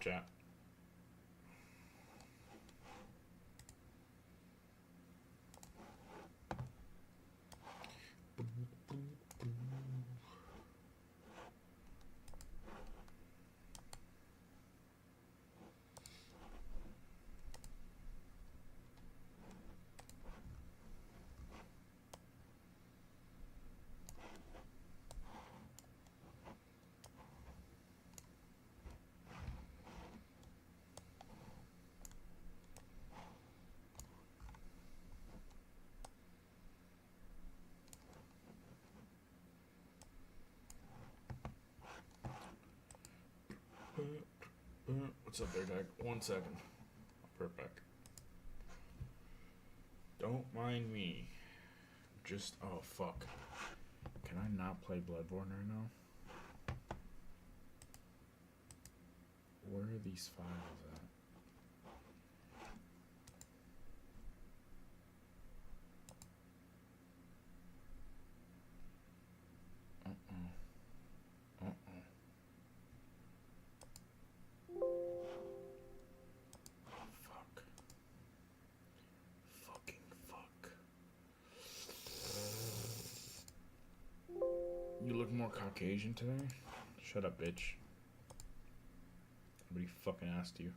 chat. What's up there, Doug? 1 second. I'll be right back. Don't mind me. Just, oh fuck. Can I not play Bloodborne right now? Where are these files at? Fuck. Fucking fuck. You look more Caucasian today? Shut up, bitch. Nobody fucking asked you.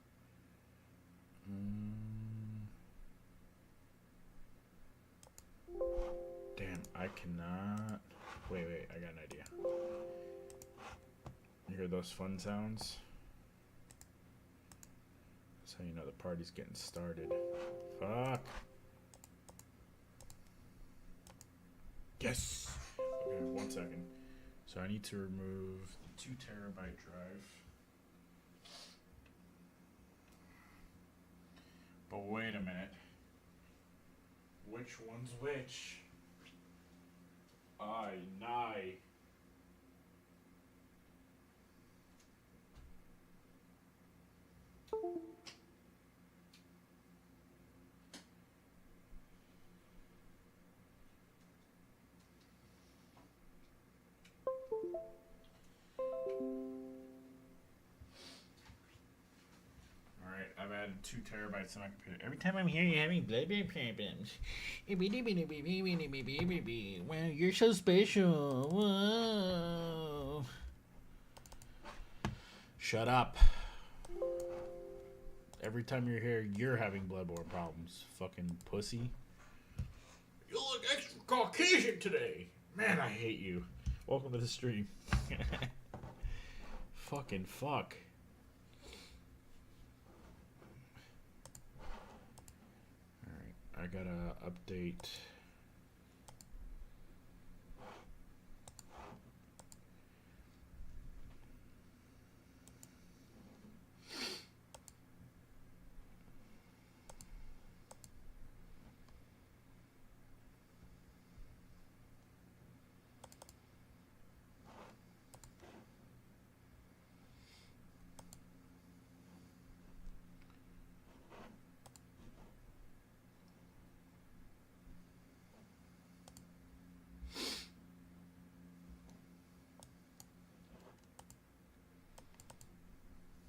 Damn, I cannot. Wait, I got an idea. You hear those fun sounds? That's how you know the party's getting started. Fuck. Yes! Okay, 1 second. So I need to remove the 2 terabyte drive. But wait a minute. Which one's which? I nigh. Alright, I've added 2 terabytes to my computer. Every time I'm here, you're having blah blah problems. Well, you're so special. Whoa. Shut up. Every time you're here, you're having Bloodborne problems. Fucking pussy. You look extra Caucasian today. Man, I hate you. Welcome to the stream. Fucking fuck. Alright, I gotta update.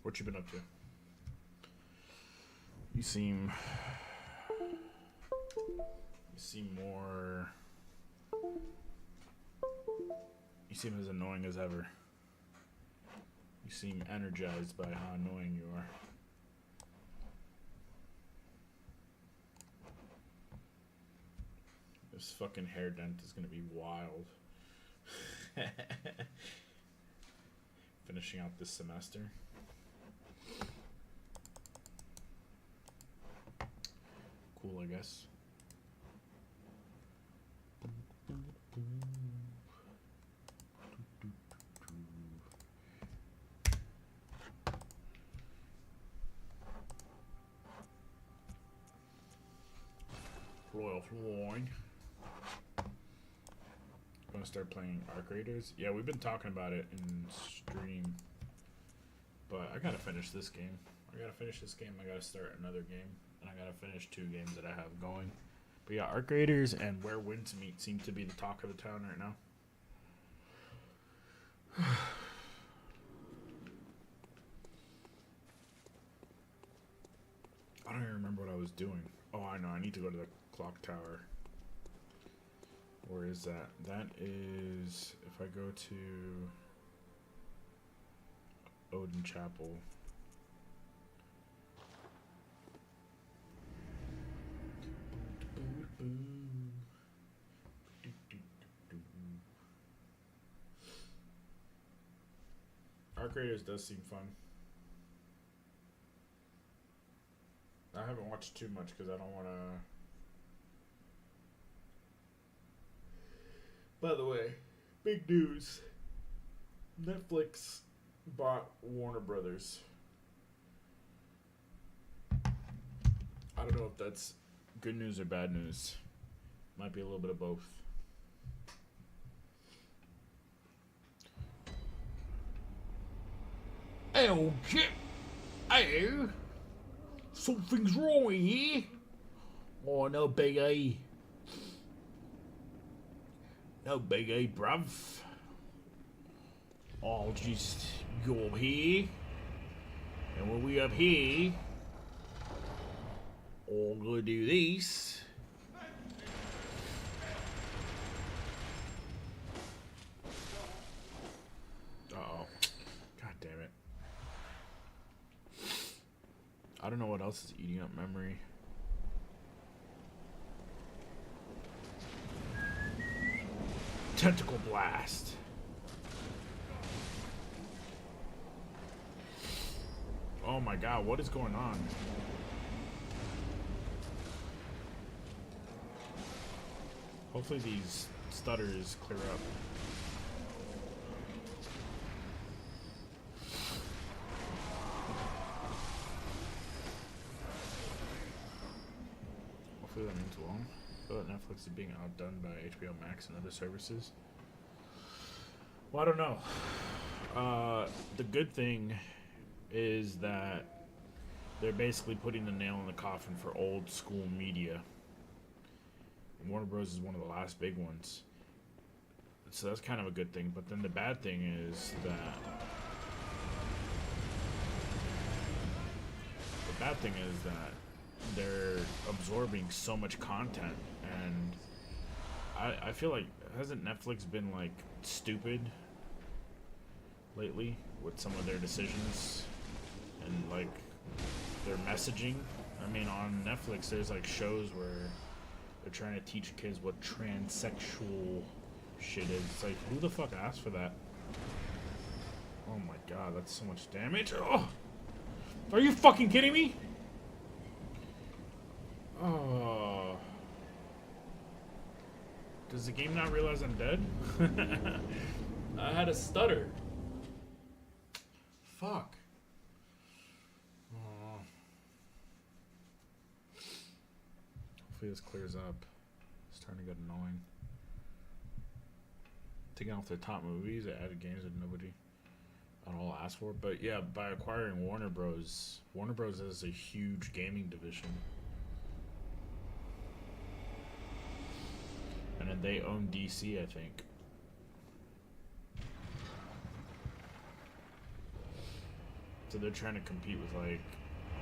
What you been up to? You seem more. You seem as annoying as ever. You seem energized by how annoying you are. This fucking hair dent is gonna be wild. Finishing out this semester. Cool, I guess. Royal Floyd. Gonna start playing Arc Raiders? Yeah, we've been talking about it in stream. But I gotta finish this game. I gotta start another game. And I gotta finish 2 games that I have going. But yeah, Arc Raiders and Where Winds Meet seem to be the talk of the town right now. I don't even remember what I was doing. Oh, I know. I need to go to the clock tower. Where is that? That is... If I go to... Odin Chapel. Arc Raiders does seem fun. I haven't watched too much because I don't want to... By the way, big news. Netflix bought Warner Brothers. I don't know if that's good news or bad news. Might be a little bit of both. Oh, shit. Oh. Something's wrong here. Oh, no biggie. No biggie, bruv. I'll just go up here. And when we up here, I'm gonna do this. Uh-oh. God damn it. I don't know what else is eating up memory. Tentacle Blast. Oh my god, what is going on? Hopefully these stutters clear up. Hopefully that means long. I feel that Netflix is being outdone by HBO Max and other services. Well, I don't know. The good thing is that they're basically putting the nail in the coffin for old school media. And Warner Bros. Is one of the last big ones. So that's kind of a good thing. But then the bad thing is that... The bad thing is that they're absorbing so much content. And I feel like, hasn't Netflix been, like, stupid lately with some of their decisions? And, like, their messaging? I mean, on Netflix, there's, like, shows where they're trying to teach kids what transsexual shit is. It's like, who the fuck asked for that? Oh my god, that's so much damage. Oh! Are you fucking kidding me? Oh. Does the game not realize I'm dead? I had a stutter. Fuck. Oh. Hopefully this clears up. It's starting to get annoying. Taking off their top movies, they added games that nobody at all asked for. But yeah, by acquiring Warner Bros. Warner Bros. Has a huge gaming division. And then they own DC, I think. So they're trying to compete with, like,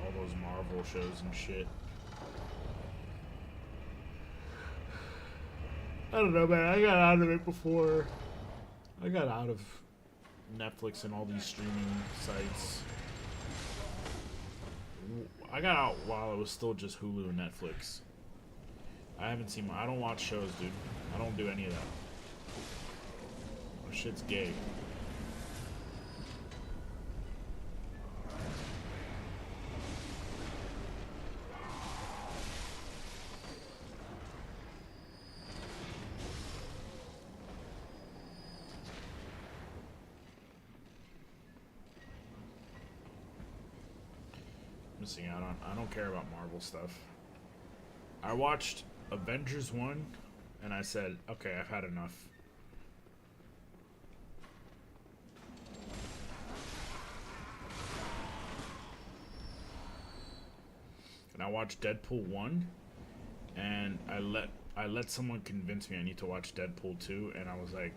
all those Marvel shows and shit. I don't know, man. I got out of it before. I got out of Netflix and all these streaming sites. I got out while it was still just Hulu and Netflix. I haven't seen I don't watch shows, dude. I don't do any of that. Oh, shit's gay. Missing out on. I don't care about Marvel stuff. I watched Avengers 1 and I said, okay, I've had enough. And I watched Deadpool 1 and I let someone convince me I need to watch Deadpool 2 and I was like,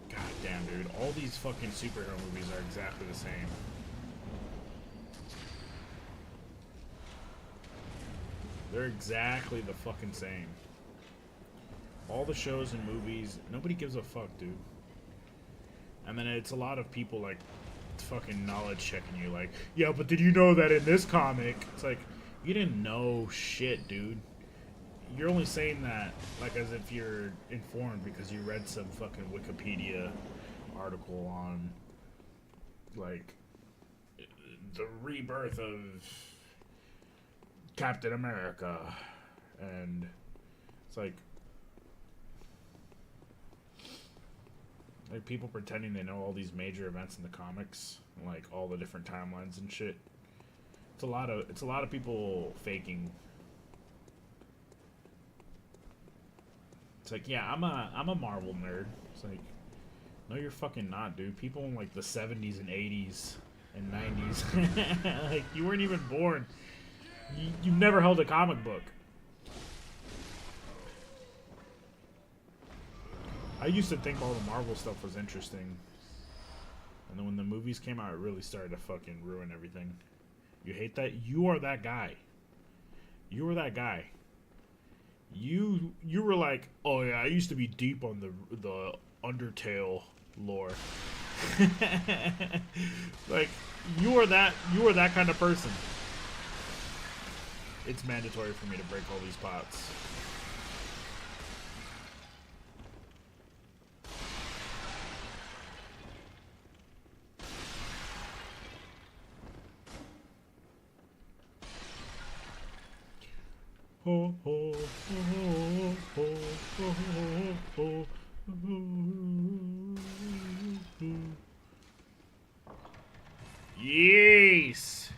god damn, dude, all these fucking superhero movies are exactly the same. They're exactly the fucking same. All the shows and movies, nobody gives a fuck, dude. And then it's a lot of people like fucking knowledge checking you, like, yeah, but did you know that in this comic? It's like, you didn't know shit, dude. You're only saying that like as if you're informed because you read some fucking Wikipedia article on like the rebirth of Captain America, and it's like people pretending they know all these major events in the comics, like all the different timelines and shit. It's a lot of people faking. It's like, yeah, I'm a Marvel nerd. It's like, no, you're fucking not, dude. People in like the 70s and 80s and 90s, like, you weren't even born. You've never held a comic book. I used to think all the Marvel stuff was interesting. And then when the movies came out, it really started to fucking ruin everything. You hate that? You are that guy. You were that guy. You were like, oh yeah, I used to be deep on the Undertale lore. Like, you are that kind of person. It's mandatory for me to break all these pots. Ho, ho, ho, ho, ho, ho, ho. Yes!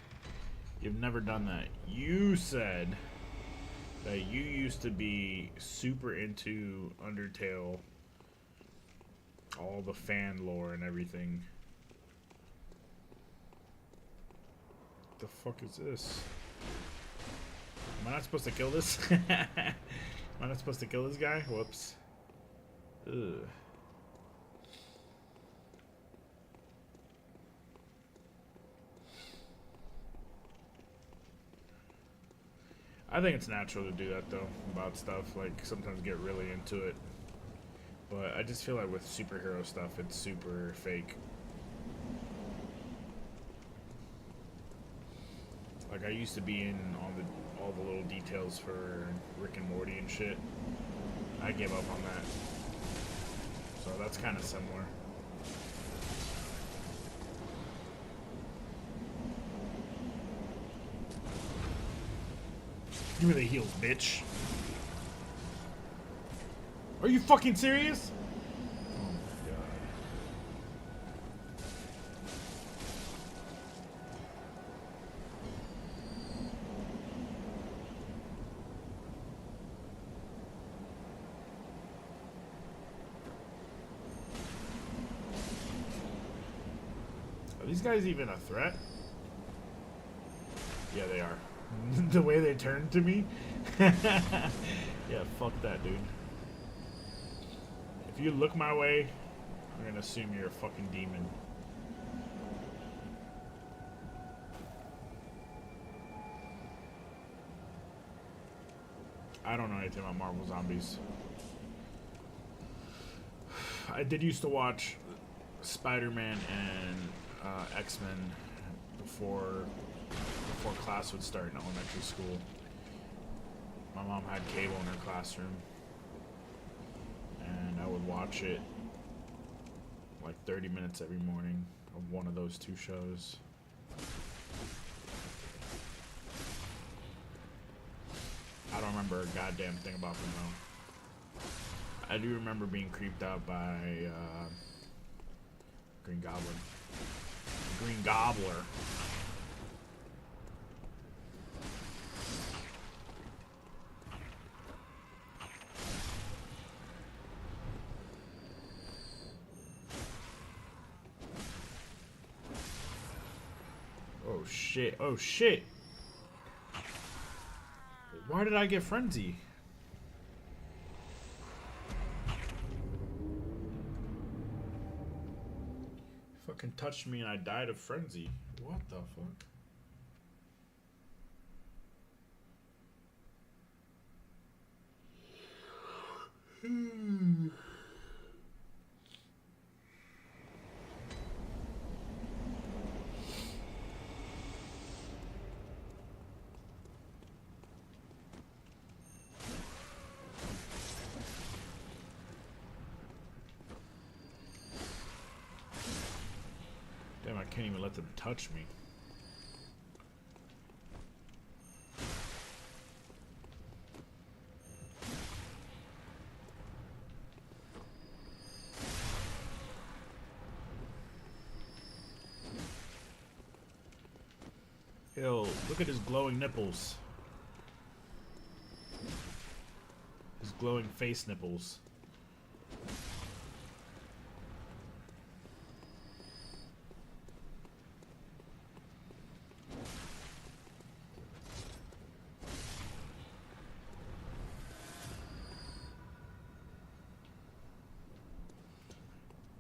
You've never done that. You said that you used to be super into Undertale, all the fan lore and everything. What the fuck is this? Am I not supposed to kill this? Am I not supposed to kill this guy? Whoops. Ugh. I think it's natural to do that, though, about stuff. Like, sometimes get really into it. But I just feel like with superhero stuff, it's super fake. Like, I used to be in all the little details for Rick and Morty and shit. I gave up on that. So that's kind of similar. Give me the heals, bitch. Are you fucking serious? Oh my god. Are these guys even a threat? Yeah, they are. The way they turned to me? Yeah, fuck that, dude. If you look my way, I'm gonna assume you're a fucking demon. I don't know anything about Marvel Zombies. I did used to watch Spider-Man and X-Men before class would start in elementary school. My mom had cable in her classroom, and I would watch it like 30 minutes every morning of one of those two shows. I don't remember a goddamn thing about them though. I do remember being creeped out by Green Goblin. Green Gobbler. Oh shit, oh shit! Why did I get frenzy? Fucking touched me and I died of frenzy. What the fuck? Damn, I can't even let them touch me. Yo, look at his glowing nipples. His glowing face nipples.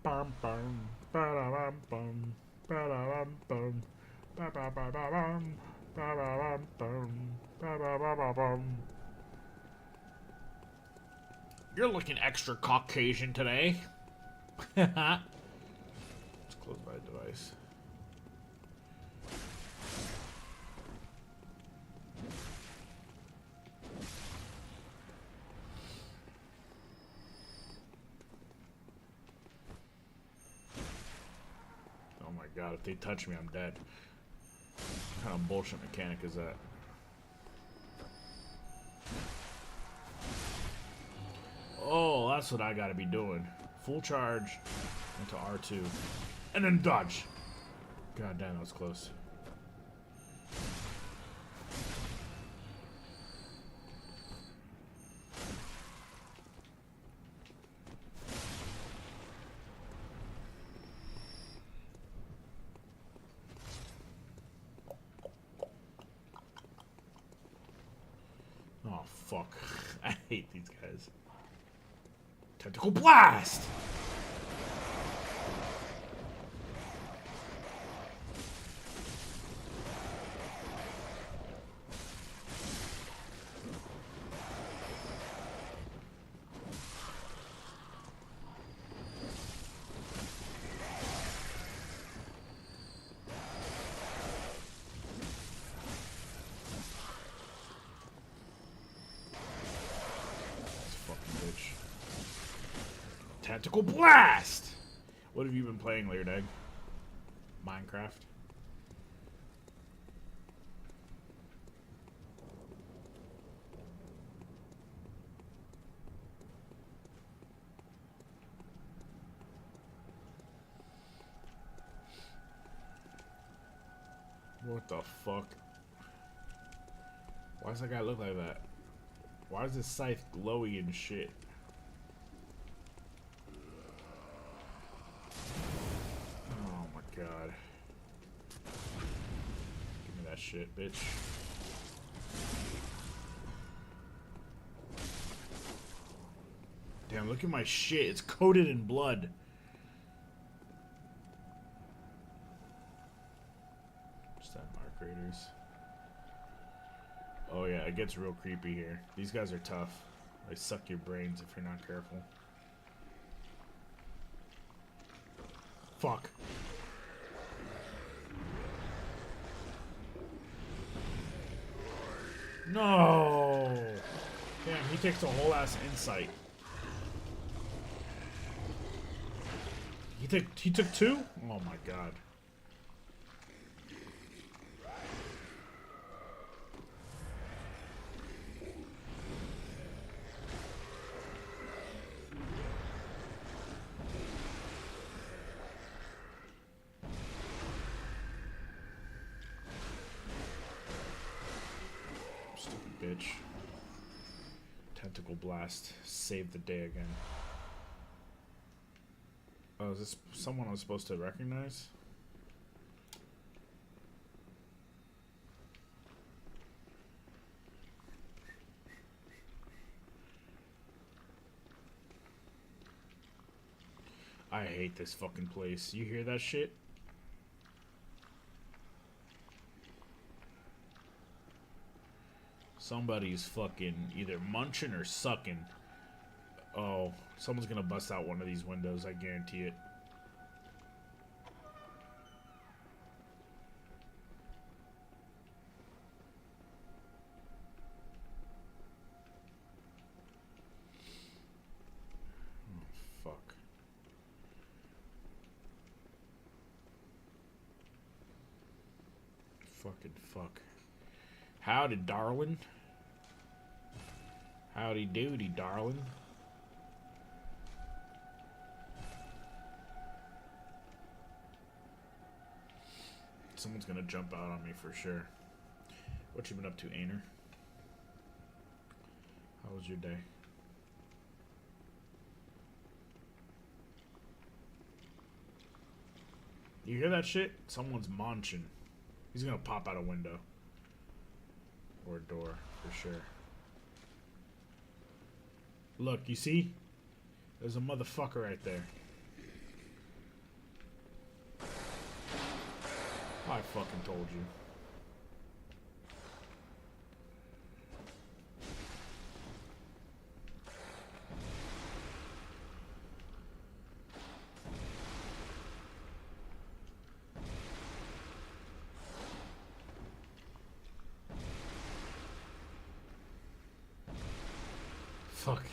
Bum bum ba-da-bum bum ba-da-bum bum ba-ba-ba-ba-bum ba-ba-bum bum ba-ba-ba-ba-bum. You're looking extra Caucasian today. Let's close my device. Oh my god, if they touch me, I'm dead. What kind of bullshit mechanic is that? Oh, that's what I gotta be doing. Full charge into R2. And then dodge. God damn, that was close. Oh, fuck. I hate these guys. Tentacle blast! Tentacle blast! What have you been playing, Layered Egg? Minecraft? What the fuck? Why does that guy look like that? Why is his scythe glowy and shit? Oh my god. Give me that shit, bitch. Damn, look at my shit. It's coated in blood. Stat mark raiders. Oh yeah, it gets real creepy here. These guys are tough. They suck your brains if you're not careful. Fuck. No! Damn, he takes a whole ass insight. He took two? Oh my god. Stupid bitch. Tentacle blast. Save the day again. Oh, is this someone I was supposed to recognize? I hate this fucking place. You hear that shit? Somebody's fucking either munching or sucking Oh, someone's gonna bust out one of these windows, I guarantee it. Oh, fuck. Fucking fuck. Howdy, darling. Howdy doody, darling. Someone's gonna jump out on me for sure. What you been up to, Ainer? How was your day? You hear that shit? Someone's munching. He's gonna pop out a window. Or a door, for sure. Look, you see? There's a motherfucker right there. I fucking told you. Fuck.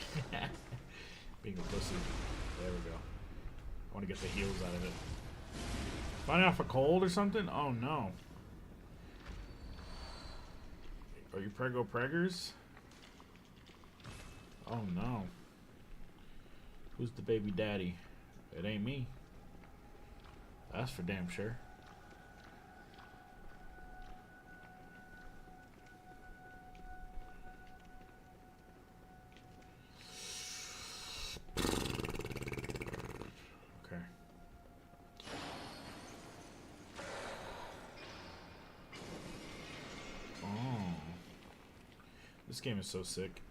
Being a pussy. There we go. I want to get the heels out of it. Finding off a cold or something? Oh no. Are you prego preggers? Oh no. Who's the baby daddy? It ain't me. That's for damn sure. Okay. Oh. This game is so sick.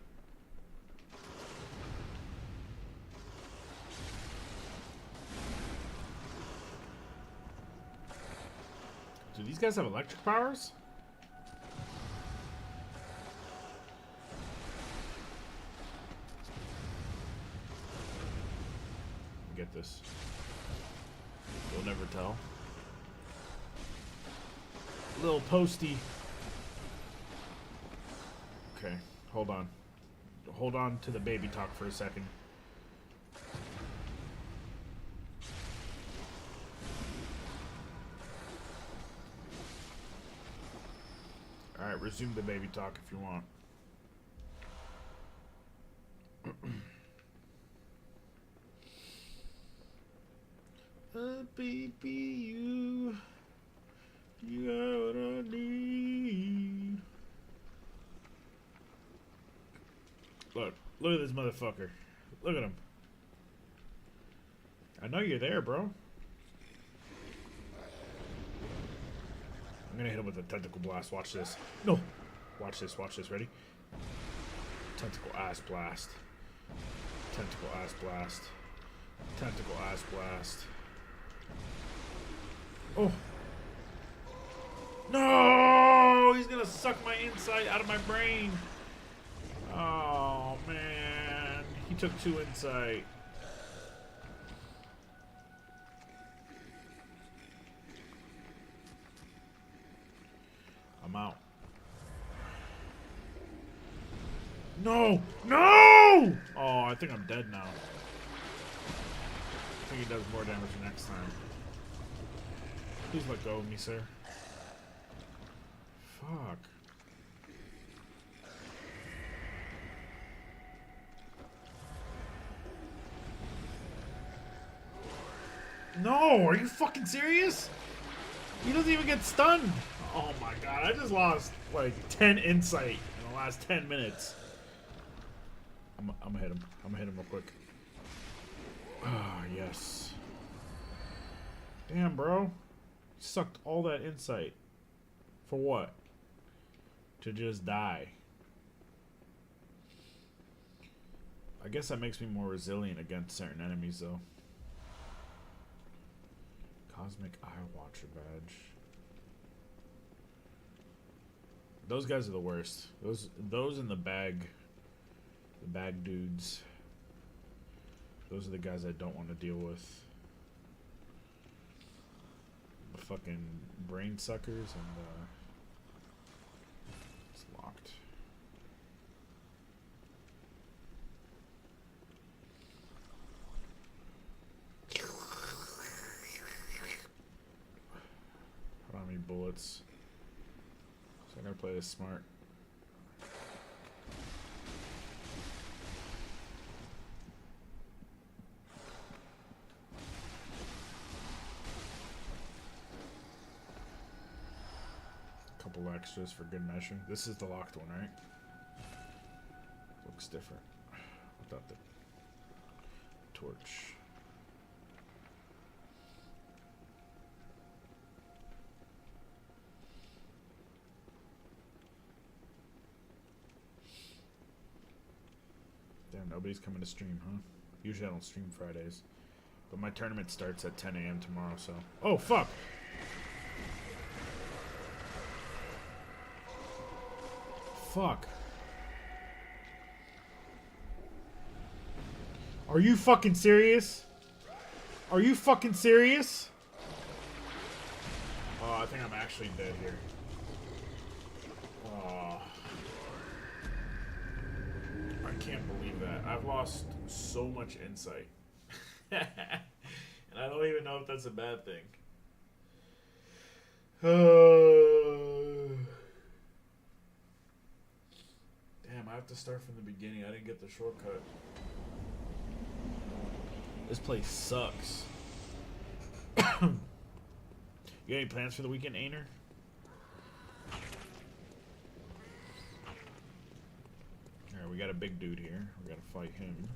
Do these guys have electric powers? Get this. You'll never tell. Little posty. Okay, hold on. Hold on to the baby talk for a second. Alright, resume the baby talk if you want. Baby, you are what I need. Look at this motherfucker. Look at him. I know you're there, bro. I'm gonna hit him with a tentacle blast. Watch this. No. Watch this. Ready? Tentacle ass blast. Tentacle ass blast. Tentacle ass blast. Oh. No! He's gonna suck my insight out of my brain. Oh, man. He took 2 insight. I'm out. No! No! Oh, I think I'm dead now. I think he does more damage next time. Please let go of me, sir. Fuck. No, are you fucking serious? He doesn't even get stunned. Oh my god, I just lost like 10 insight in the last 10 minutes. I'm gonna hit him. I'm gonna hit him real quick. Ah, yes. Damn, bro. Sucked all that insight. For what? To just die. I guess that makes me more resilient against certain enemies, though. Cosmic Eye Watcher badge. Those guys are the worst. Those in the bag dudes. Those are the guys I don't want to deal with. The fucking brain suckers and it's locked. I don't have any bullets. So I'm gonna play this smart. Couple extras for good measure. This is the locked one, right? Looks different without the torch. Damn, nobody's coming to stream, huh? Usually I don't stream Fridays. But my tournament starts at 10 a.m. tomorrow, so... Oh, fuck! Fuck. Are you fucking serious? Are you fucking serious? Oh, I think I'm actually dead here. Oh. I can't believe that. I've lost so much insight. And I don't even know if that's a bad thing. Damn, I have to start from the beginning. I didn't get the shortcut. This place sucks. You got any plans for the weekend, Ainer? Alright, we got a big dude here. We gotta fight him.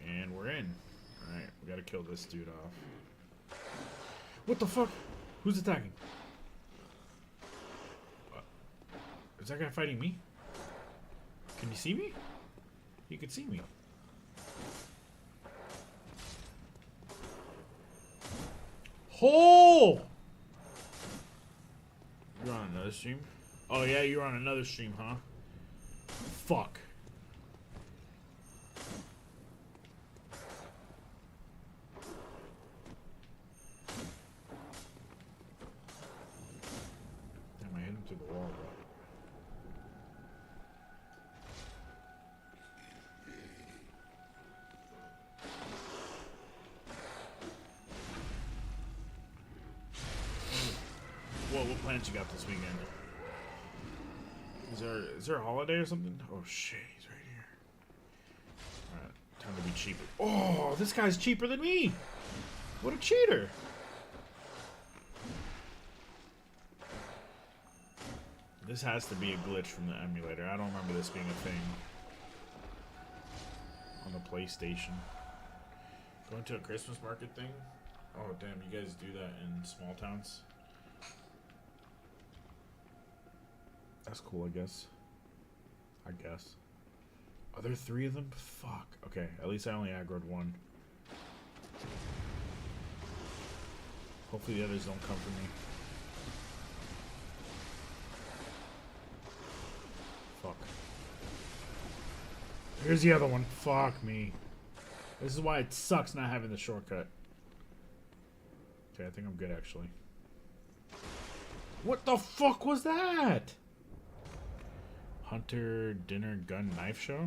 And we're in. Alright, we gotta kill this dude off. What the fuck? Who's attacking? Is that guy fighting me? Can you see me? He can see me. Oh! You're on another stream? Oh yeah, you're on another stream, huh? Fuck. Damn, I hit him through the wall, bro. Whoa, what plans you got this weekend? Is there a holiday or something? Oh shit, he's right here. Alright, time to be cheaper. Oh, this guy's cheaper than me! What a cheater! This has to be a glitch from the emulator. I don't remember this being a thing on the PlayStation. Going to a Christmas market thing? Oh damn, you guys do that in small towns? That's cool, I guess. Are there 3 of them? Fuck. Okay, at least I only aggroed 1. Hopefully the others don't come for me. Fuck. Here's the other one. Fuck me. This is why it sucks not having the shortcut. Okay, I think I'm good, actually. What the fuck was that? Hunter Dinner Gun Knife Show?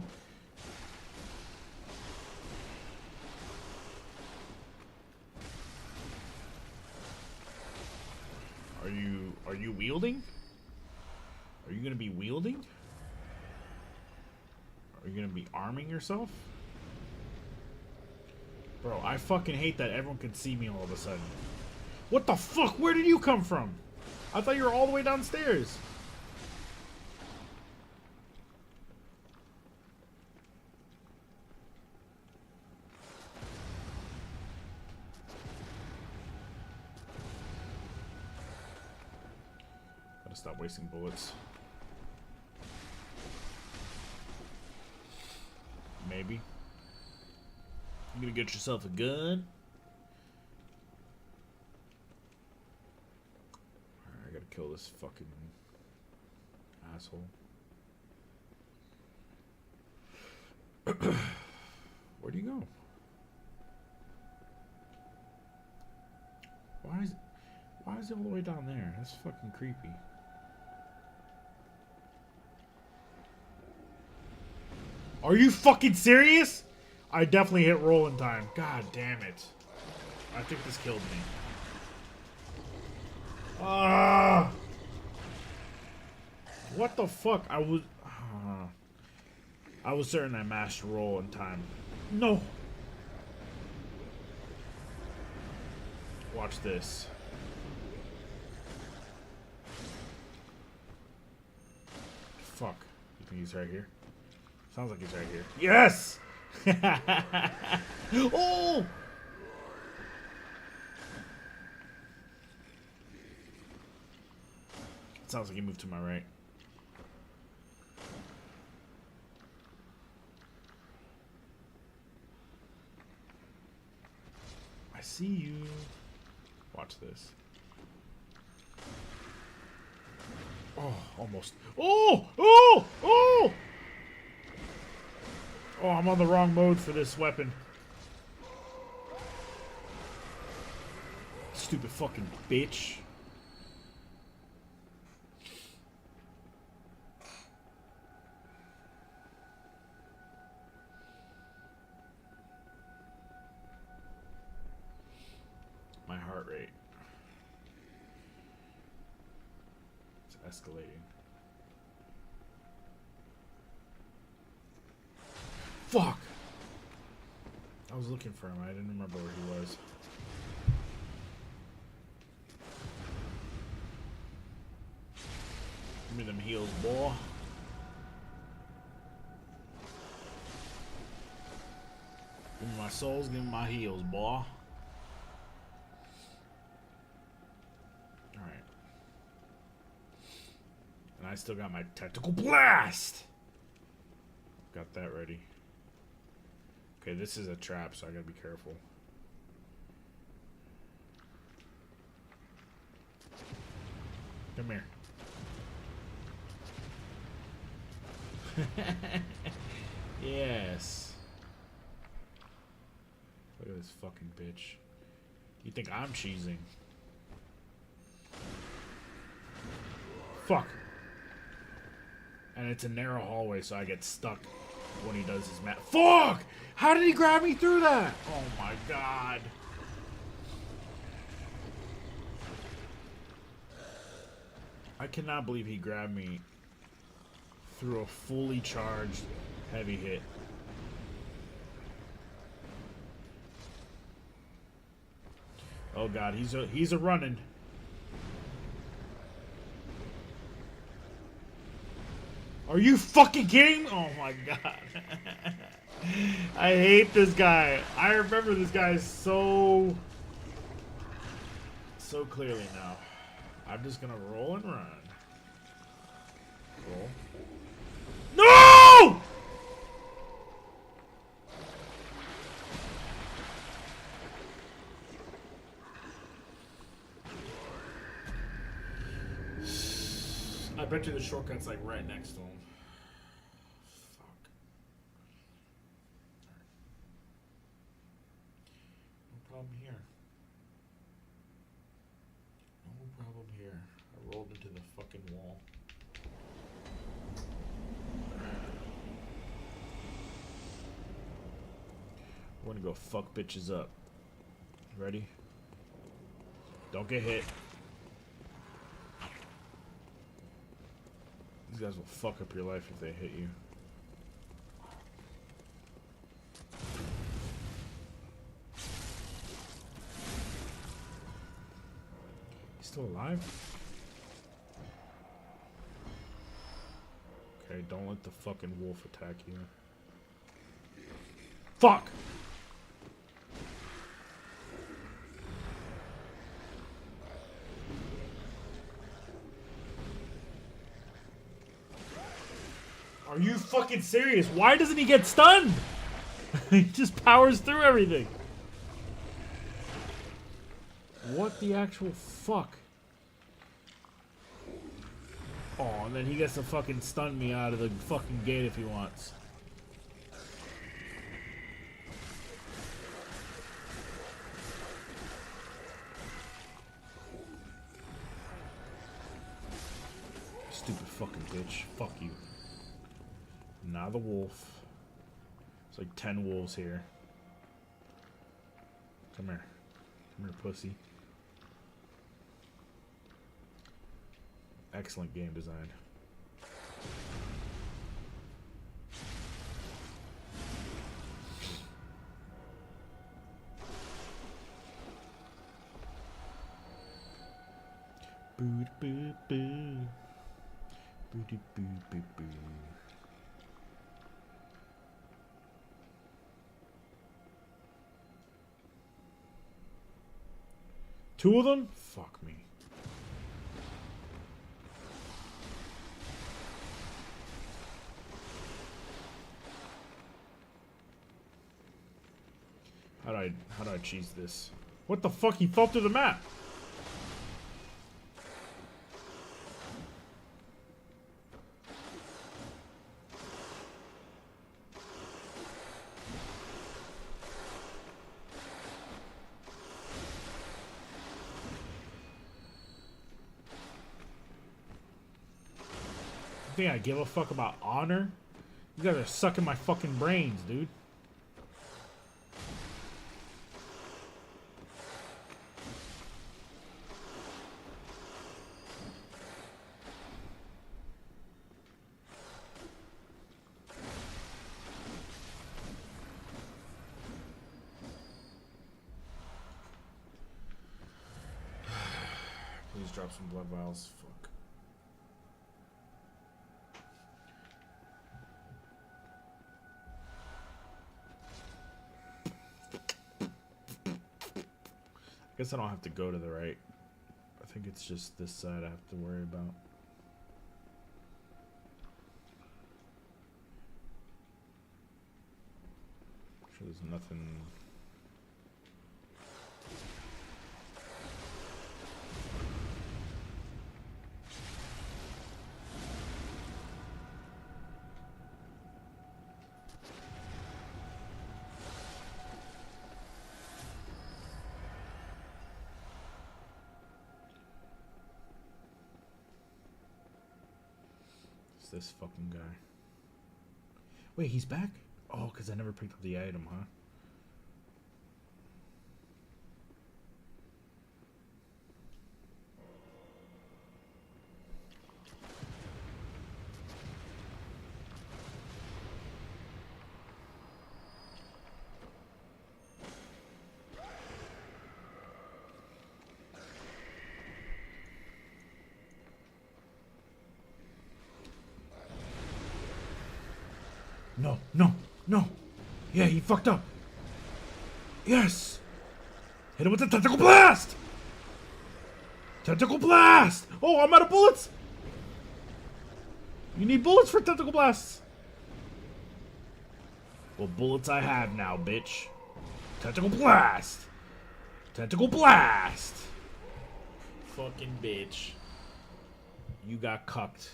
Are you wielding? Are you gonna be wielding? Are you gonna be arming yourself? Bro, I fucking hate that everyone can see me all of a sudden. What the fuck? Where did you come from? I thought you were all the way downstairs. Gotta stop wasting bullets. Maybe. You gonna get yourself a gun? kill this fucking asshole. Where'd he go? Why is it all the way down there? That's fucking creepy. Are you fucking serious? I definitely hit roll in time. God damn it. I think this killed me. Ah! What the fuck? I was certain I mashed roll in time. No! Watch this. Fuck. You think he's right here? Sounds like he's right here. Yes! Oh! It sounds like he moved to my right. I see you. Watch this. Oh, almost. Oh! Oh! Oh! Oh, I'm on the wrong mode for this weapon. Stupid fucking bitch. My heart rate. It's escalating. Fuck! I was looking for him. I didn't remember where he was. Give me them heals, boy. Give me my souls, give me my heals, boy. Alright. And I still got my tactical blast! Got that ready. Okay, this is a trap, so I gotta be careful. Come here. Yes. Look at this fucking bitch. You think I'm cheesing? Fuck. And it's a narrow hallway, so I get stuck when he does his mat. Fuck! How did he grab me through that? Oh my god. I cannot believe he grabbed me through a fully charged heavy hit. Oh god, he's a running. Are you fucking kidding me? Oh my god. I hate this guy. I remember this guy so clearly now. I'm just gonna roll and run. Roll. No! I bet you the shortcut's like right next to him. Fuck. No problem here. No problem here. I rolled into the fucking wall. We're gonna go fuck bitches up. Ready? Don't get hit. These guys will fuck up your life if they hit you. He's still alive? Okay, don't let the fucking wolf attack you. Fuck! Are you fucking serious? Why doesn't he get stunned? He just powers through everything. What the actual fuck? Oh, and then he gets to fucking stun me out of the fucking gate if he wants. Stupid fucking bitch. Fuck you. Now the wolf. It's like 10 wolves here. Come here. Come here, pussy. Excellent game design. Boo boo boo. Boo boo boo boo. Two of them? Fuck me. How do I cheese this? What the fuck? He fell through the map. You think I give a fuck about honor? You guys are sucking my fucking brains, dude. Please drop some blood vials. Fuck. I guess I don't have to go to the right. I think it's just this side I have to worry about. Sure, there's nothing. This fucking guy. Wait, he's back? Oh, because I never picked up the item, huh? No, no, no. Yeah, he fucked up. Yes. Hit him with the tentacle blast. Tentacle blast. Oh, I'm out of bullets. You need bullets for tentacle blasts. Well, bullets I have now, bitch. Tentacle blast. Tentacle blast. Fucking bitch. You got cucked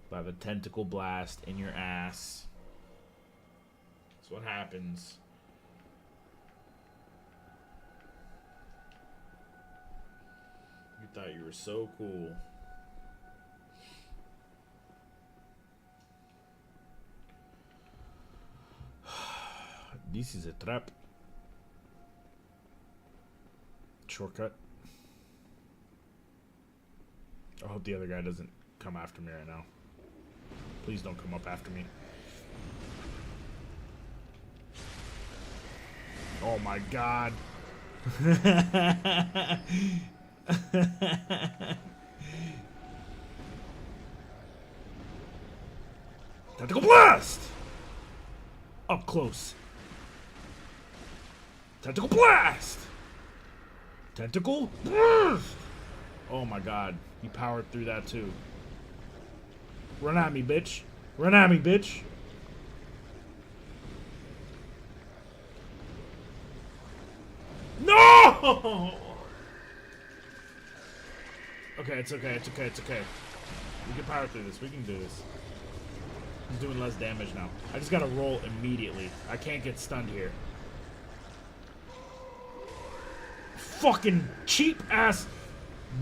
by the tentacle blast in your ass. That's what happens. You thought you were so cool. This is a trap. Shortcut. I hope the other guy doesn't come after me right now. Please don't come up after me. Oh my god. Tentacle blast! Up close. Tentacle blast! Tentacle blast! Oh my god. He powered through that too. Run at me, bitch. Run at me, bitch. No! Okay, it's okay, it's okay, it's okay. We can power through this. We can do this. He's doing less damage now. I just gotta roll immediately. I can't get stunned here. Fucking cheap ass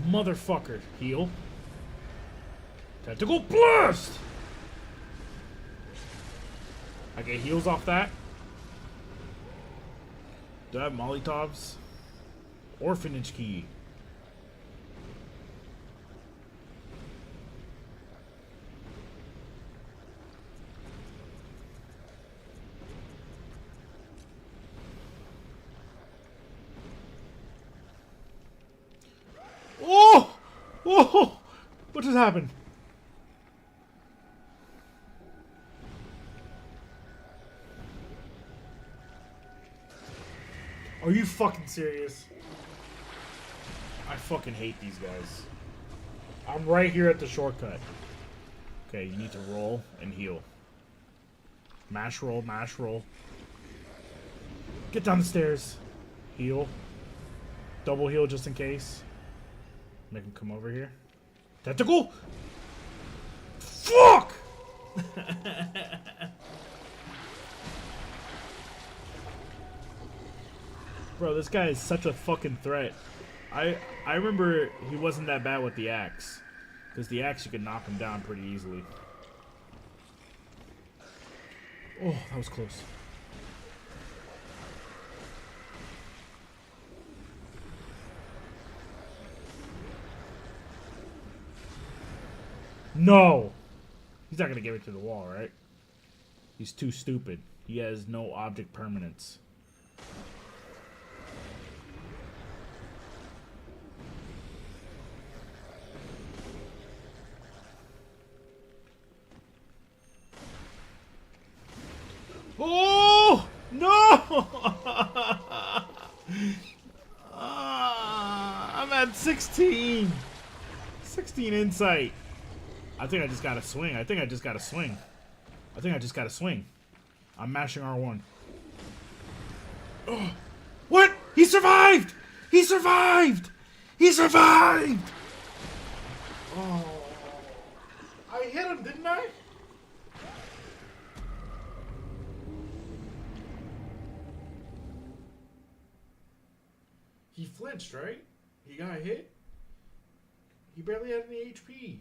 motherfucker. Heal. Tentacle blast! I get heals off that. Do I have Molotovs? Orphanage key. Oh! Oh! What just happened? Are you fucking serious? I fucking hate these guys. I'm right here at the shortcut. Okay, you need to roll and heal. Mash roll, mash roll. Get down the stairs. Heal. Double heal just in case. Make him come over here. Tentacle! Fuck! Bro, this guy is such a fucking threat. I remember he wasn't that bad with the axe. Because the axe, you could knock him down pretty easily. Oh, that was close. No! He's not gonna give it to the wall, right? He's too stupid. He has no object permanence. Oh! No! I'm at 16. 16 insight. I think I just gotta swing. I think I just gotta swing. I think I just gotta swing. I'm mashing R1. Oh. What? He survived! He survived! He survived! Oh. I hit him, didn't I? He flinched, right? He got hit? He barely had any HP.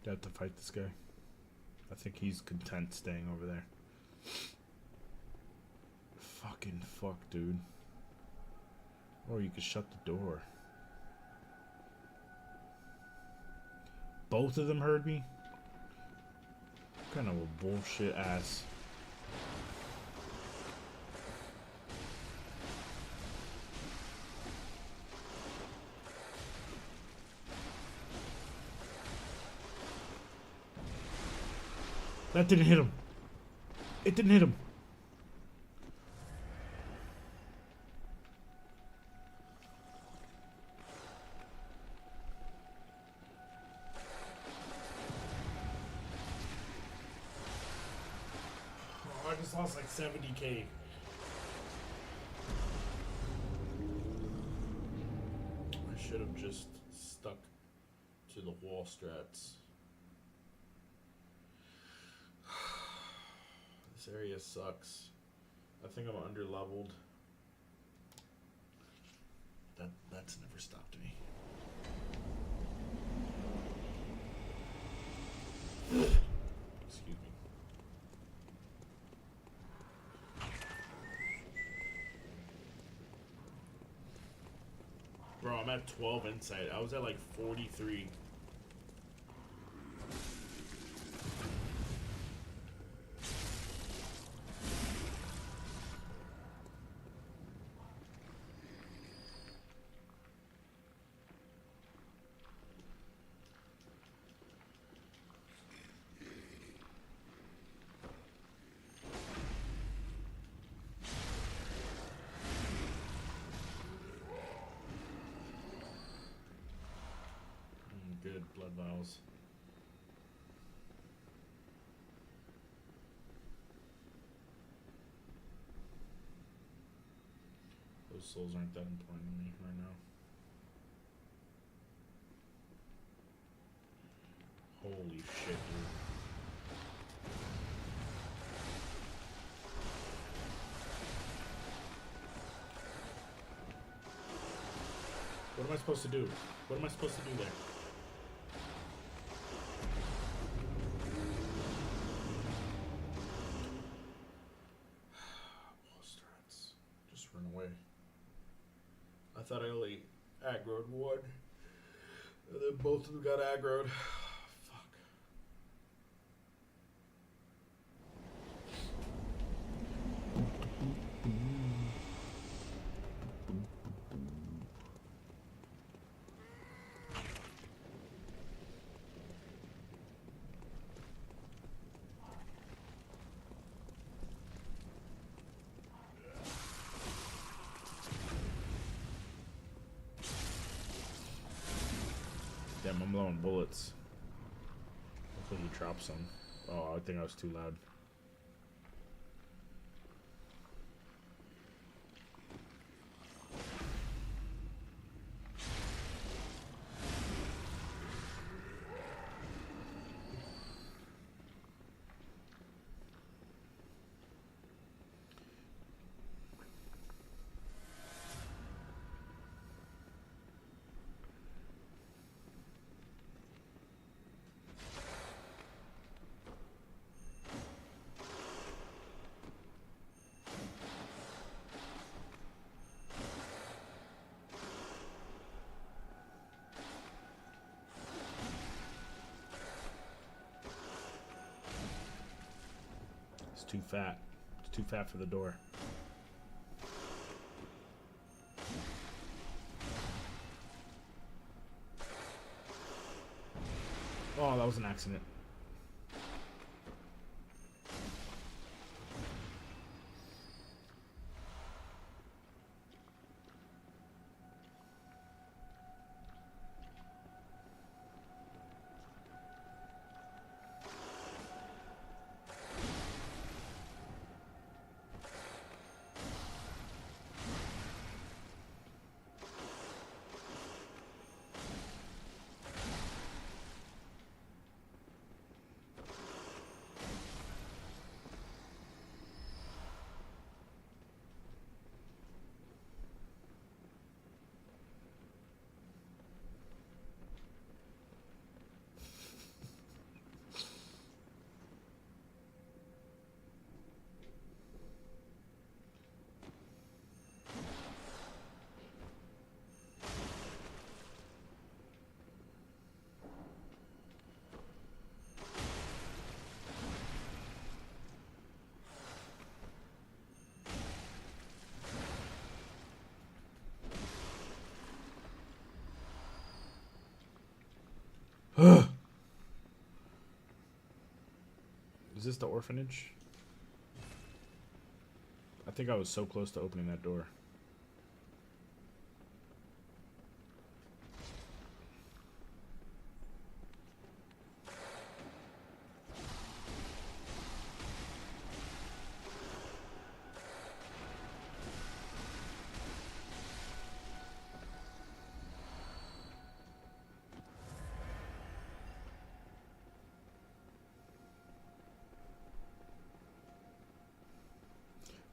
Do I have to fight this guy? I think he's content staying over there. Fucking fuck, dude. Or you could shut the door. Both of them heard me? What kind of a bullshit ass. That didn't hit him. It didn't hit him. Oh, I just lost like 70k. I should have just stuck to the wall strats. This area sucks. I think I'm under leveled. That's never stopped me. Excuse me. Bro, I'm at 12 insight. I was at like 43. Good blood vials. Those souls aren't that important to me right now. Holy shit, dude. What am I supposed to do? What am I supposed to do there? Just run away. I thought I only aggroed one. And then both of them got aggroed. Fuck. Damn, I'm low on bullets. Hopefully he drops some. Oh, I think I was too loud. It's too fat. It's too fat for the door. Oh, that was an accident. Is this the orphanage? I think I was so close to opening that door.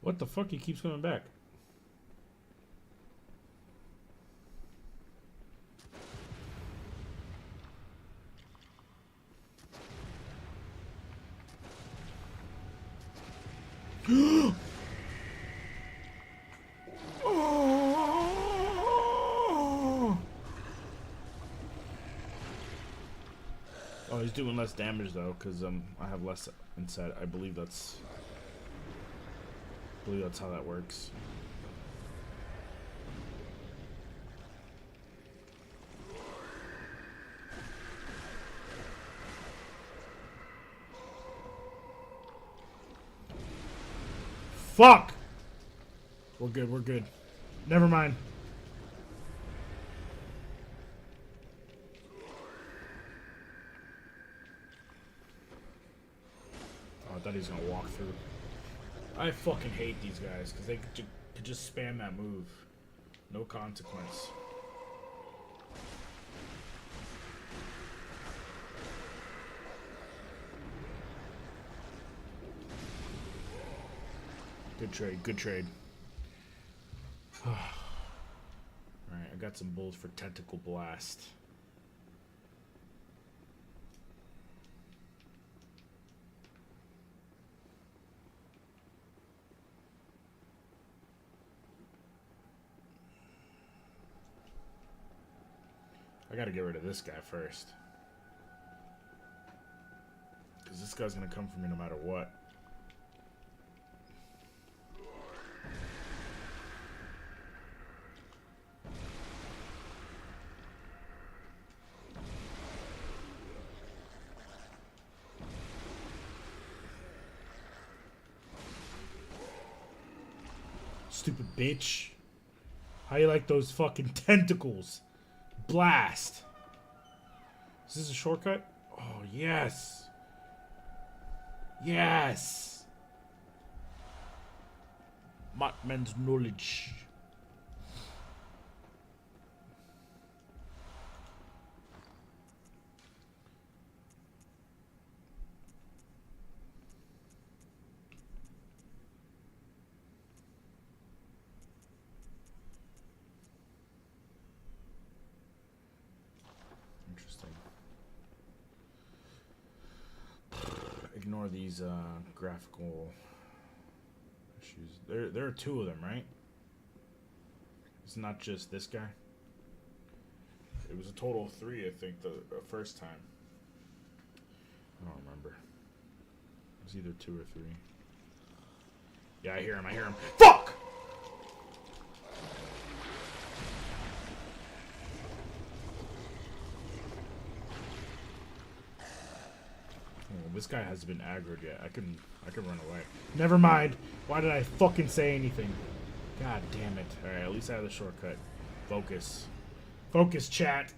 What the fuck? He keeps coming back. Oh, he's doing less damage though, cause I have less inside. I believe that's how that works. Fuck! We're good, we're good. Never mind. Oh, I thought he was gonna walk through. I fucking hate these guys, because they could just spam that move. No consequence. Good trade, good trade. Alright, I got some bulls for Tentacle Blast. I gotta get rid of this guy first. Because this guy's gonna come for me no matter what. Stupid bitch. How you like those fucking tentacles? Blast. Is this a shortcut? Oh, yes. Yes. Matman's knowledge. Interesting. Ignore these graphical issues. There are two of them, right? It's not just this guy. It was a total of 3, I think, the first time. I don't remember. It was either 2 or 3. Yeah, I hear him. I hear him. Fuck! Oh, this guy hasn't been aggroed yet. I can run away. Never mind. Why did I fucking say anything? God damn it. Alright, at least I have the shortcut. Focus. Focus, chat.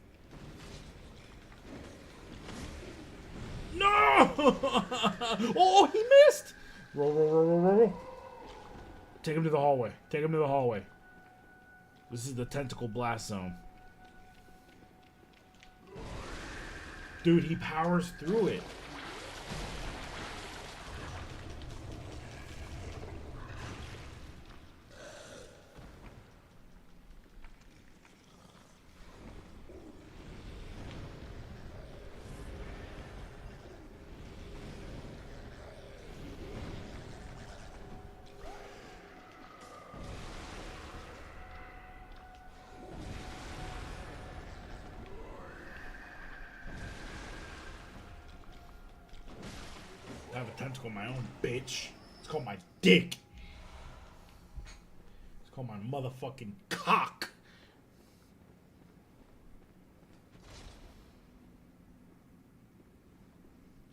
No! Oh, he missed! Roll, roll, roll, roll, roll. Take him to the hallway. Take him to the hallway. This is the tentacle blast zone. Dude, he powers through it. I have a tentacle of my own, bitch. It's called my dick. It's called my motherfucking cock.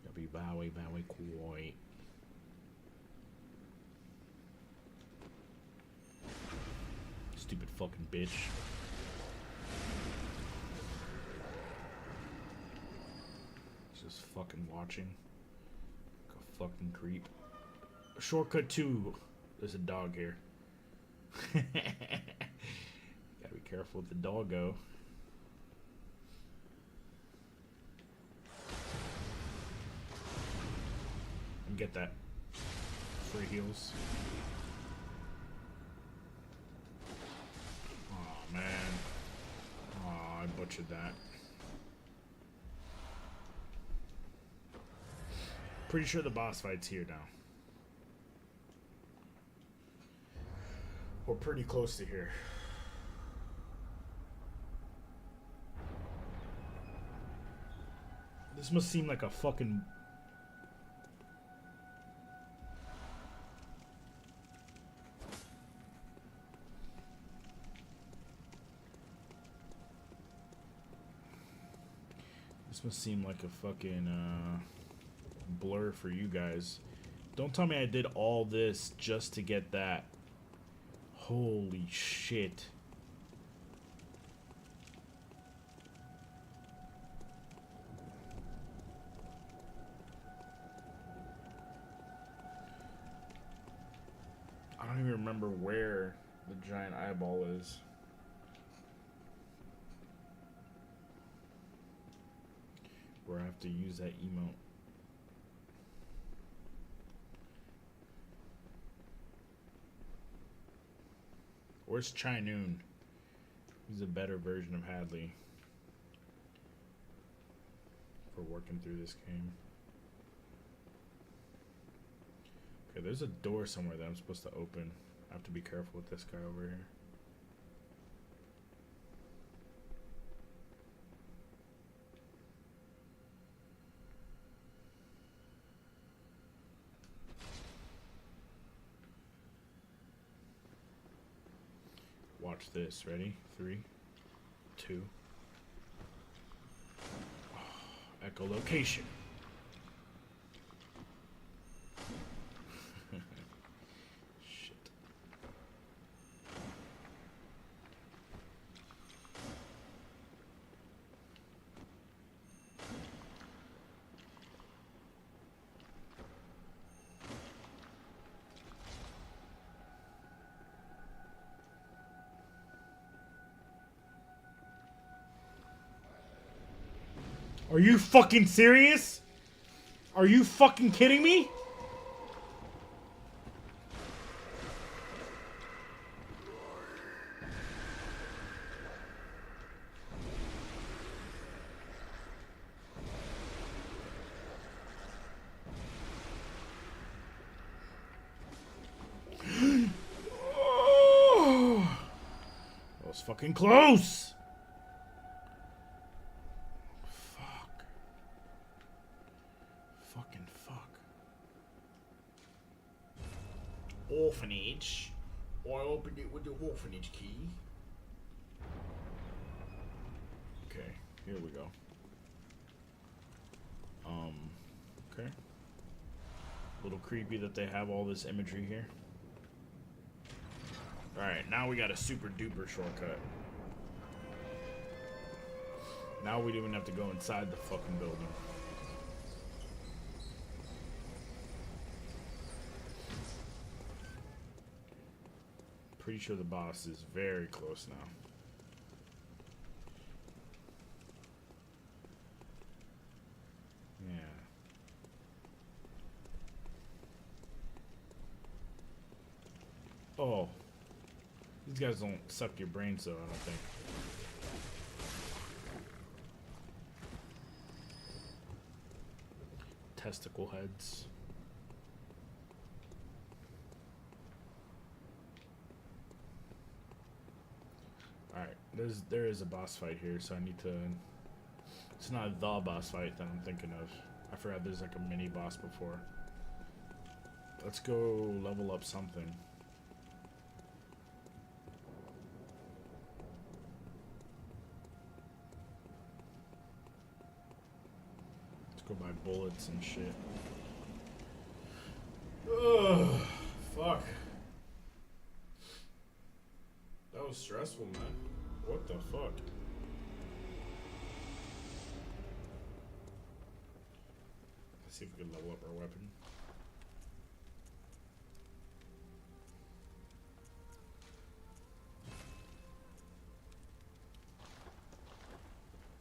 Gotta be very, very quiet. Stupid fucking bitch. Just fucking watching. Fucking creep. Shortcut 2. There's a dog here. Gotta be careful with the doggo. And get that. Free heals. man. Aw, I butchered that. Pretty sure the boss fight's here now. We're pretty close to here. This must seem like a fucking... This must seem like a fucking blur for you guys. Don't tell me I did all this just to get that. Holy shit. I don't even remember where the giant eyeball is. Where I have to use that emote. Where's Chai Noon? He's a better version of Hadley for working through this game. Okay, there's a door somewhere that I'm supposed to open. I have to be careful with this guy over here. Watch this. Ready? 3, 2. Oh, echolocation. Shit. Are you fucking serious? Are you fucking kidding me? Oh, that was fucking close. Orphanage. I opened it with the orphanage key. Okay, here we go. Okay. A little creepy that they have all this imagery here. Alright, now we got a super duper shortcut. Now we don't even have to go inside the fucking building. Pretty sure the boss is very close now. Yeah. Oh. These guys don't suck your brains though, I don't think. Testicle heads. Alright, there is a boss fight here, so I need to... It's not the boss fight that I'm thinking of. I forgot there's like a mini boss before. Let's go level up something. Let's go buy bullets and shit. Ugh, fuck. That was stressful, man. What the fuck? Let's see if we can level up our weapon.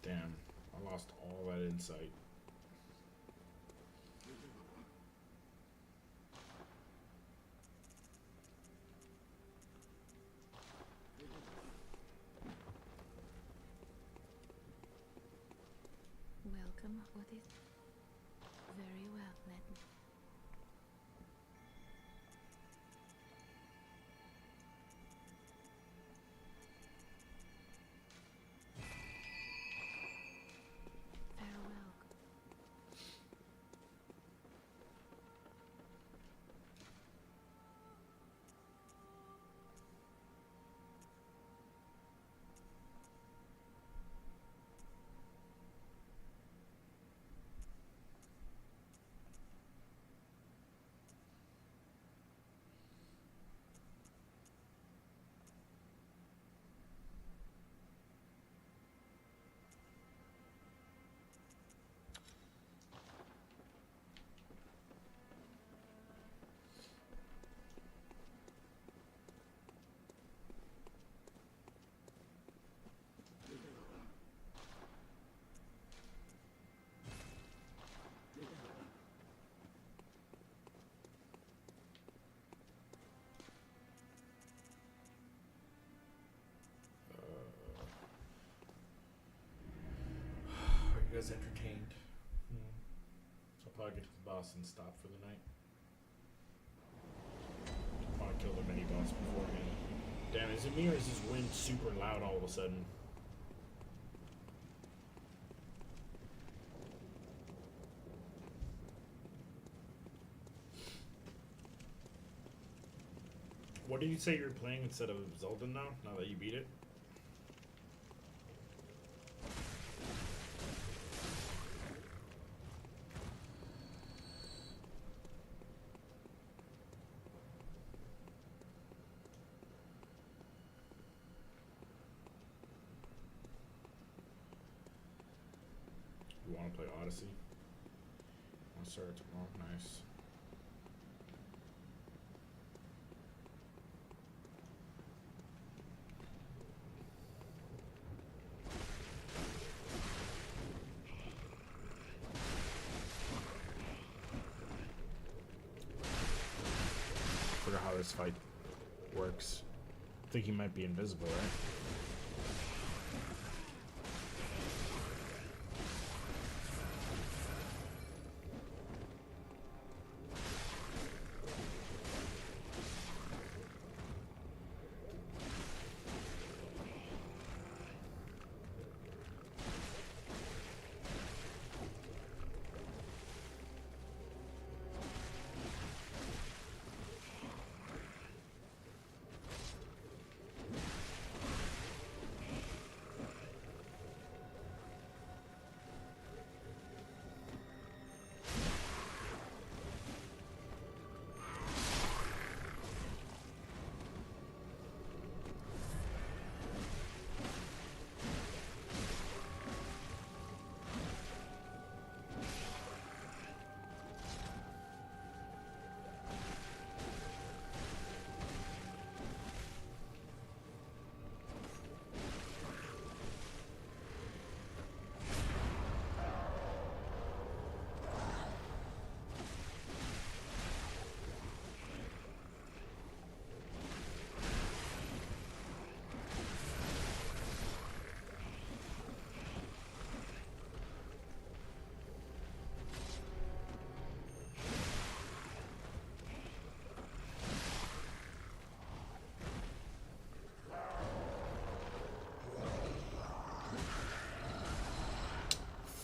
Damn, I lost all that insight. welcome. What is... Very well, let me... Farewell. Are you guys entertained? So I'll probably get to the boss and stop for the night. Probably kill the mini boss before me. Damn, is it me or is this wind super loud all of a sudden? What did you say you're playing instead of Zelda now that you beat it? You want to play Odyssey? I'll start it tomorrow. Nice. Forgot how this fight works. I think he might be invisible, right?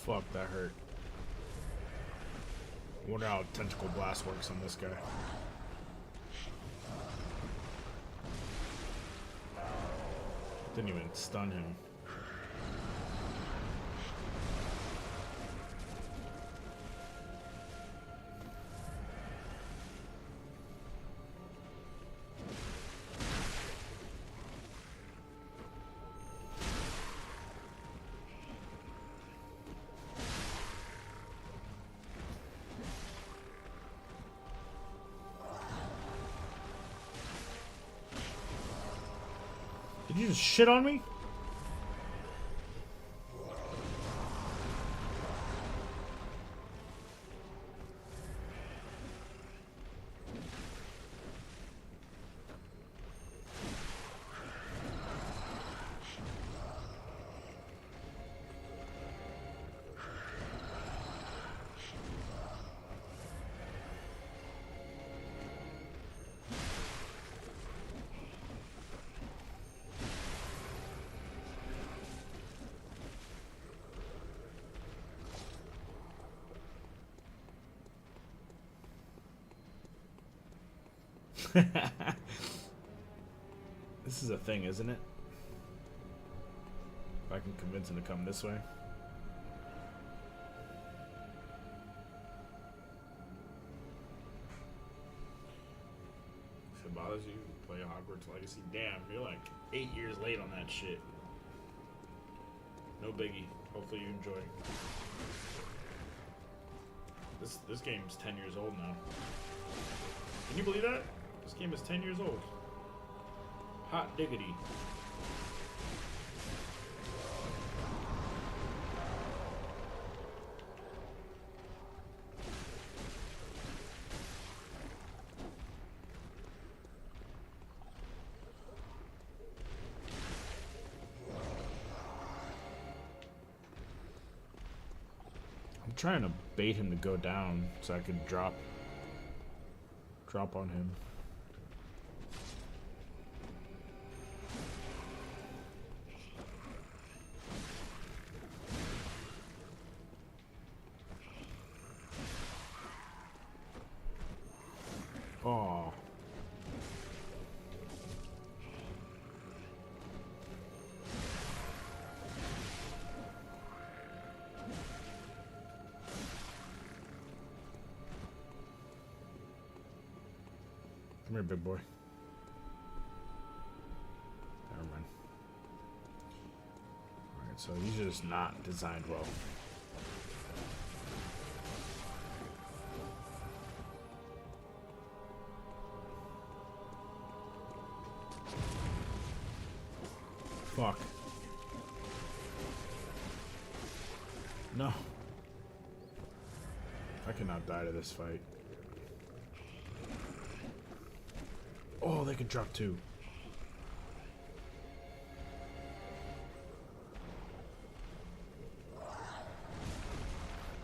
Fuck, that hurt. I wonder how Tentacle Blast works on this guy. Didn't even stun him. Did you just shit on me? This is a thing, isn't it? If I can convince him to come this way. If it bothers you, play Hogwarts Legacy. Damn, you're like 8 years late on that shit. No biggie. Hopefully you enjoy. This game's 10 years old now. Can you believe that? This game is 10 years old. Hot diggity. I'm trying to bait him to go down so I could drop on him. Oh. Come here, big boy. Never mind. Alright, so he's just not designed well. Fuck. No. I cannot die to this fight. Oh, they can drop two.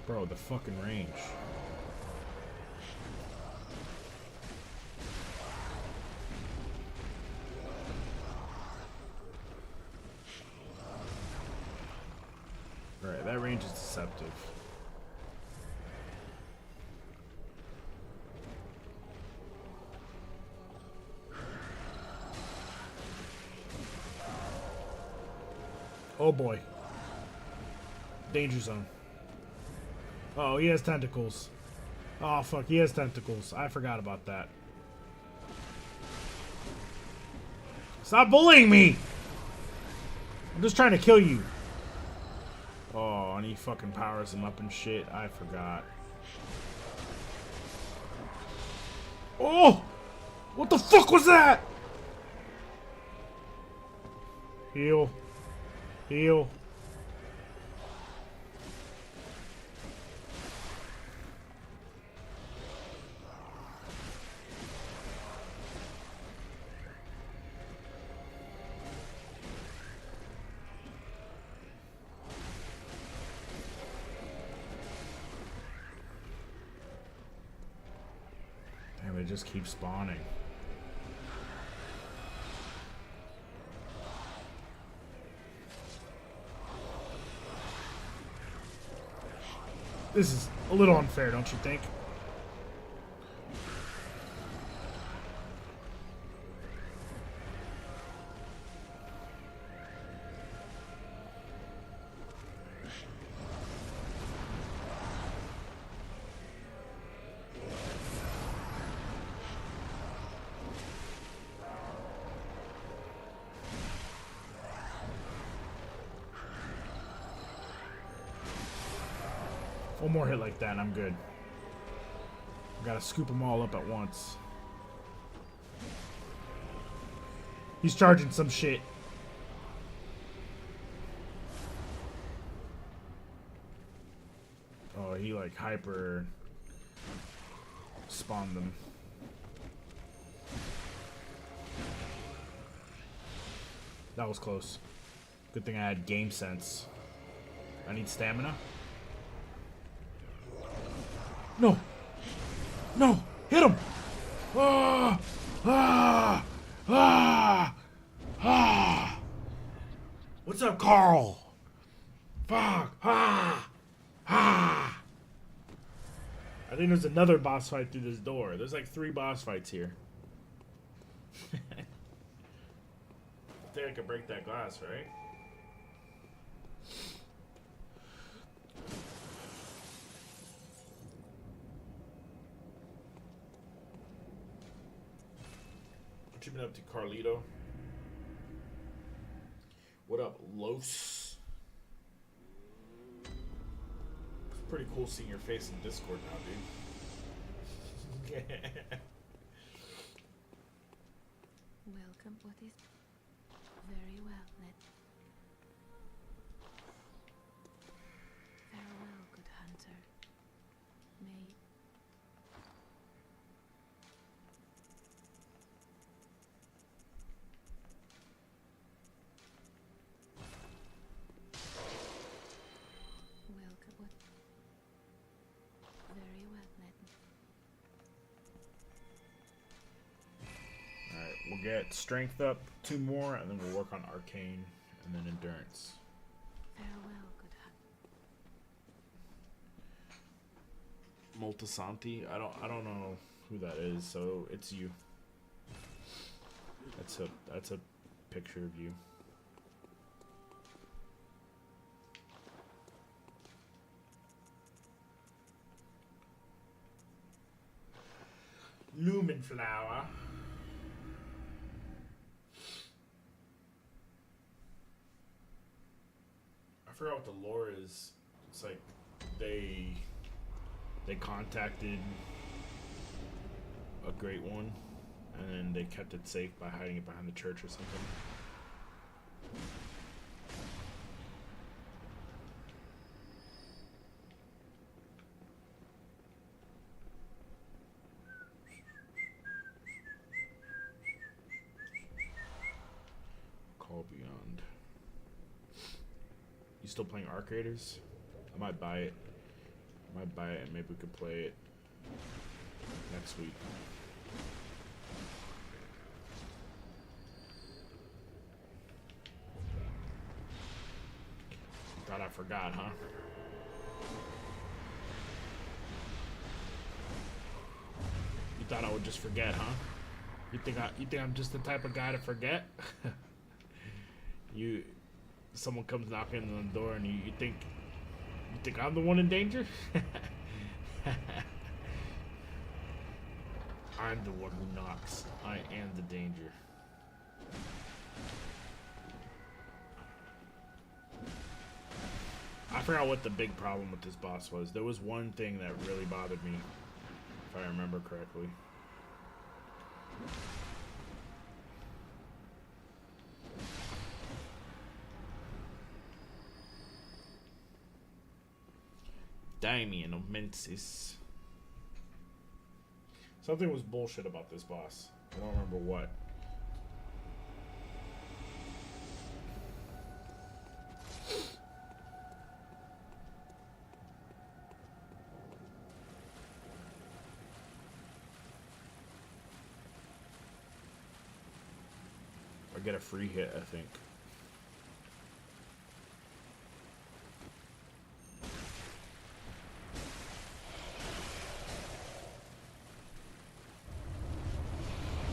Bro, the fucking range. Right, that range is deceptive. Oh boy. Danger zone. Oh, he has tentacles. Oh fuck, he has tentacles. I forgot about that. Stop bullying me! I'm just trying to kill you. Oh, and he fucking powers him up and shit. I forgot. Oh! What the fuck was that? Heal. Heal. Damn, they just keep spawning. This is a little unfair, don't you think? One more hit like that and I'm good. I gotta scoop them all up at once. He's charging some shit. Oh, he like hyper spawned them. That was close. Good thing I had game sense. I need stamina. No! No! Hit him! Ah! Ah! Ah! Ah! What's up, Carl? Fuck! Ah! Ah! I think there's another boss fight through this door. There's like 3 boss fights here. I think I can break that glass, right? What you been up to, Carlito? What up, Los? It's pretty cool seeing your face in Discord now, dude. Welcome. What is? Very well, Ned. Farewell, good hunter. May welcome. What? Very well, Ned. Alright, we'll get strength up 2 more, and then we'll work on arcane, and then endurance. Farewell, good hunter. Moltisanti? I don't know who that is, so it's you. That's a picture of you. Lumen flower. I forgot what the lore is. It's like they contacted a great one, and then they kept it safe by hiding it behind the church or something. Call Beyond. You still playing Arc Raiders? I might buy it. And maybe we could play it next week. Thought I forgot, huh? You thought I would just forget, huh? You think I'm just the type of guy to forget? Someone comes knocking on the door and you think I'm the one in danger? I'm the one who knocks. I am the danger. I forgot what the big problem with this boss was. There was one thing that really bothered me, if I remember correctly. Damien of Mensis. Something was bullshit about this boss. I don't remember what. I get a free hit, I think.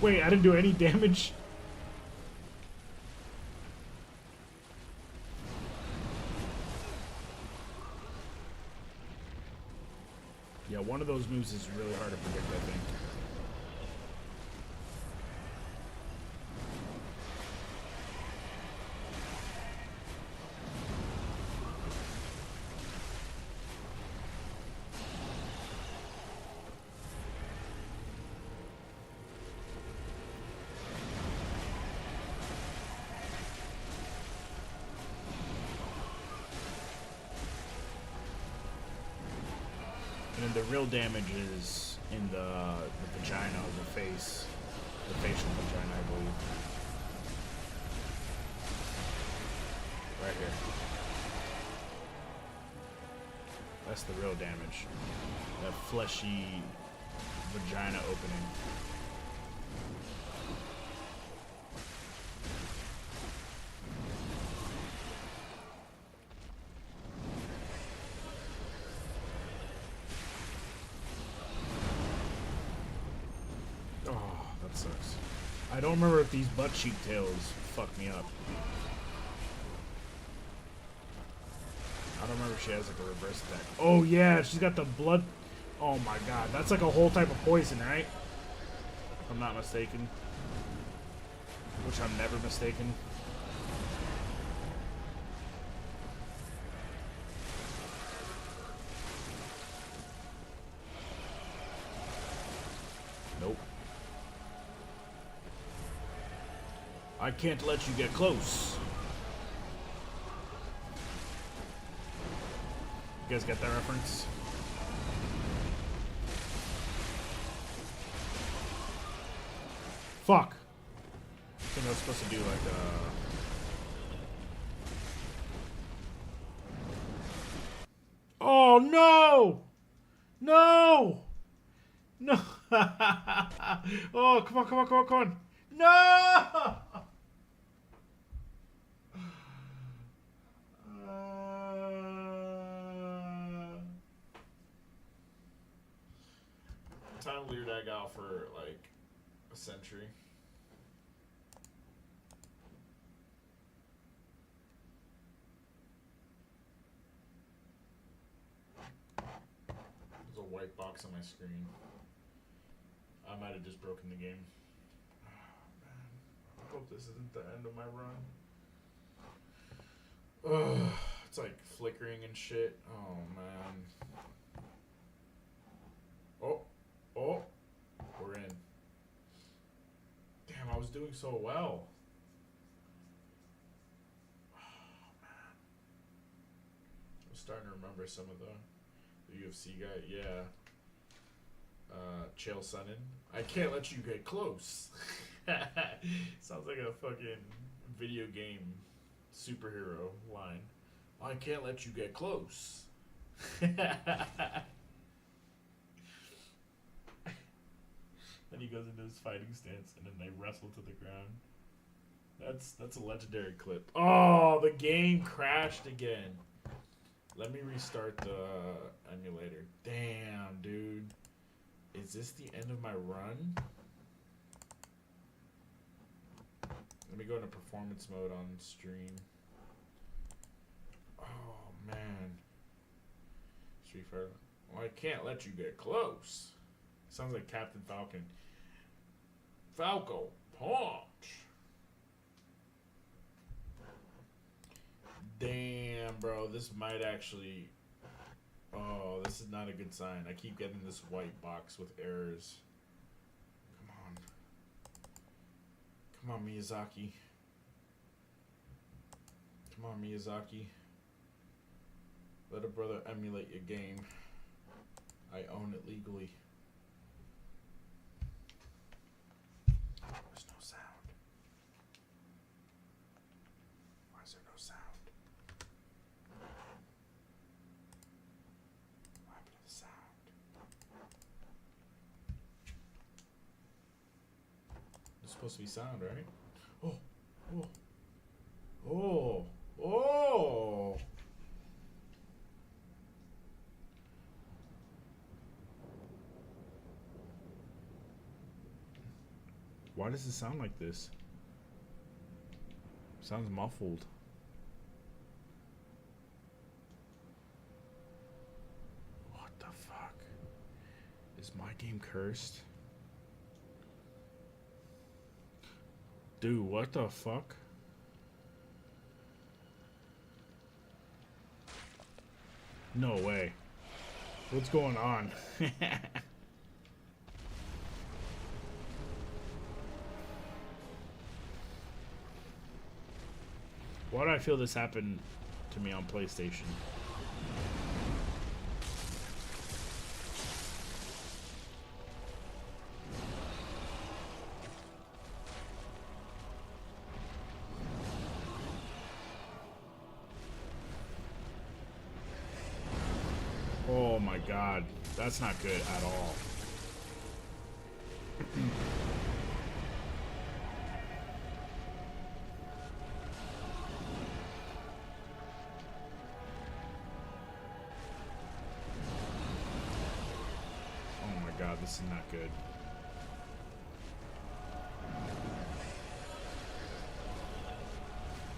Wait, I didn't do any damage? Yeah, one of those moves is really hard to predict, I think. And the real damage is in the vagina, the face. The facial vagina, I believe. Right here. That's the real damage. That fleshy vagina opening. I don't remember if these butt cheek tails fuck me up. I don't remember if she has like a reverse attack. Oh yeah, she's got the blood. Oh my god, that's like a whole type of poison, right? If I'm not mistaken. Which I'm never mistaken. Nope. I can't let you get close. You guys get that reference? Fuck. I think I was supposed to do like a... Oh no! No! No! Oh, come on, come on, come on, come on! No! Time to leave that out for like a century. There's a white box on my screen. I might have just broken the game. Oh, man. I hope this isn't the end of my run. Ugh, it's like flickering and shit. Oh man. Oh, oh, we're in. Damn, I was doing so well. Oh man. I'm starting to remember some of the UFC guy. Yeah. Chael Sonnen. I can't let you get close. Sounds like a fucking video game superhero line. I can't let you get close. Then he goes into his fighting stance and then they wrestle to the ground. That's a legendary clip. Oh, the game crashed again. Let me restart the emulator. Damn, dude. Is this the end of my run? Let me go into performance mode on stream. Oh, man. Street Fighter. Well, I can't let you get close. Sounds like Captain Falcon. Falco, punch. Damn, bro. This might actually... Oh, this is not a good sign. I keep getting this white box with errors. Come on. Come on, Miyazaki. Come on, Miyazaki. Let a brother emulate your game. I own it legally. There's no sound. Why is there no sound? What happened to the sound? There's supposed to be sound, right? Oh, oh, oh, oh! Why does it sound like this? Sounds muffled. What the fuck? Is my game cursed? Dude, what the fuck? No way. What's going on? Why do I feel this happened to me on PlayStation? Oh my god, that's not good at all. Oh my god, this is not good.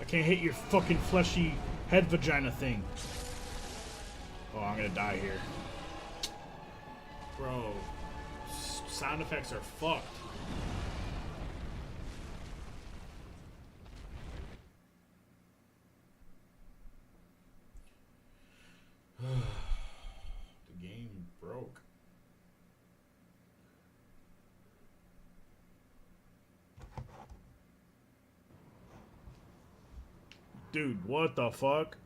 can't hit your fucking fleshy head vagina thing. Oh, I'm gonna die here. Bro, sound effects are fucked. The game broke. Dude, what the fuck?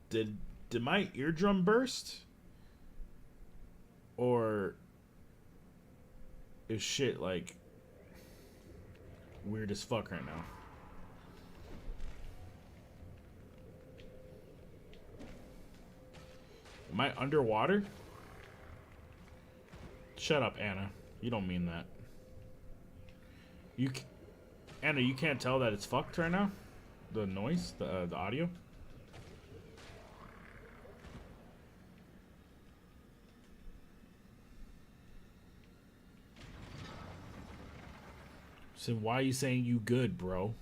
Did my eardrum burst? Or is shit like weird as fuck right now? Am I underwater? Shut up, Anna. You don't mean that. Anna, you can't tell that it's fucked right now? The noise? The audio? So why are you saying you good, bro?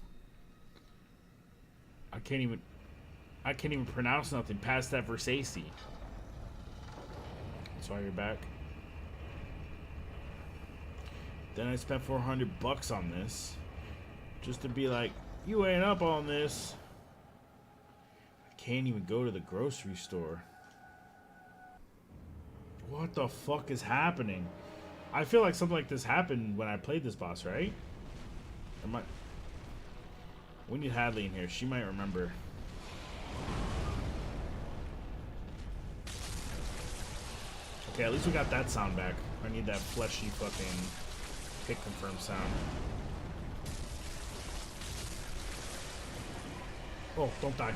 I can't even pronounce nothing past that Versace. That's why you're back. Then I spent $400 on this. Just to be like, you ain't up on this. I can't even go to the grocery store. What the fuck is happening? I feel like something like this happened when I played this boss, right? We need Hadley in here. She might remember. Okay, at least we got that sound back. I need that fleshy fucking hit confirm sound. Oh, don't die.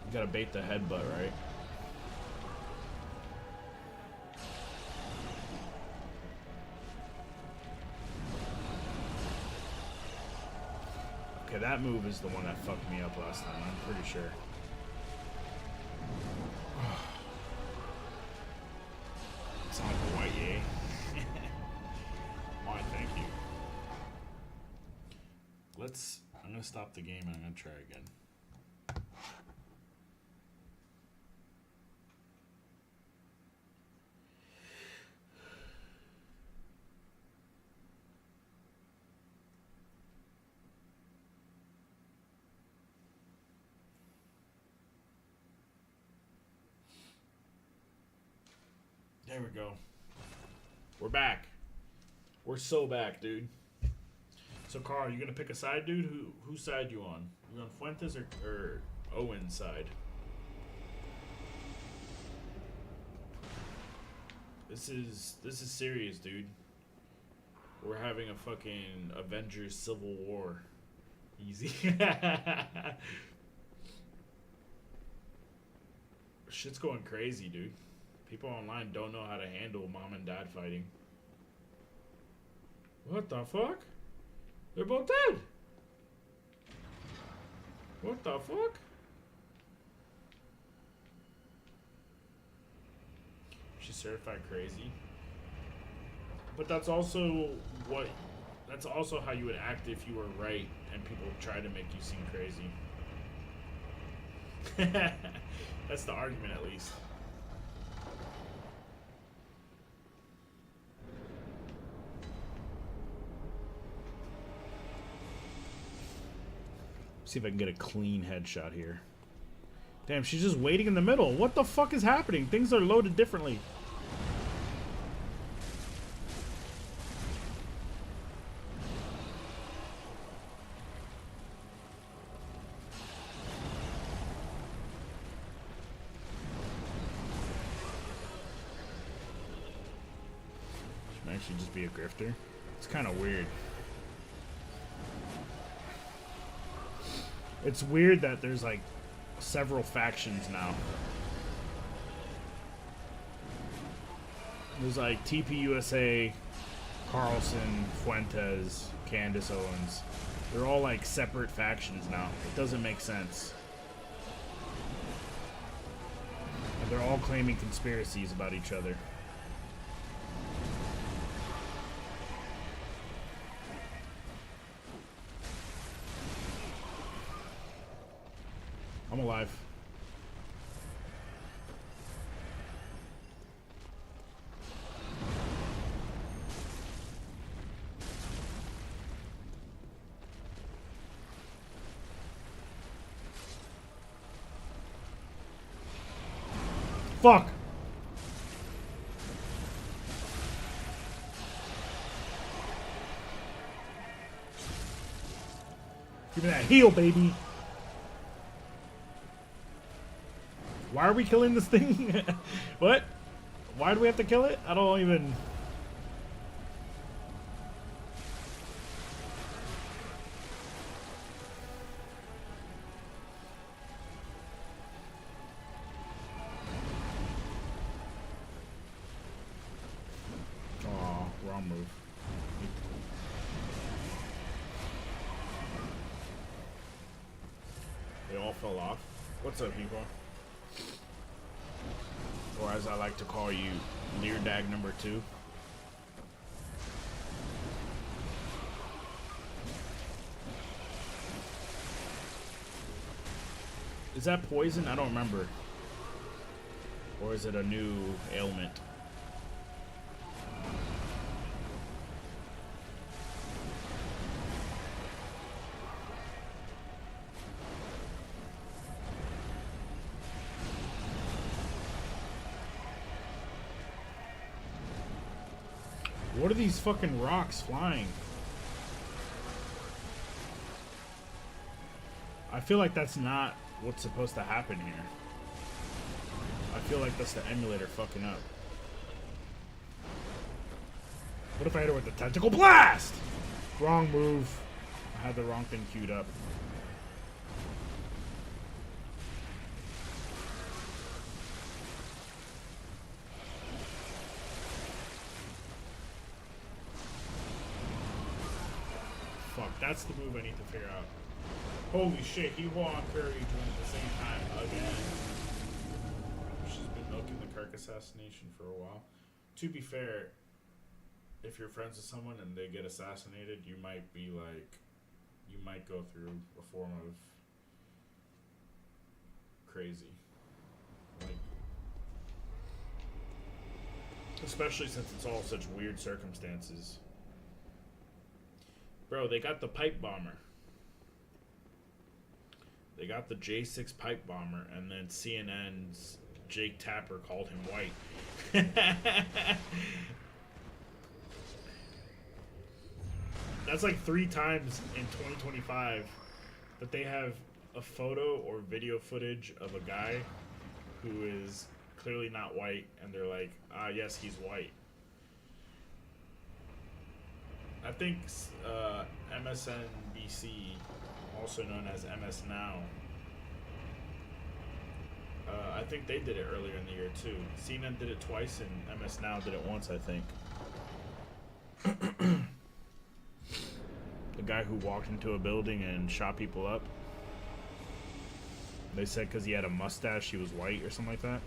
You gotta bait the headbutt, right? Okay, that move is the one that fucked me up last time, I'm pretty sure. Sound like a white yay. Why, thank you. I'm gonna stop the game and I'm gonna try again. There we go. We're back. We're so back, dude. So, Carl, you gonna pick a side, dude? Whose side you on? You on Fuentes or Owen's side? This is serious, dude. We're having a fucking Avengers Civil War. Easy. Shit's going crazy, dude. People online don't know how to handle mom and dad fighting. What the fuck? They're both dead. What the fuck? She's certified crazy. But that's also how you would act if you were right and people try to make you seem crazy. That's the argument, at least. See if I can get a clean headshot here. Damn, she's just waiting in the middle. What the fuck is happening? Things are loaded differently. She might actually just be a grifter. It's kind of weird. It's weird that there's like several factions now. There's like TPUSA, Carlson, Fuentes, Candace Owens. They're all like separate factions now. It doesn't make sense. They're all claiming conspiracies about each other. I'm alive. Fuck! Give me that heal, baby! Why are we killing this thing? What? Why do we have to kill it? I don't even... Aw, wrong move. They all fell off. What's up, people? Or as I like to call you, Leardag number 2. Is that poison? I don't remember. Or is it a new ailment? What are these fucking rocks flying? I feel like that's not what's supposed to happen here. I feel like that's the emulator fucking up. What if I hit her with the tentacle blast? Wrong move. I had the wrong thing queued up. Fuck, that's the move I need to figure out. Holy shit, he won Curry doing it at the same time again. She's been milking the Kirk assassination for a while. To be fair, if you're friends with someone and they get assassinated, you might be like, you might go through a form of crazy. Like, especially since it's all such weird circumstances. Bro, they got the pipe bomber. They got the J6 pipe bomber, and then CNN's Jake Tapper called him white. That's like 3 times in 2025 that they have a photo or video footage of a guy who is clearly not white, and they're like, ah, yes, he's white. I think MSNBC, also known as MS Now, I think they did it earlier in the year too. CNN did it twice, and MS Now did it once, I think. The guy who walked into a building and shot people up. They said because he had a mustache, he was white or something like that.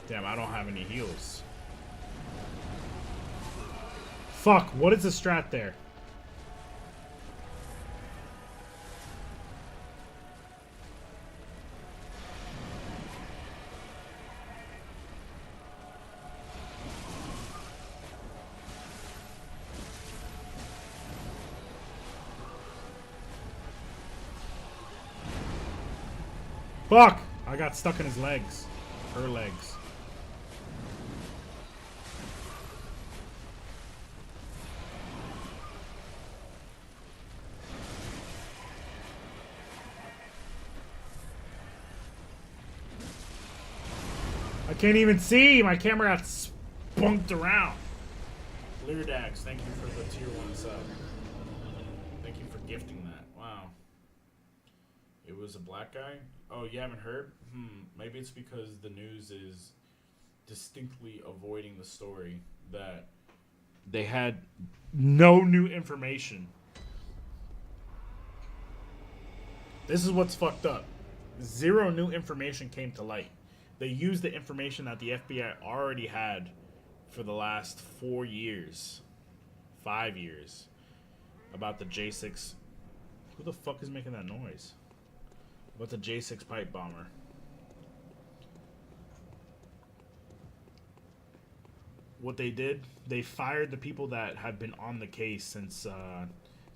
Damn, I don't have any heals. Fuck, what is the strat there? Fuck! I got stuck in his legs. Her legs. I can't even see. My camera got spunked around. Cleardax, thank you for the tier 1 sub. Thank you for gifting that. Wow. It was a black guy? Oh, you haven't heard? Maybe it's because the news is distinctly avoiding the story that they had no new information. This is what's fucked up. Zero new information came to light. They used the information that the FBI already had for the last 4 years, 5 years, about the J6. Who the fuck is making that noise? About the J6 pipe bomber. What they did, they fired the people that have been on the case since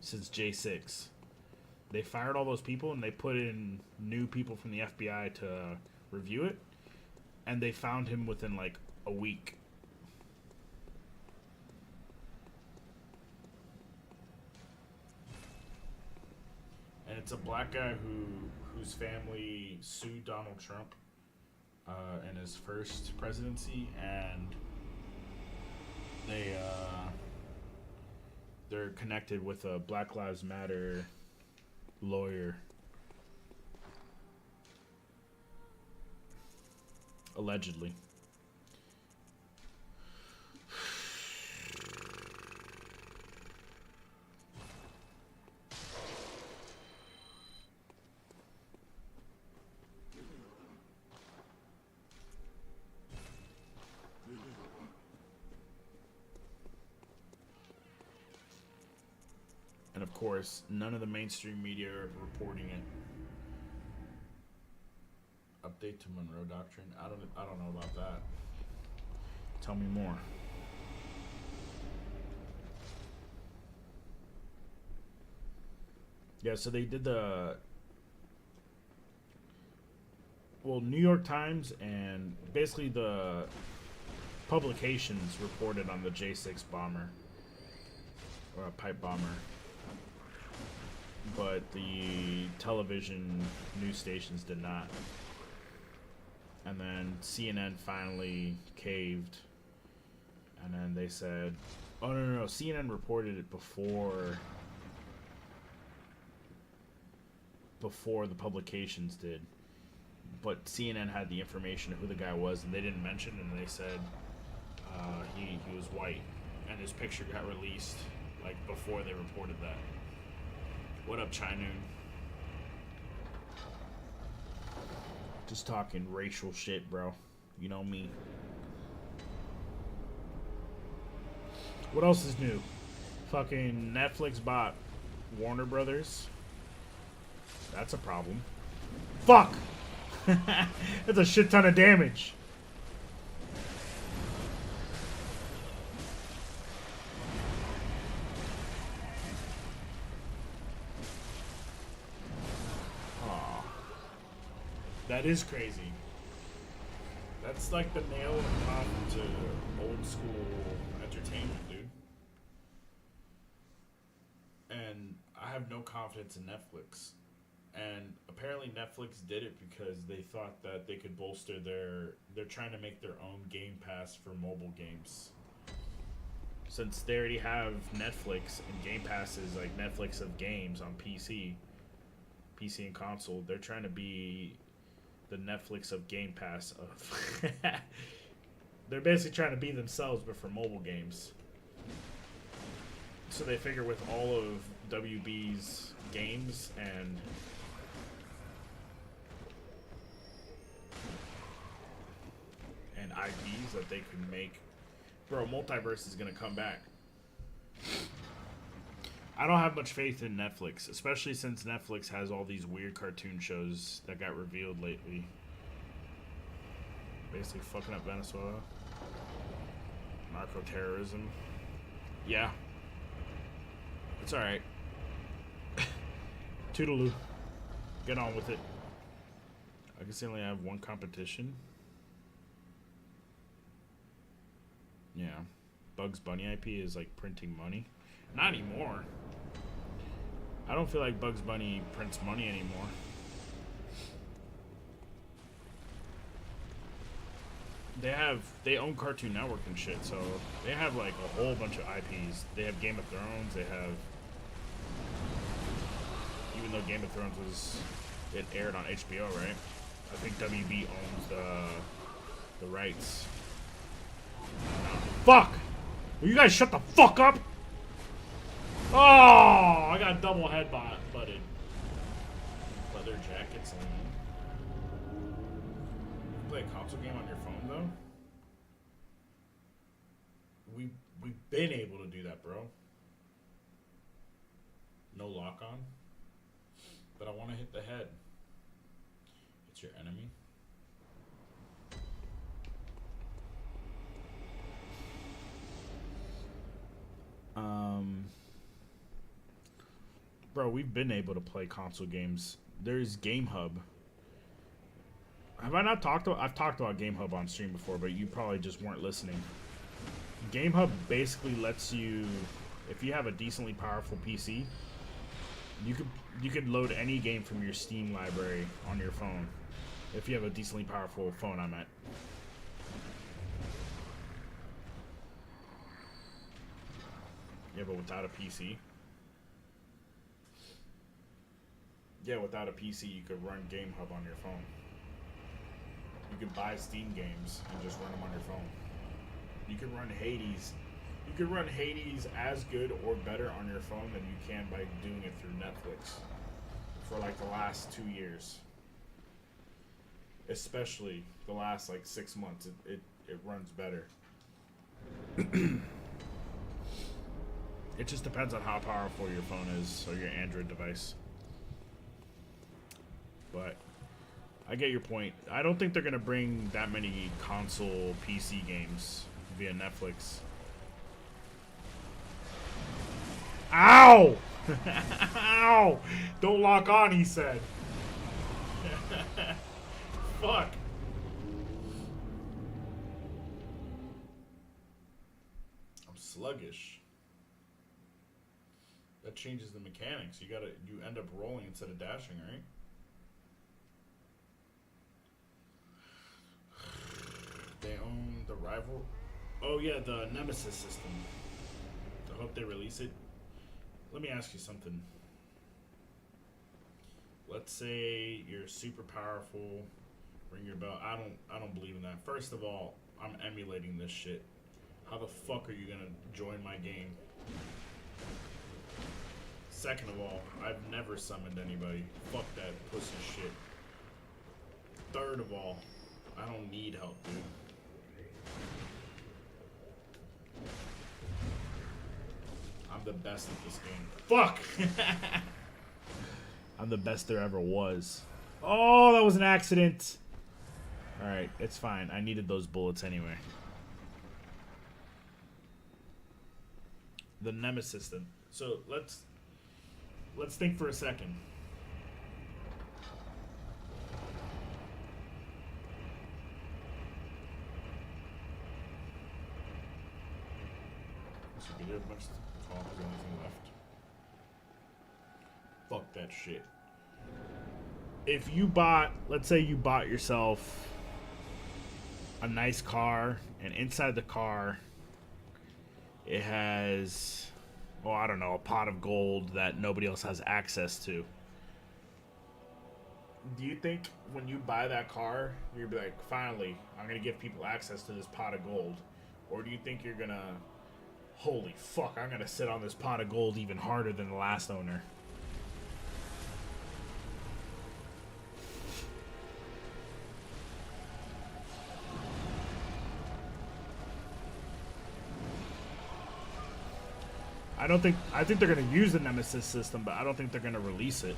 J6. They fired all those people and they put in new people from the FBI to review it, and they found him within like a week. And it's a black guy whose family sued Donald Trump in his first presidency, and they're connected with a Black Lives Matter lawyer, allegedly. And of course, none of the mainstream media are reporting it. Update to Monroe Doctrine? I don't know about that. Tell me more. Yeah, so they did the New York Times and basically the publications reported on the J6 bomber or a pipe bomber. But the television news stations did not. And then CNN finally caved. And then they said, oh, no. CNN reported it before the publications did. But CNN had the information of who the guy was, and they didn't mention it, and they said he was white. And his picture got released like before they reported that. What up, Chinoon? Just talking racial shit, bro. You know me. What else is new? Fucking Netflix bought Warner Brothers. That's a problem. Fuck! That's a shit ton of damage. That is crazy. That's like the nail in the coffin to old school entertainment, dude. And I have no confidence in Netflix. And apparently Netflix did it because they thought that they could bolster they're trying to make their own Game Pass for mobile games. Since they already have Netflix, and Game Pass is like Netflix of games on PC and console, they're trying to be the Netflix of Game Pass of they're basically trying to be themselves but for mobile games. So they figure with all of WB's games and IPs that they can make, bro, Multiverse is gonna come back. I don't have much faith in Netflix, especially since Netflix has all these weird cartoon shows that got revealed lately. Basically fucking up Venezuela. Narco-terrorism. Yeah. It's alright. Toodaloo. Get on with it. I guess they only have one competition. Yeah. Bugs Bunny IP is like printing money. Not anymore. I don't feel like Bugs Bunny prints money anymore. they own Cartoon Network and shit, so they have like a whole bunch of IPs. They have Game of Thrones. They have, even though Game of Thrones it aired on HBO, right? I think WB owns the rights. Fuck! Will you guys shut the fuck up? Oh, I got double head-butted. Leather jackets on. Play a console game on your phone though? We've been able to do that, bro. No lock on. But I want to hit the head. It's your enemy. Bro, we've been able to play console games. There's Game Hub. Have I not talked about? I've talked about Game Hub on stream before, but you probably just weren't listening. Game Hub basically lets you, if you have a decently powerful PC, you could load any game from your Steam library on your phone. If you have a decently powerful phone, I meant. Yeah, but without a PC. Yeah, without a PC, you could run Game Hub on your phone. You can buy Steam games and just run them on your phone. You can run Hades. You can run Hades as good or better on your phone than you can by doing it through Netflix for like the last 2 years. Especially the last like 6 months, it runs better. It just depends on how powerful your phone is or your Android device. But I get your point. I don't think they're going to bring that many console PC games via Netflix. Ow! Ow! Don't lock on, he said. Fuck. I'm sluggish. That changes the mechanics. You end up rolling instead of dashing, right? They own the rival. Oh yeah, the Nemesis system. I hope they release it. Let me ask you something. Let's say you're super powerful, ring your bell. I don't believe in that. First of all, I'm emulating this shit. How the fuck are you gonna join my game? Second of all, I've never summoned anybody. Fuck that pussy shit. Third of all, I don't need help, dude. I'm the best at this game. Fuck! I'm the best there ever was. Oh, that was an accident. Alright, it's fine. I needed those bullets anyway. The Nemesis system. So let's think for a second. So we have much talk is the only thing left. Fuck that shit. If you bought, let's say you bought yourself a nice car, and inside the car it has, oh, I don't know, a pot of gold that nobody else has access to. Do you think when you buy that car, you'll be like, finally, I'm going to give people access to this pot of gold? Or do you think you're going to, holy fuck, I'm going to sit on this pot of gold even harder than the last owner? I think they're going to use the Nemesis system, but I don't think they're going to release it.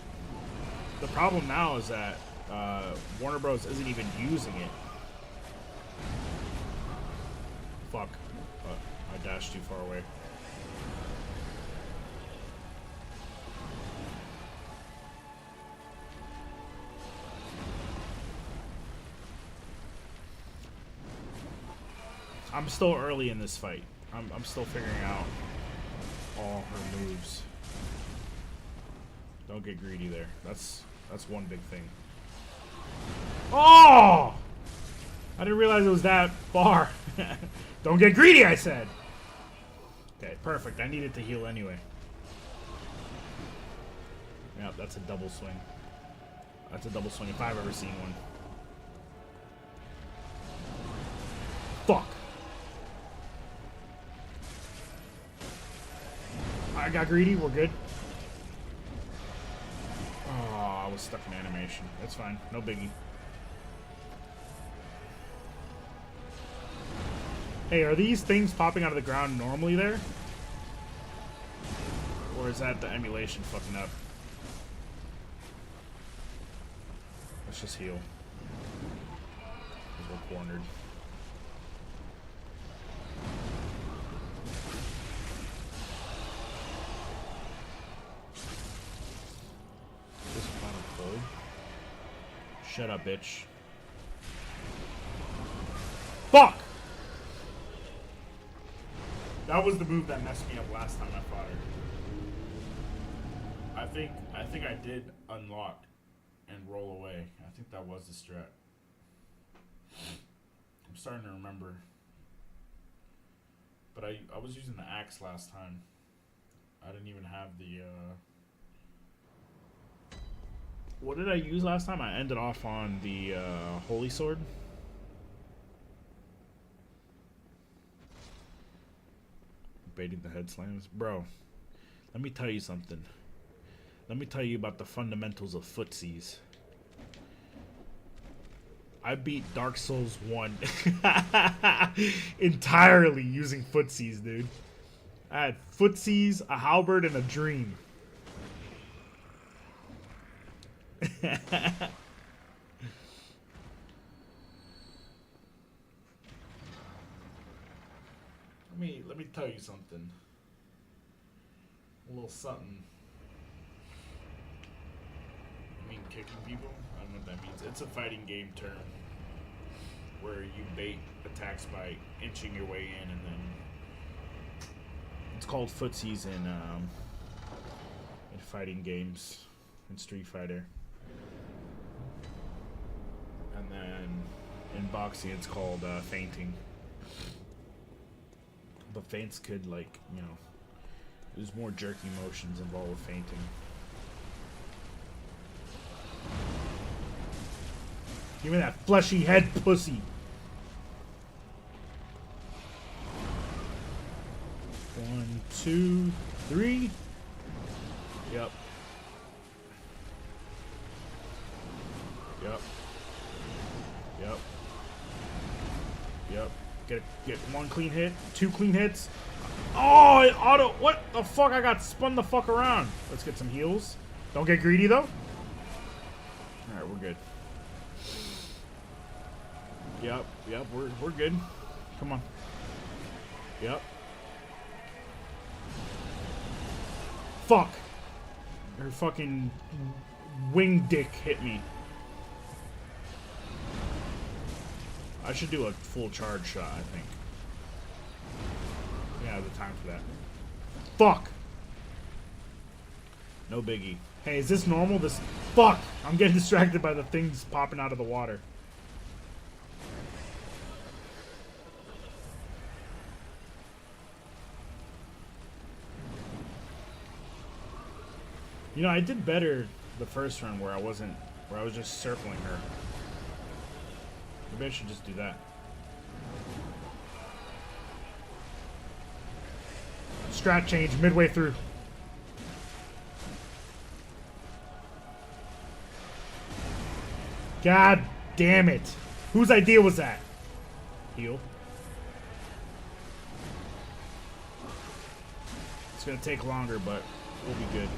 The problem now is that Warner Bros. Isn't even using it. Fuck. I dashed too far away. I'm still early in this fight. I'm still figuring out all her moves. Don't get greedy there. That's one big thing. Oh! I didn't realize it was that far. Don't get greedy, I said. Okay, perfect. I needed to heal anyway. Yep, that's a double swing. That's a double swing if I've ever seen one. Fuck. I got greedy. We're good. Oh, I was stuck in animation. That's fine. No biggie. Hey, are these things popping out of the ground normally there? Or is that the emulation fucking up? Let's just heal. Because we're cornered. This final cold. Shut up, bitch. Fuck! That was the move that messed me up last time I fought her. I think I did unlock and roll away. I think that was the strat. I'm starting to remember. But I was using the axe last time. I didn't even have the what did I use last time? I ended off on the holy sword. Baiting the head slams. Bro, let me tell you something. Let me tell you about the fundamentals of footsies. I beat Dark Souls 1 entirely using footsies, dude. I had footsies, a halberd, and a dream. Let me tell you something. A little something. You mean kicking people? I don't know what that means. It's a fighting game term where you bait attacks by inching your way in, and then it's called footsies in fighting games, in Street Fighter, and then in boxing it's called feinting. But feints could, like, you know, there's more jerky motions involved with feinting. Give me that fleshy head, pussy. 1, 2, 3. Yep. Yep. Yep. Yep. Get one clean hit, 2 clean hits. Oh, it auto. What the fuck? I got spun the fuck around. Let's get some heals. Don't get greedy though. Alright, we're good. Yep, we're good. Come on. Yep. Fuck. Her fucking wing dick hit me. I should do a full charge shot, I think. Yeah, I have the time for that. Fuck! No biggie. Hey, is this normal? This... Fuck! I'm getting distracted by the things popping out of the water. You know, I did better the first run where I was just circling her. Maybe I should just do that. Strat change midway through. God damn it. Whose idea was that? Heal. It's gonna take longer, but we'll be good.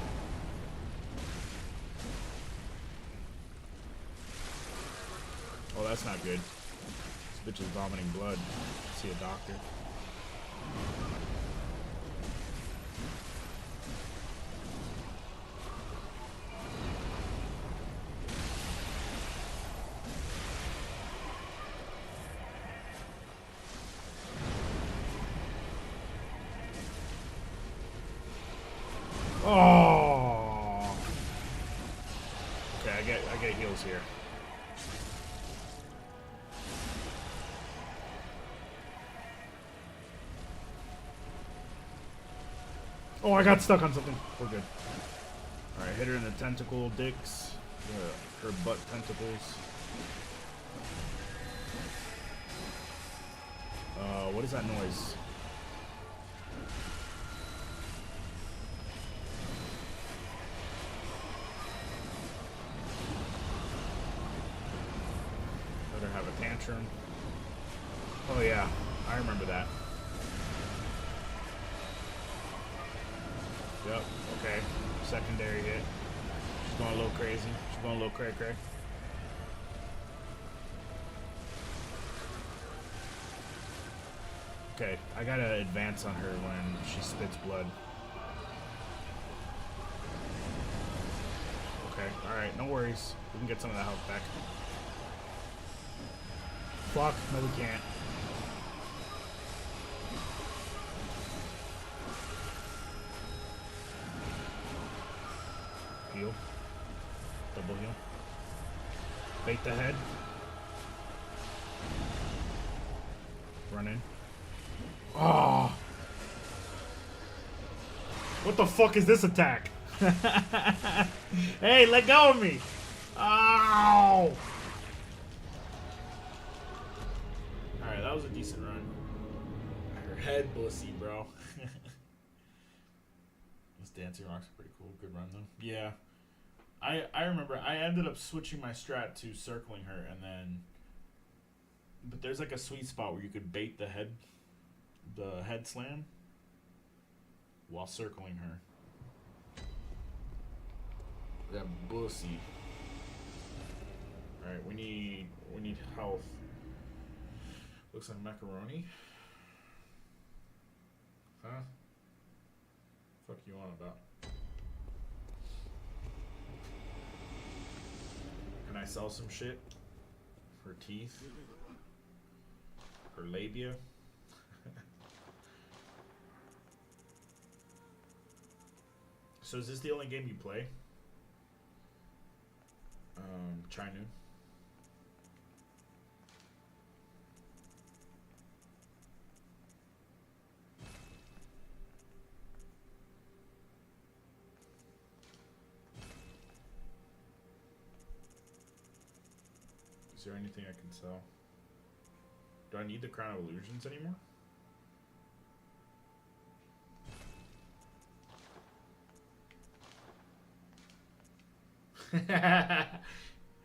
Oh, that's not good. This bitch is vomiting blood. See a doctor. Oh. Okay, I get heals here. Oh, I got stuck on something. We're good. Alright, hit her in the tentacle dicks. Her butt tentacles. What is that noise? Let her have a tantrum. Oh yeah, I remember that. Yep, okay. Secondary hit. She's going a little crazy. She's going a little cray-cray. Okay, I gotta advance on her when she spits blood. Okay, alright, no worries. We can get some of that health back. Fuck, no we can't. Heal. Double heal. Bait the head. Run in. Oh! What the fuck is this attack? Hey, let go of me! Ow! Alright, that was a decent run. Her head bussy, bro. This dancing rock's pretty cool. Good run, though. Yeah. I remember I ended up switching my strat to circling her, and then... But there's like a sweet spot where you could bait the head slam while circling her. That bussy. Alright, we need health. Looks like macaroni. Huh? Fuck you on about? Can I sell some shit? Her teeth? Her labia? So is this the only game you play? Chinu. Is there anything I can sell? Do I need the Crown of Illusions anymore?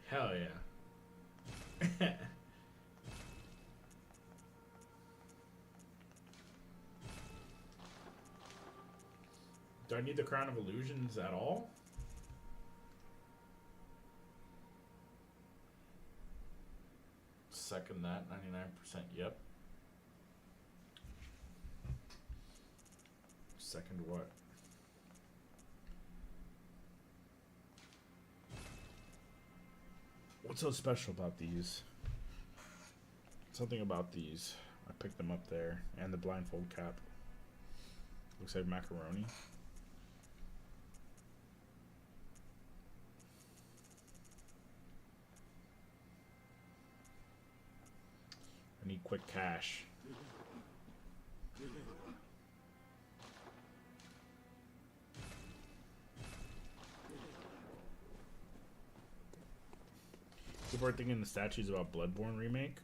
Hell yeah. Do I need the Crown of Illusions at all? Second that, 99%, yep. Second what? What's so special about these? Something about these. I picked them up there. And the blindfold cap. Looks like macaroni. I need quick cash. People are thinking the statue's about Bloodborne remake.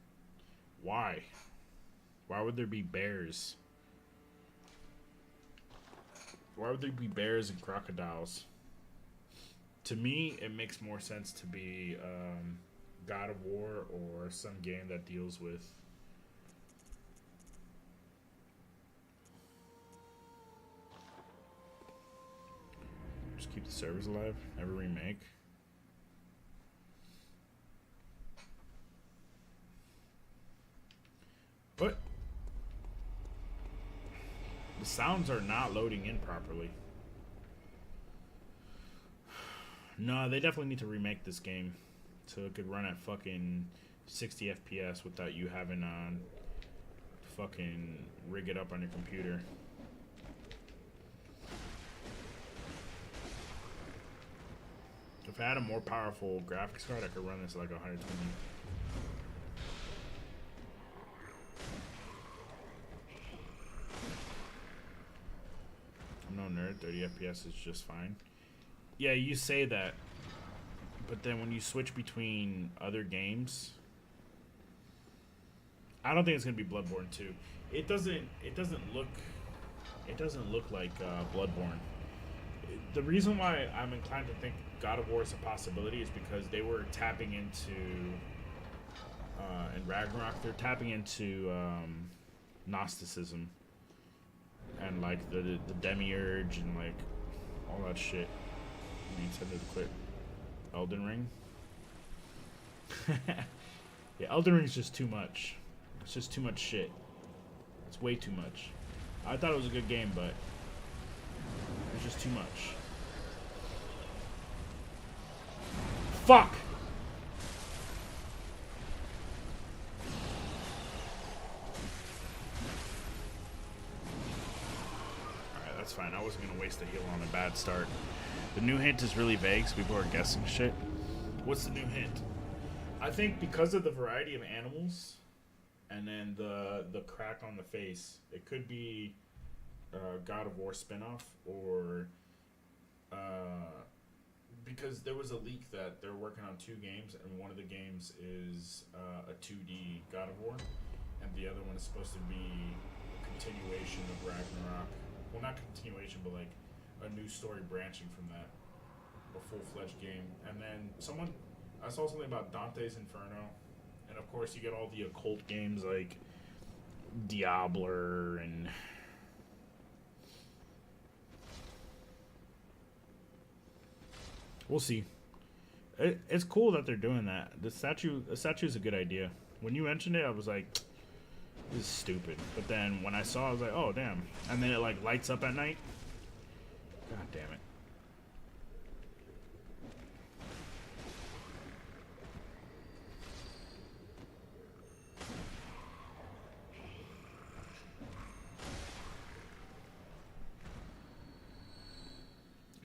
Why? Why would there be bears? Why would there be bears and crocodiles? To me, it makes more sense to be God of War or some game that deals with just keep the servers alive. Never remake. But the sounds are not loading in properly. No, they definitely need to remake this game so it could run at fucking 60 FPS without you having to fucking rig it up on your computer. If I had a more powerful graphics card, I could run this at like 120. I'm no nerd. 30 FPS is just fine. Yeah, you say that, but then when you switch between other games, I don't think it's gonna be Bloodborne 2. It doesn't look like Bloodborne. The reason why I'm inclined to think God of War is a possibility is because they were tapping into in Ragnarok, they're tapping into Gnosticism and like the demiurge and like all that shit. You intended to quit Elden Ring. Yeah, Elden Ring's just too much. It's just too much shit. It's way too much. I thought it was a good game, but it's just too much. Fuck! Alright, that's fine. I wasn't gonna waste a heal on a bad start. The new hint is really vague, so people are guessing shit. What's the new hint? I think because of the variety of animals and then the crack on the face, it could be God of War spinoff or because there was a leak that they're working on 2 games and one of the games is a 2D God of War and the other one is supposed to be a continuation of Ragnarok. Well, not continuation, but like a new story branching from that, a full-fledged game. And then I saw something about Dante's Inferno, and of course you get all the occult games like Diablo and we'll see. It's cool that they're doing that. The statue is a good idea. When you mentioned it, I was like, this is stupid. But then when I saw it, I was like, oh, damn. And then it, like, lights up at night. God damn it.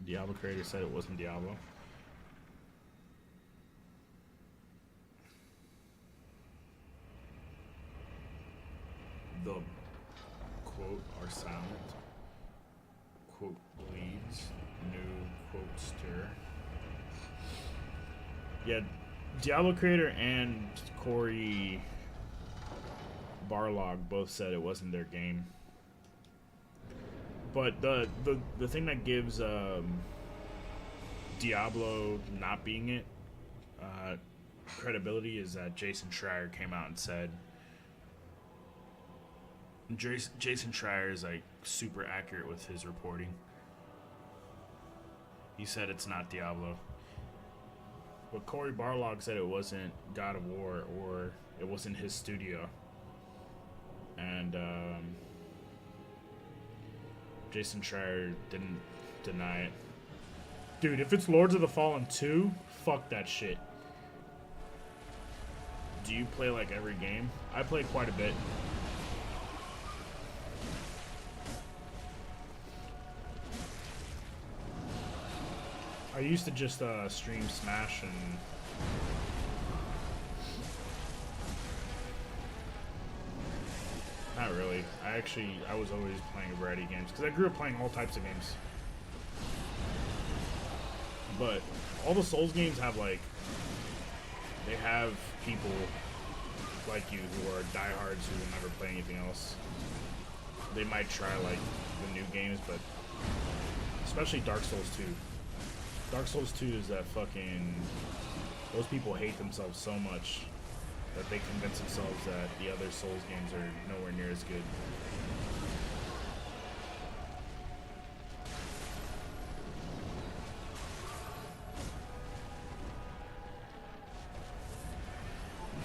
Diablo creator said it wasn't Diablo. The quote are silent. Quote bleeds. New quote stir. Yeah, Diablo creator and Cory Barlog both said it wasn't their game. But the thing that gives Diablo not being it credibility is that Jason Schreier came out and said Jason Schreier is like super accurate with his reporting. He said it's not Diablo. But Cory Barlog said it wasn't God of War or it wasn't his studio. And Jason Schreier didn't deny it. Dude, if it's Lords of the Fallen 2, fuck that shit. Do you play like every game? I play quite a bit. I used to just stream Smash and not really. I was always playing a variety of games because I grew up playing all types of games. But all the Souls games have like they have people like you who are diehards who will never play anything else. They might try like the new games, but especially Dark Souls 2. Dark Souls 2 is that fucking... Those people hate themselves so much that they convince themselves that the other Souls games are nowhere near as good.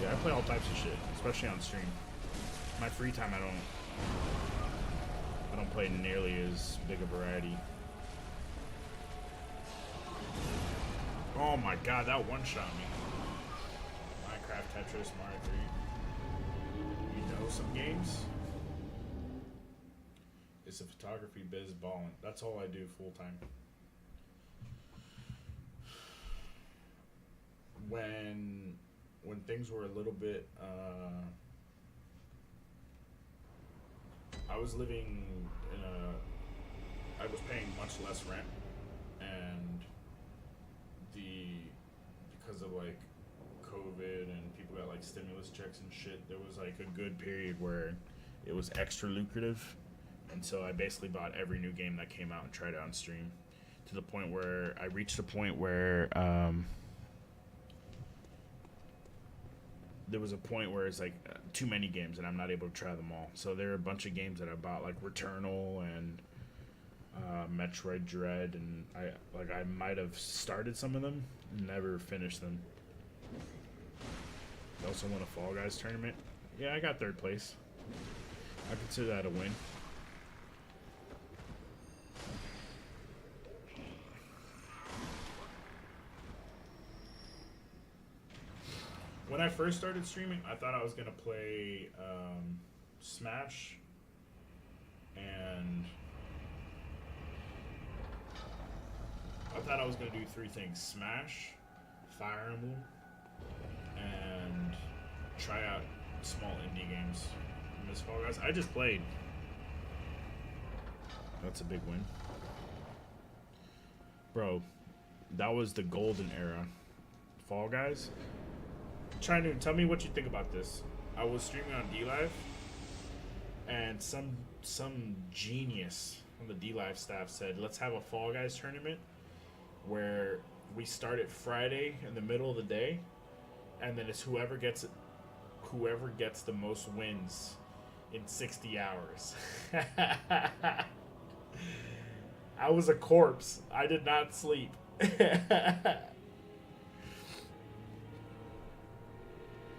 Yeah, I play all types of shit, especially on stream. My free time, I don't play nearly as big a variety. Oh my god, that one-shot me. Minecraft, Tetris, Mario 3. You know some games? It's a photography biz ballin'. That's all I do full-time. When things were a little bit, I was living in I was paying much less rent, and the because of like COVID and people got like stimulus checks and shit, there was like a good period where it was extra lucrative, and so I basically bought every new game that came out and tried it on stream, to the point where I reached a point where there was a point where it's like too many games and I'm not able to try them all. So there are a bunch of games that I bought, like Returnal and Metroid Dread, and I might have started some of them, never finished them. I also won a Fall Guys tournament. Yeah, I got third place. I consider that a win. When I first started streaming, I thought I was gonna play Smash and I thought I was gonna do three things: Smash, Fire Emblem, and try out small indie games. Miss Fall Guys. I just played. That's a big win, bro. That was the golden era. Fall Guys. China, tell me what you think about this. I was streaming on DLive, and some genius on the DLive staff said, "Let's have a Fall Guys tournament where we start at Friday in the middle of the day, and then it's whoever gets the most wins in 60 hours." I was a corpse. I did not sleep.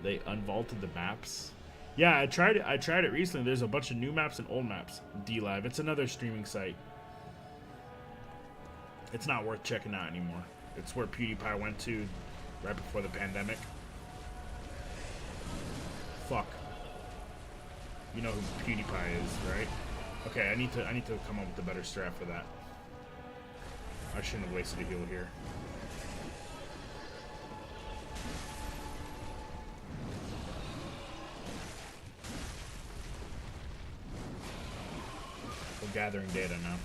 They unvaulted the maps. Yeah, I tried it recently. There's a bunch of new maps and old maps. DLive. It's another streaming site. It's not worth checking out anymore. It's where PewDiePie went to right before the pandemic. Fuck. You know who PewDiePie is, right? Okay, I need to come up with a better strat for that. I shouldn't have wasted a heal here. We're gathering data now.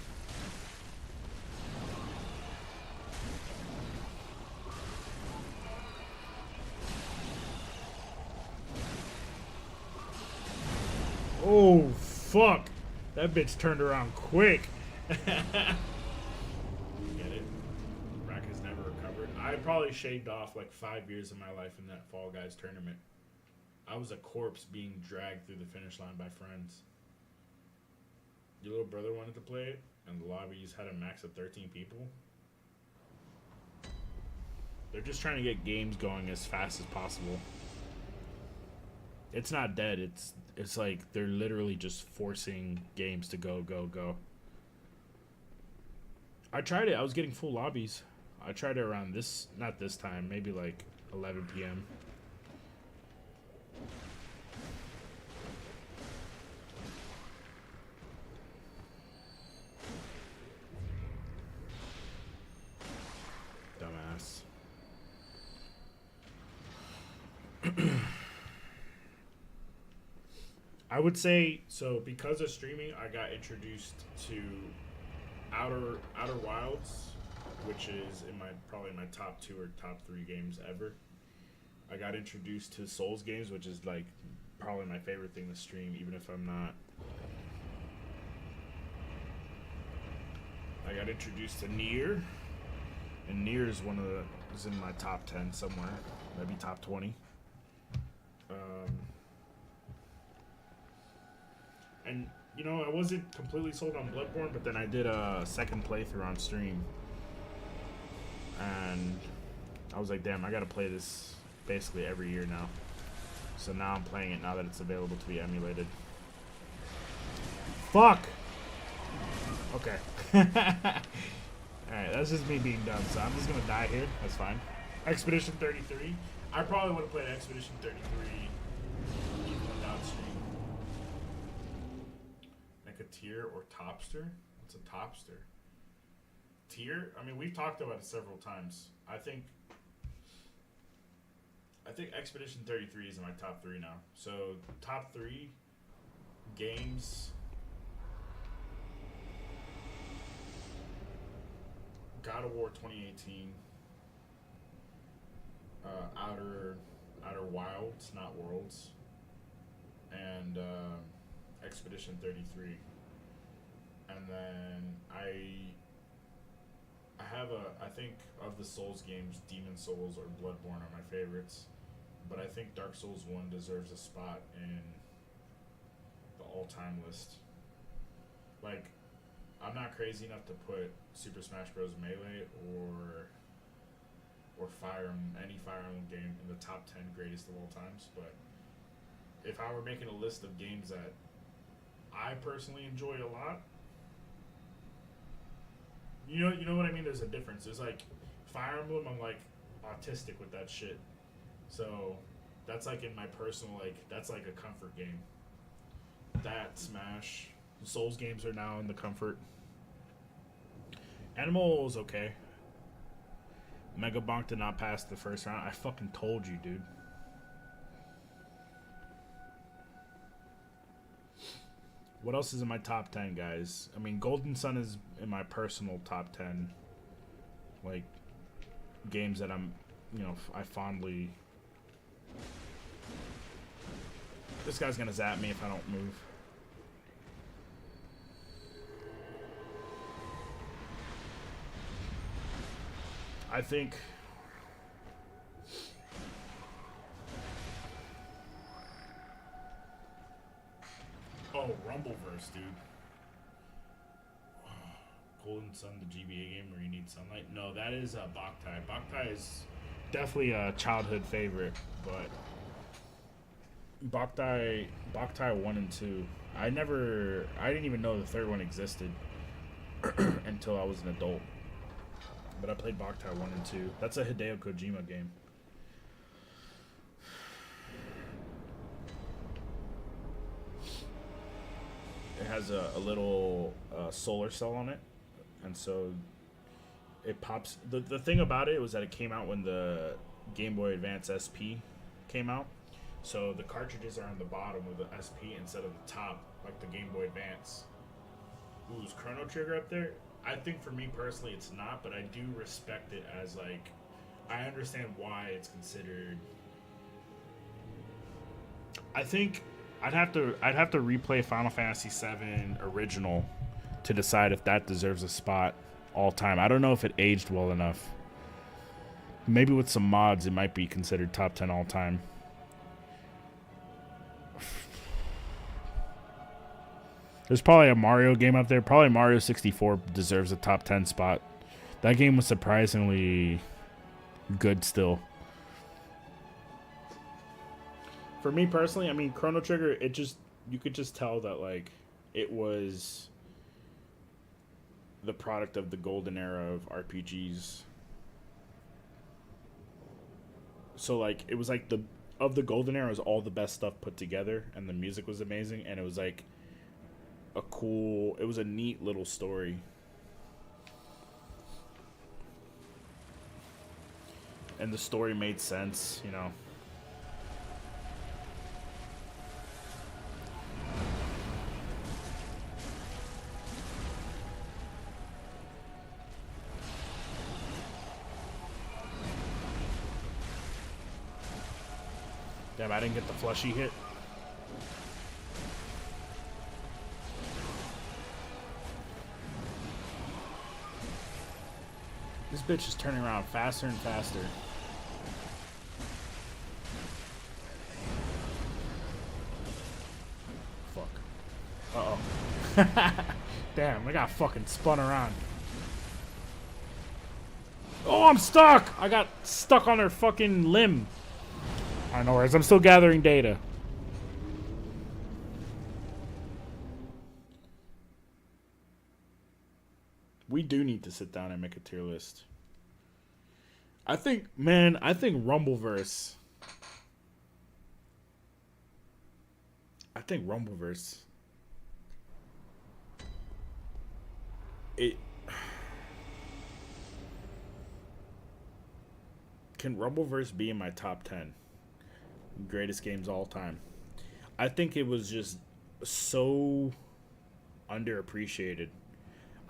Oh, fuck. That bitch turned around quick. Get it? Rack has never recovered. I probably shaved off like 5 years of my life in that Fall Guys tournament. I was a corpse being dragged through the finish line by friends. Your little brother wanted to play it, and the lobbies had a max of 13 people. They're just trying to get games going as fast as possible. It's not dead. It's like they're literally just forcing games to go. I tried it. I was getting full lobbies. I tried it around not this time, maybe like 11 p.m. Dumbass. I would say, so because of streaming, I got introduced to Outer Wilds, which is probably my top 2 or top 3 games ever. I got introduced to Souls games, which is like probably my favorite thing to stream, even if I'm not. I got introduced to Nier, and Nier is is in my top 10 somewhere, maybe top 20. And, you know, I wasn't completely sold on Bloodborne, but then I did a second playthrough on stream. And I was like, damn, I gotta play this basically every year now. So now I'm playing it now that it's available to be emulated. Fuck! Okay. Alright, that's just me being dumb, so I'm just gonna die here. That's fine. Expedition 33. I probably would have played Expedition 33 even without stream. Like a tier or topster? What's a topster? Tier? I mean, we've talked about it several times. I think Expedition 33 is in my top 3 now. So, top 3 games God of War 2018, Outer Wilds, not Worlds, and Expedition 33. And then I think of the Souls games, Demon Souls or Bloodborne are my favorites, but I think Dark Souls 1 deserves a spot in the all-time list. Like, I'm not crazy enough to put Super Smash Bros. Melee or any Fire Emblem game in the top 10 greatest of all times, but if I were making a list of games that I personally enjoy a lot, you know what I mean? There's a difference. There's like Fire Emblem, I'm like autistic with that shit. So that's like in my personal, like, that's like a comfort game. That Smash, Souls games are now in the comfort. Animal is okay. Mega Bonk did not pass the first round. I fucking told you, dude. What else is in my top 10, guys? I mean, Golden Sun is in my personal top 10. Like, games that I fondly... This guy's gonna zap me if I don't move. I think... Oh, Rumbleverse, dude. Golden Sun, the GBA game where you need sunlight. No, that is Boktai. Boktai is definitely a childhood favorite, but Boktai 1 and 2. I didn't even know the third one existed until I was an adult. But I played Boktai 1 and 2. That's a Hideo Kojima game. It has a little solar cell on it, and so it pops. The thing about it was that it came out when the Game Boy Advance SP came out, so the cartridges are on the bottom of the SP instead of the top, like the Game Boy Advance. Ooh, is Chrono Trigger up there? I think for me personally it's not, but I do respect it as, like, I understand why it's considered. I think I'd have to replay Final Fantasy VII Original to decide if that deserves a spot all time. I don't know if it aged well enough. Maybe with some mods it might be considered top 10 all time. There's probably a Mario game up there. Probably Mario 64 deserves a top 10 spot. That game was surprisingly good still. For me personally, I mean, Chrono Trigger, you could just tell that, like, it was the product of the golden era of RPGs. So, like, it was like of the golden era was all the best stuff put together, and the music was amazing, and it was like it was a neat little story. And the story made sense, you know. Damn, I didn't get the flushy hit. This bitch is turning around faster and faster. Fuck. Uh-oh. Damn, I got fucking spun around. Oh, I'm stuck! I got stuck on her fucking limb. I know, whereas I'm still gathering data. We do need to sit down and make a tier list. I think Rumbleverse. Can Rumbleverse be in my top 10 greatest games all time? I think it was just so underappreciated.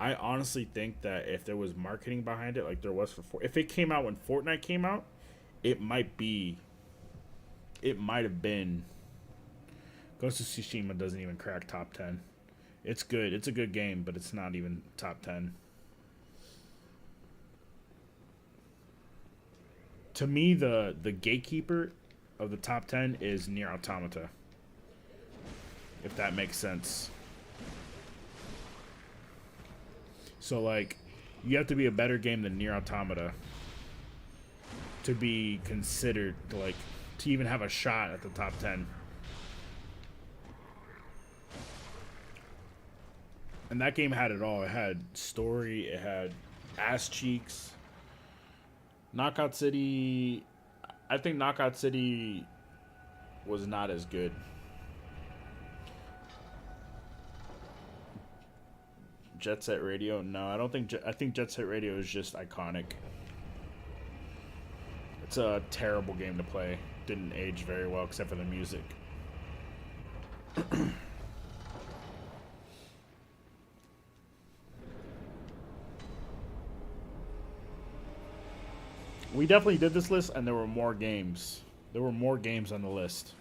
I honestly think that if there was marketing behind it, like there was if it came out when Fortnite came out, it might be. It might have been. Ghost of Tsushima doesn't even crack top 10. It's good. It's a good game, but it's not even top 10. To me, the gatekeeper of the top 10 is Nier Automata. If that makes sense. So, like, you have to be a better game than Nier Automata to be considered, like, to even have a shot at the top 10. And that game had it all. It had story, it had ass cheeks. Knockout City, I think Knockout City was not as good. Jet Set Radio, no, I don't think. I think Jet Set Radio is just iconic. It's a terrible game to play. Didn't age very well except for the music. We definitely did this list, and there were more games. There were more games on the list.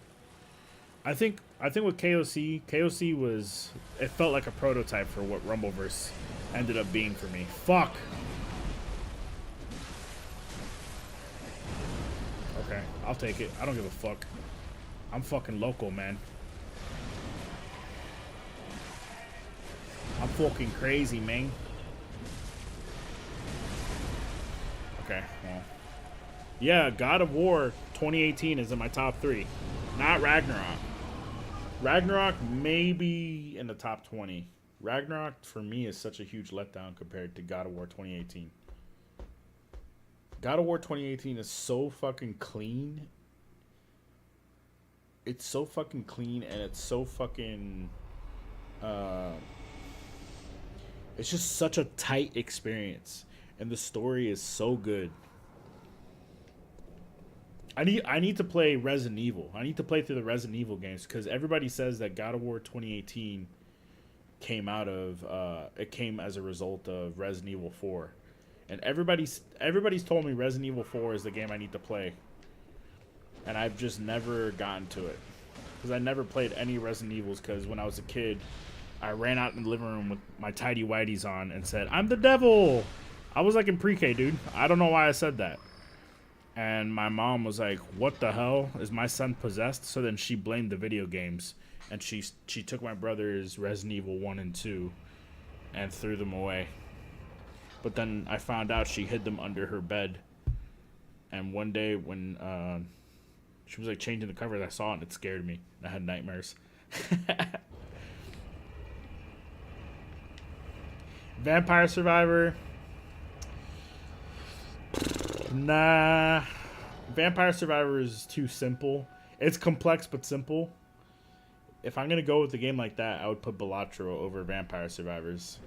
I think with KOC was, it felt like a prototype for what Rumbleverse ended up being for me. Fuck. Okay, I'll take it. I don't give a fuck. I'm fucking local, man. I'm fucking crazy, man. Okay, well. Yeah, God of War 2018 is in my top 3. Not Ragnarok. Ragnarok may be in the top 20. Ragnarok, for me, is such a huge letdown compared to God of War 2018. God of War 2018 is so fucking clean. It's so fucking clean, and it's so fucking... it's just such a tight experience. And the story is so good. I need to play Resident Evil. I need to play through the Resident Evil games because everybody says that God of War 2018 came out of it came as a result of Resident Evil 4, and everybody's told me Resident Evil 4 is the game I need to play, and I've just never gotten to it because I never played any Resident Evils because when I was a kid, I ran out in the living room with my tidy whities on and said, "I'm the devil." I was like in pre-K, dude. I don't know why I said that. And my mom was like, "What the hell? Is my son possessed?" So then she blamed the video games. And she took my brother's Resident Evil 1 and 2 and threw them away. But then I found out she hid them under her bed. And one day when she was like changing the covers, I saw it and it scared me. I had nightmares. Vampire Survivor. Nah. Vampire Survivor is too simple. It's complex but simple. If I'm going to go with a game like that, I would put Balatro over Vampire Survivors.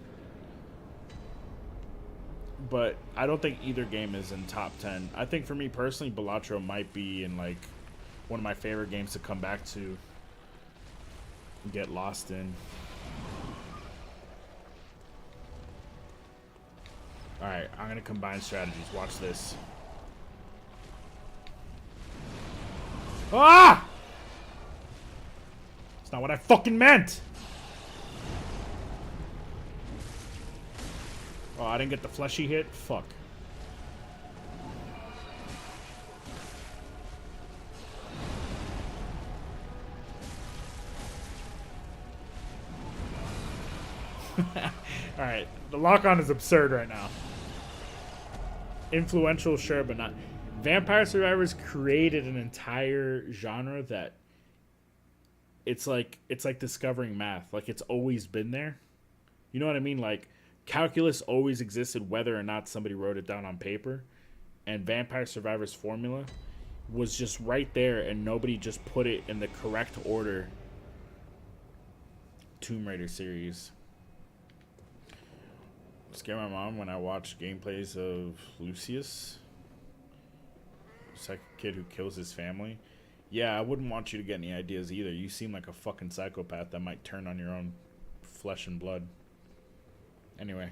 But I don't think either game is in top 10. I think for me personally, Balatro might be in like one of my favorite games to come back to and get lost in. Alright, I'm going to combine strategies. Watch this. Ah! It's not what I fucking meant! Oh, I didn't get the fleshy hit? Fuck. Alright, the lock-on is absurd right now. Influential, sure, but not. Vampire Survivors created an entire genre that it's like discovering math. Like, it's always been there. You know what I mean? Like, calculus always existed whether or not somebody wrote it down on paper. And Vampire Survivors formula was just right there and nobody just put it in the correct order. Tomb Raider series. Scare my mom when I watch gameplays of Lucius. Psycho kid who kills his family. Yeah, I wouldn't want you to get any ideas either. You seem like a fucking psychopath that might turn on your own flesh and blood. Anyway.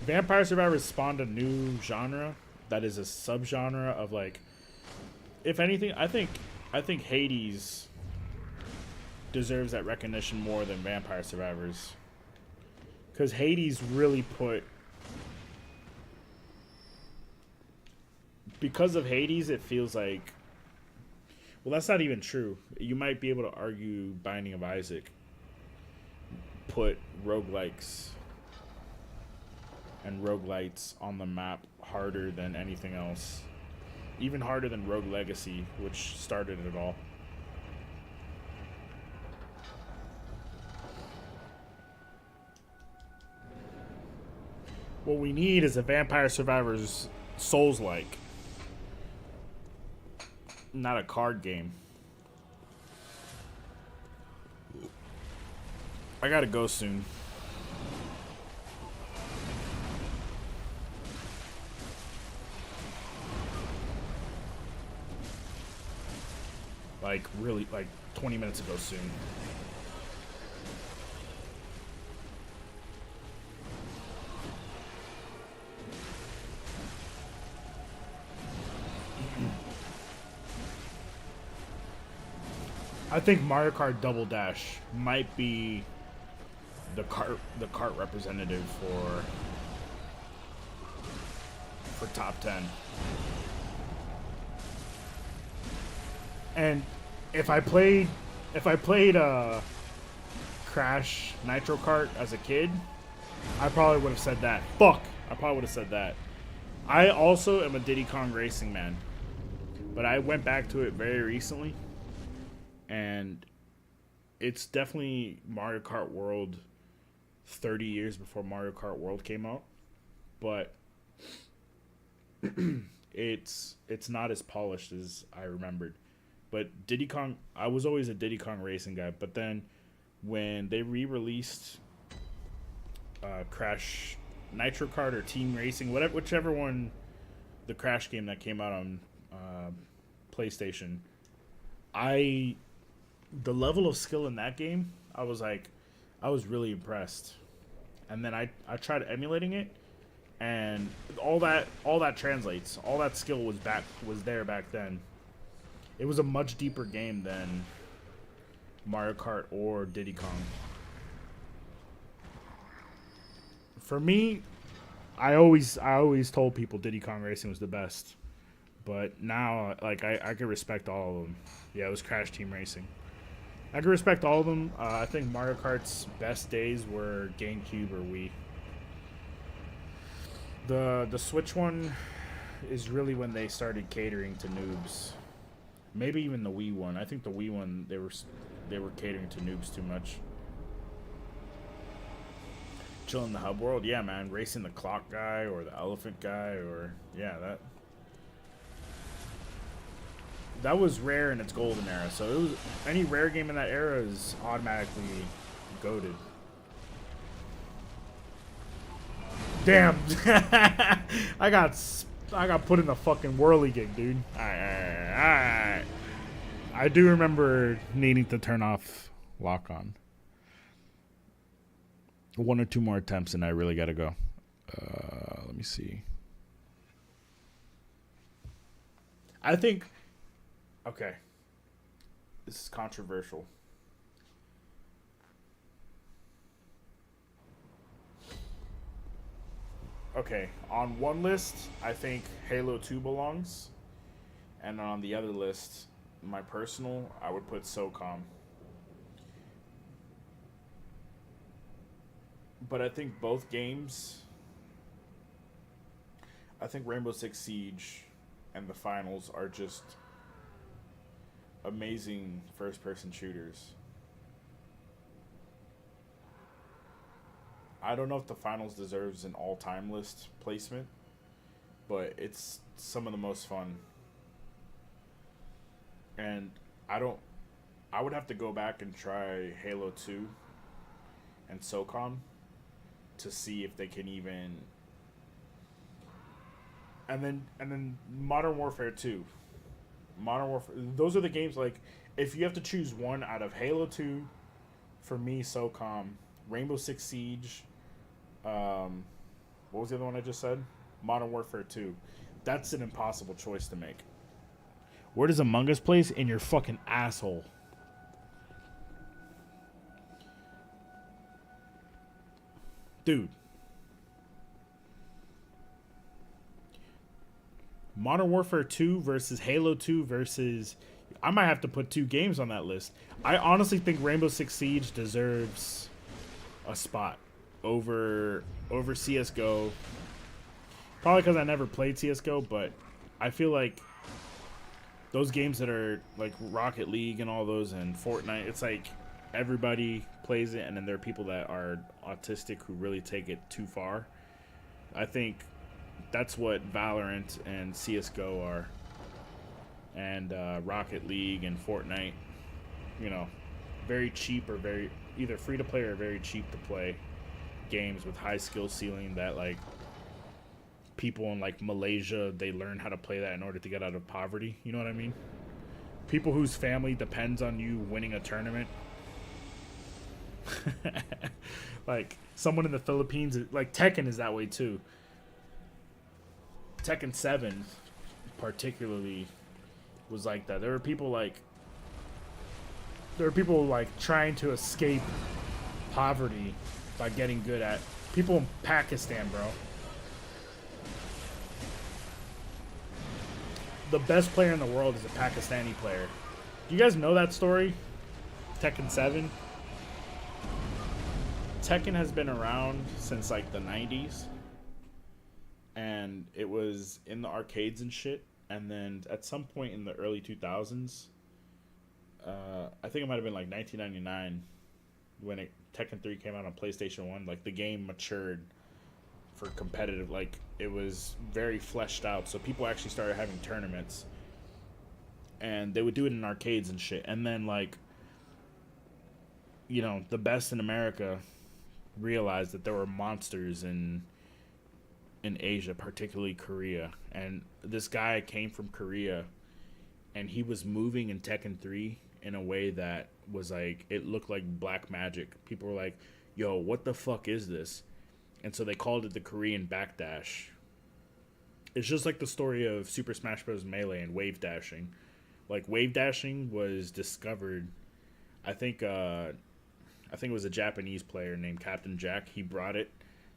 Vampire Survivors spawned a new genre that is a subgenre of like, if anything, I think Hades deserves that recognition more than Vampire Survivors, because Hades really put, because of Hades, it feels like, well, that's not even true. You might be able to argue Binding of Isaac put roguelikes and roguelites on the map harder than anything else. Even harder than Rogue Legacy, which started it all. What we need is a Vampire Survivors Souls-like. Not a card game. I gotta go soon. Like, really, like 20 minutes ago soon. I think Mario Kart Double Dash might be the cart representative for top 10. And if I played Crash Nitro Kart as a kid, I probably would have said that. Fuck, I probably would have said that. I also am a Diddy Kong Racing man, but I went back to it very recently, and it's definitely Mario Kart World 30 years before Mario Kart World came out, but it's not as polished as I remembered. But Diddy Kong, I was always a Diddy Kong Racing guy, but then when they re-released Crash Nitro Kart or Team Racing, whichever one, the Crash game that came out on PlayStation, the level of skill in that game, I was really impressed. And then I tried emulating it, and all that translates. All that skill was there back then. It was a much deeper game than Mario Kart or Diddy Kong. For me, I always told people Diddy Kong Racing was the best. But now, like, I can respect all of them. Yeah, it was Crash Team Racing. I can respect all of them. I think Mario Kart's best days were GameCube or Wii. The Switch one is really when they started catering to noobs. Maybe even the Wii one. I think the Wii one, they were catering to noobs too much. Chill in the hub world, yeah, man. Racing the clock guy or the elephant guy, or yeah, that was rare in its golden era. So it was, any rare game in that era is automatically goated. Damn, I got put in the fucking whirligig, dude. Alright. I do remember needing to turn off lock on. One or two more attempts and I really gotta go. Let me see. I think, okay, this is controversial. Okay, on one list, I think Halo 2 belongs. And on the other list, my personal, I would put SOCOM. But I think both games, I think Rainbow Six Siege and the finals are just amazing first-person shooters. I don't know if the finals deserves an all-time list placement, but it's some of the most fun. And I would have to go back and try Halo 2 and SOCOM to see if they can even, and then Modern Warfare 2. Modern Warfare, those are the games, like, if you have to choose one out of Halo 2, for me, SOCOM, Rainbow Six Siege. What was the other one I just said? Modern Warfare 2. That's an impossible choice to make. Where does Among Us place? In your fucking asshole. Dude. Modern Warfare 2 versus Halo 2 versus... I might have to put 2 games on that list. I honestly think Rainbow Six Siege deserves a spot over CSGO. Probably because I never played CSGO, but I feel like those games that are like Rocket League and all those and Fortnite, it's like everybody plays it, and then there are people that are autistic who really take it too far. I think that's what Valorant and CSGO are. And Rocket League and Fortnite, you know, very cheap or very either free to play or very cheap to play games with high skill ceiling that like people in like Malaysia, they learn how to play that in order to get out of poverty. You know what I mean? People whose family depends on you winning a tournament. Like someone in the Philippines, like Tekken is that way too. Tekken 7 particularly was like that. There were people like trying to escape poverty by getting good at people in Pakistan, bro. The best player in the world is a Pakistani player. Do you guys know that story? Tekken 7? Tekken has been around since like the 90s. And it was in the arcades and shit. And then at some point in the early 2000s, I think it might have been like 1999 when Tekken 3 came out on PlayStation 1. Like the game matured for competitive. Like it was very fleshed out. So people actually started having tournaments. And they would do it in arcades and shit. And then like, you know, the best in America realized that there were monsters in Asia, particularly Korea, and this guy came from Korea, and he was moving in Tekken 3 in a way that was like, it looked like black magic. People were like, yo, what the fuck is this? And so they called it the Korean backdash. It's just like the story of Super Smash Bros. Melee and wave dashing. Like wave dashing was discovered, I think it was a Japanese player named Captain Jack. He brought it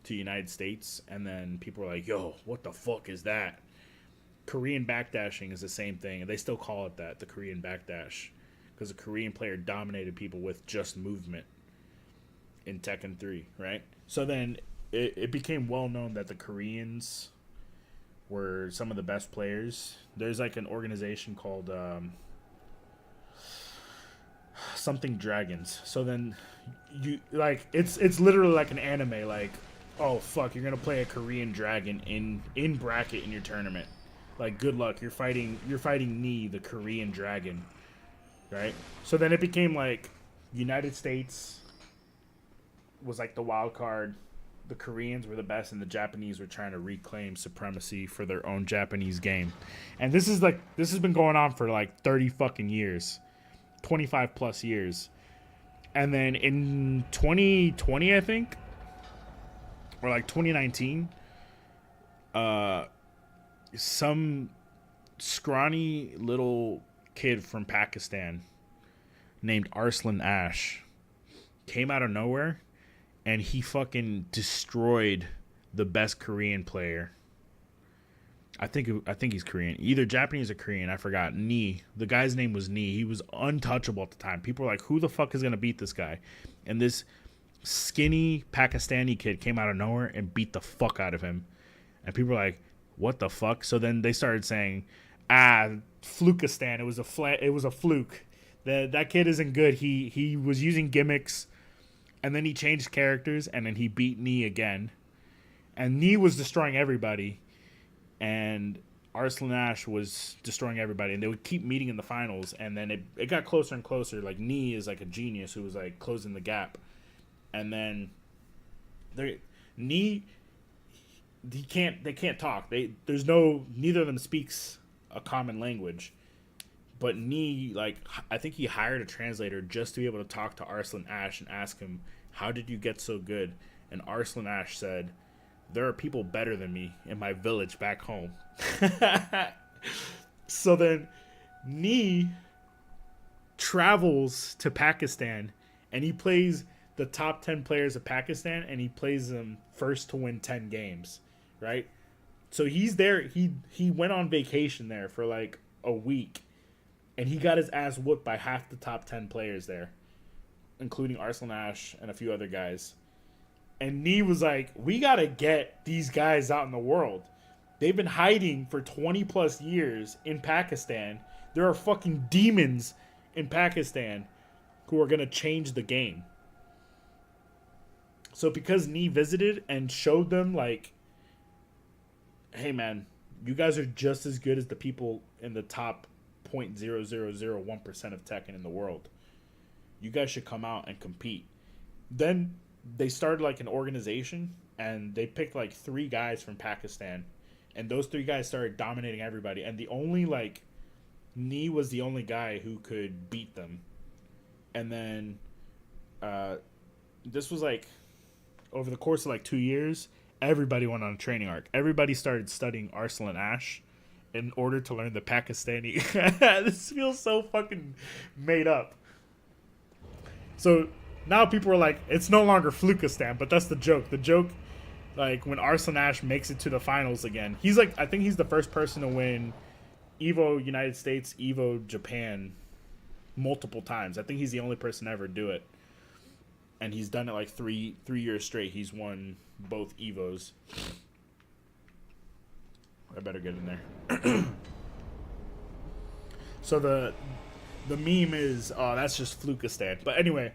to the United States, and then people were like, yo, what the fuck is that? Korean backdashing is the same thing, and they still call it that, the Korean backdash, because a Korean player dominated people with just movement in Tekken 3, right? So then it became well known that the Koreans were some of the best players. There's like an organization called something Dragons. So then you like it's literally like an anime, like, oh fuck, you're gonna play a Korean dragon in bracket in your tournament. Like, good luck. You're fighting Nee, the Korean dragon, right? So then it became like United States was like the wild card. The Koreans were the best, and the Japanese were trying to reclaim supremacy for their own Japanese game. And this has been going on for like 30 fucking years, 25 plus years. And then in 2020, I think, or like 2019, some scrawny little kid from Pakistan named Arslan Ash came out of nowhere, and he fucking destroyed the best Korean player. I think he's Korean, either Japanese or Korean. I forgot. Nee. The guy's name was Nee. He was untouchable at the time. People were like, "Who the fuck is gonna beat this guy?" And this skinny Pakistani kid came out of nowhere and beat the fuck out of him. And people were like, "What the fuck?" So then they started saying, Flukistan. It was a fluke. That kid isn't good. He was using gimmicks, and then he changed characters, and then he beat Nee again. And Nee was destroying everybody, and Arslan Ash was destroying everybody, and they would keep meeting in the finals, and then it got closer and closer. Like, Nee is like a genius who was like closing the gap, and then Nee, they can't talk. Neither of them speaks a common language, But Nee, like, I think he hired a translator just to be able to talk to Arslan Ash and ask him, how did you get so good? And Arslan Ash said, there are people better than me in my village back home. So then Nee travels to Pakistan and he plays the top 10 players of Pakistan and he plays them first to win 10 games, right? So he's there. He went on vacation there for like a week and he got his ass whooped by half the top 10 players there, including Arslan Ash and a few other guys. And Nee was like, we got to get these guys out in the world. They've been hiding for 20 plus years in Pakistan. There are fucking demons in Pakistan who are going to change the game. So because Nee visited and showed them, like, hey, man, you guys are just as good as the people in the top 0.0001% of Tekken in the world. You guys should come out and compete. Then they started, like, an organization, and they picked, like, 3 guys from Pakistan. And those 3 guys started dominating everybody. And the only, like, Nee was the only guy who could beat them. And then this was, like, over the course of, like, 2 years, everybody went on a training arc. Everybody started studying Arslan Ash in order to learn the Pakistani. This feels so fucking made up. So now people are like, it's no longer Flukistan, but that's the joke. The joke, like, when Arslan Ash makes it to the finals again, he's like, I think he's the first person to win EVO United States, EVO Japan multiple times. I think he's the only person to ever do it. And he's done it like three years straight. He's won both EVOs. I better get in there. So the meme is, oh, that's just Flukistan. But anyway,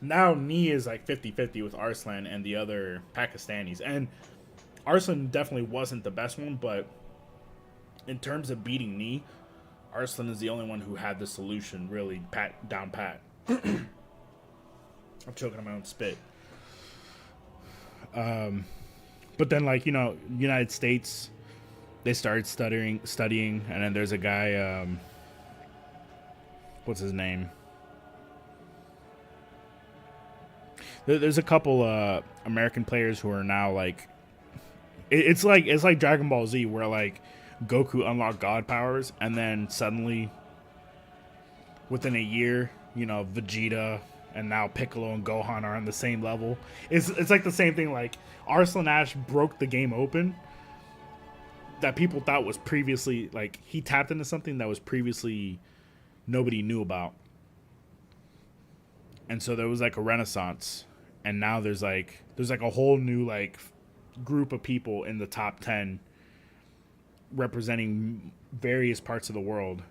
now Nee is like 50-50 with Arslan and the other Pakistanis. And Arslan definitely wasn't the best one, but in terms of beating Nee, Arslan is the only one who had the solution really down pat. I'm choking on my own spit. But then, like, you know, United States, they started studying, and then there's a guy, what's his name? There's a couple American players who are now, like, it's like Dragon Ball Z, where, like, Goku unlocked God powers, and then suddenly, within a year, you know, Vegeta and now Piccolo and Gohan are on the same level. It's like the same thing. Like, Arslan Ash broke the game open that people thought was previously, like, he tapped into something that was previously nobody knew about. And so there was like a renaissance, and now there's like a whole new, like, group of people in the top 10 representing various parts of the world.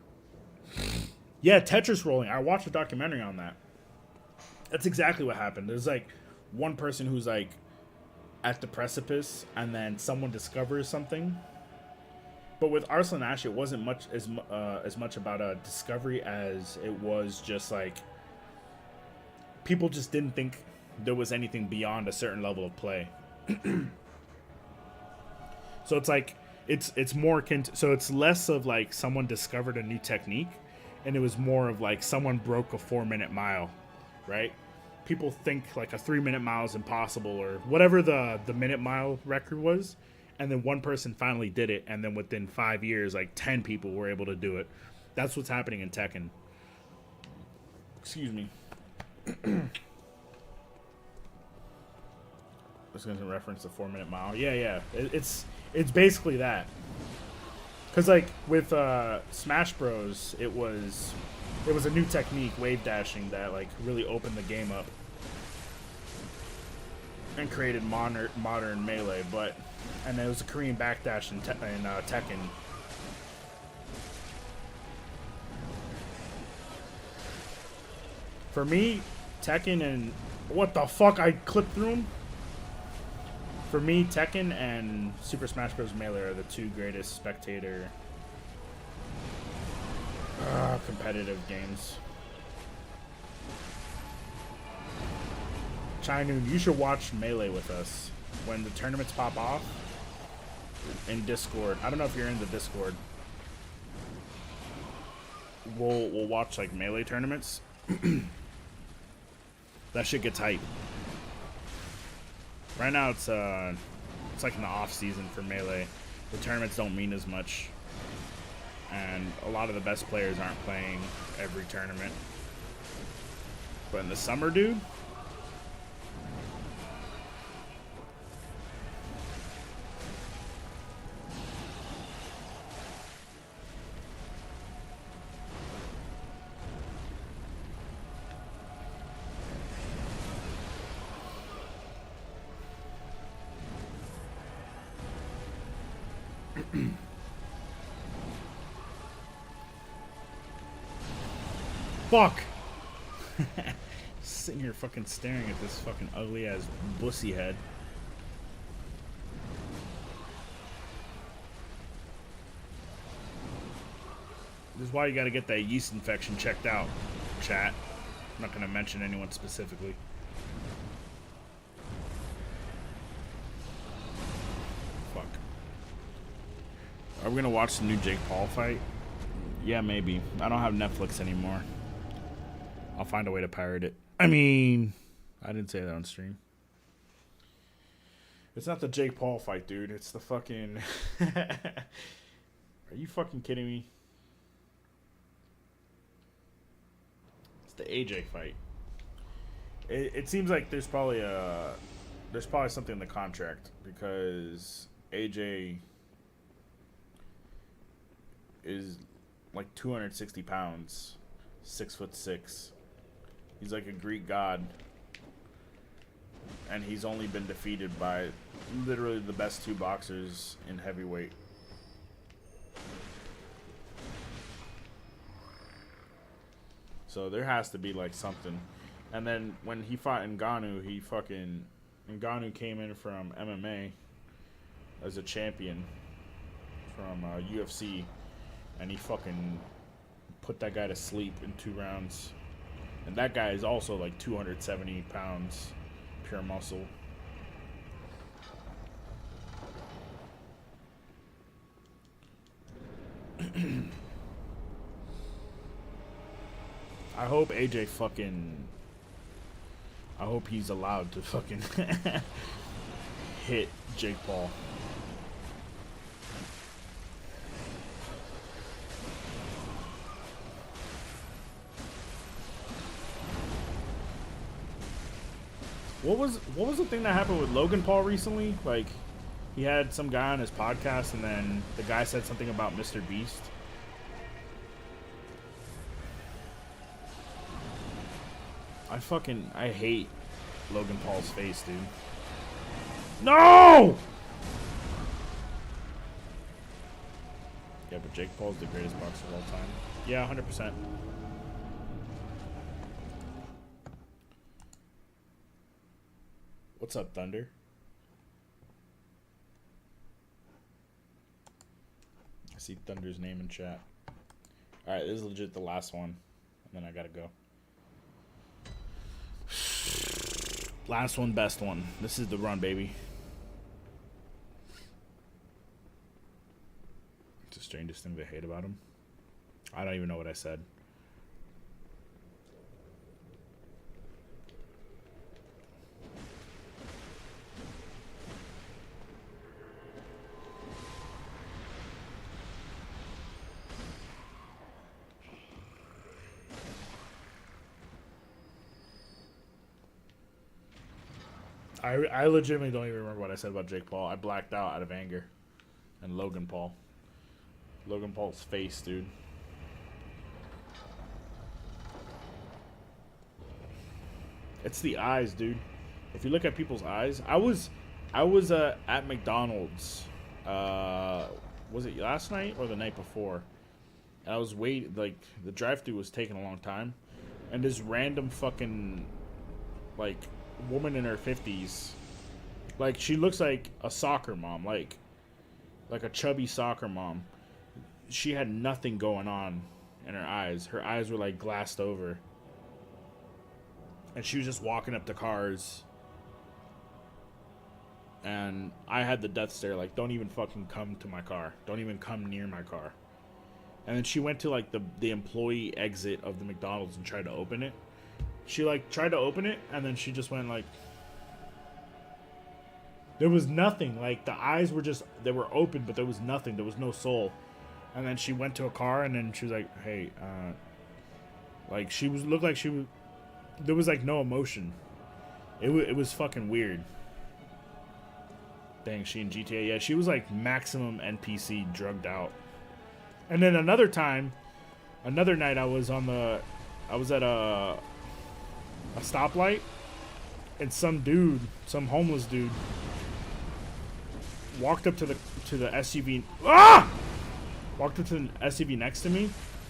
Yeah, Tetris rolling. I watched a documentary on that. That's exactly what happened. There's like one person who's like at the precipice, and then someone discovers something. But with Arslan Ash, it wasn't much as much about a discovery as it was just like people just didn't think there was anything beyond a certain level of play. So it's like it's more akin to, so it's less of like someone discovered a new technique, and it was more of like someone broke a 4-minute mile, right? People think like a 3-minute mile is impossible, or whatever the minute mile record was, and then one person finally did it, and then within 5 years, like 10 people were able to do it. That's what's happening in Tekken. Excuse me. I was going to reference the 4-minute mile. Yeah. It's basically that. Because, like, with Smash Bros, it was a new technique, wave dashing, that, like, really opened the game up and created modern Melee. And there was a Korean backdash in Tekken. For me, Tekken and... What the fuck? I clipped through him? For me, Tekken and Super Smash Bros. Melee are the two greatest spectator competitive games. Chinoon, you should watch Melee with us when the tournaments pop off in Discord. I don't know if you're in the Discord. we'll watch like Melee tournaments. That shit gets hype. Right now it's like in the off season for Melee. The tournaments don't mean as much, and a lot of the best players aren't playing every tournament. But in the summer, dude, fuck. Sitting here fucking staring at this fucking ugly ass bussy head. This is why you gotta get that yeast infection checked out, chat. I'm not gonna mention anyone specifically. Fuck. Are we gonna watch the new Jake Paul fight? Yeah, maybe. I don't have Netflix anymore. I'll find a way to pirate it. I mean, I didn't say that on stream. It's not the Jake Paul fight, dude. It's the fucking... Are you fucking kidding me? It's the AJ fight. It seems like there's probably something in the contract, because AJ is like 260 pounds, 6'6". He's like a Greek god, and he's only been defeated by literally the best two boxers in heavyweight. So there has to be like something. And then when he fought Ngannou, Ngannou came in from MMA as a champion from UFC, and he fucking put that guy to sleep in 2 rounds. And that guy is also like 270 pounds, pure muscle. I hope AJ fucking... I hope he's allowed to fucking hit Jake Paul. What was the thing that happened with Logan Paul recently? Like, he had some guy on his podcast, and then the guy said something about Mr. Beast. I hate Logan Paul's face, dude. No! Yeah, but Jake Paul's the greatest boxer of all time. Yeah, 100%. What's up, Thunder? I see Thunder's name in chat. Alright, this is legit the last one. And then I gotta go. Last one, best one. This is the run, baby. It's the strangest thing to hate about him. I don't even know what I said. I legitimately don't even remember what I said about Jake Paul. I blacked out of anger. And Logan Paul. Logan Paul's face, dude. It's the eyes, dude. If you look at people's eyes, I was at McDonald's. Was it last night or the night before? And I was waiting, like, the drive-thru was taking a long time, and this random fucking, like, woman in her 50s, like, she looks like a soccer mom, like a chubby soccer mom. She had nothing going on in her eyes. Her eyes were like glassed over, and she was just walking up to cars, and I had the death stare, like, don't even fucking come to my car, don't even come near my car. and then she went to like the employee exit of the McDonald's and tried to open it. She like tried to open it, and then she just went like, there was nothing. Like the eyes were just, they were open, but there was nothing. There was no soul. And then she went to a car, and then she was like, hey, like she was looked like she was, there was like no emotion. It was fucking weird. Dang, she in GTA. Yeah, she was like maximum NPC drugged out. And then another night I was at a stoplight, and some homeless dude walked up to the SUV. Walked up to the SUV next to me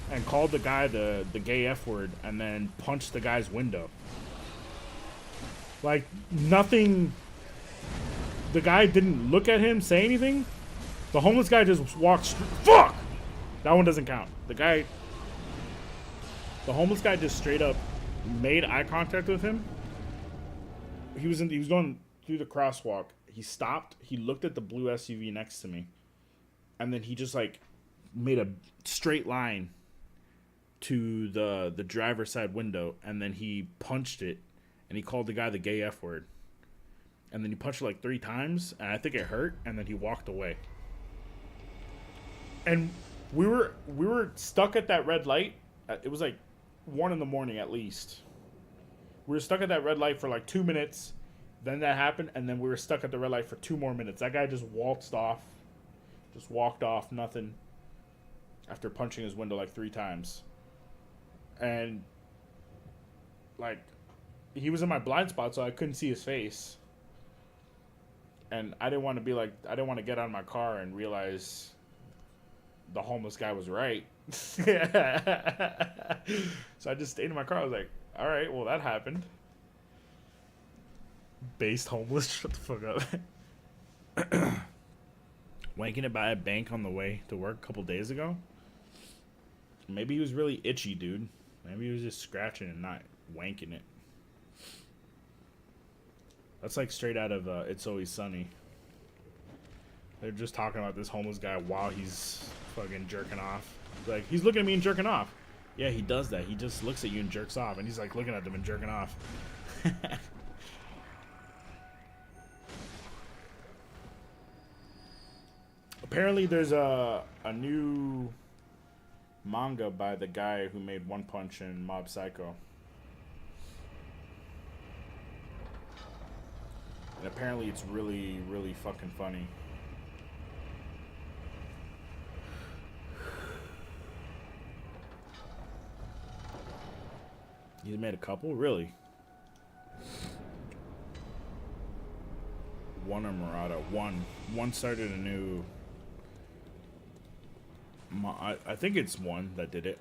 and called the guy the gay F word, and then punched the guy's window. Like nothing. The guy didn't look at him, say anything. The homeless guy just walked straight. Fuck! That one doesn't count. The homeless guy just straight up made eye contact with him. He was going through the crosswalk. He stopped. He looked at the blue SUV next to me, and then he just like made a straight line to the driver's side window, and then he punched it, and he called the guy the gay F word. And then he punched it like 3 times, and I think it hurt, and then he walked away. And we were stuck at that red light. It was like 1 a.m. at least. We were stuck at that red light for like 2 minutes. Then that happened, and then we were stuck at the red light for 2 more minutes. That guy just walked off, nothing, after punching his window like 3 times. And like, he was in my blind spot, so I couldn't see his face. And I didn't want to get out of my car and realize the homeless guy was right. So I just stayed in my car. I was like, all right, well, that happened. Based homeless. Shut the fuck up. Wanking it by a bank on the way to work a couple days ago. Maybe he was really itchy, dude. Maybe he was just scratching and not wanking it. That's like straight out of It's Always Sunny. They're just talking about this homeless guy while he's fucking jerking off. Like, he's looking at me and jerking off. Yeah, he does that. He just looks at you and jerks off. And he's like looking at them and jerking off. Apparently there's a new manga by the guy who made One Punch and Mob Psycho. And apparently it's really, really fucking funny. He's made a couple? Really? One or Murata? One started a new... I think it's one that did it.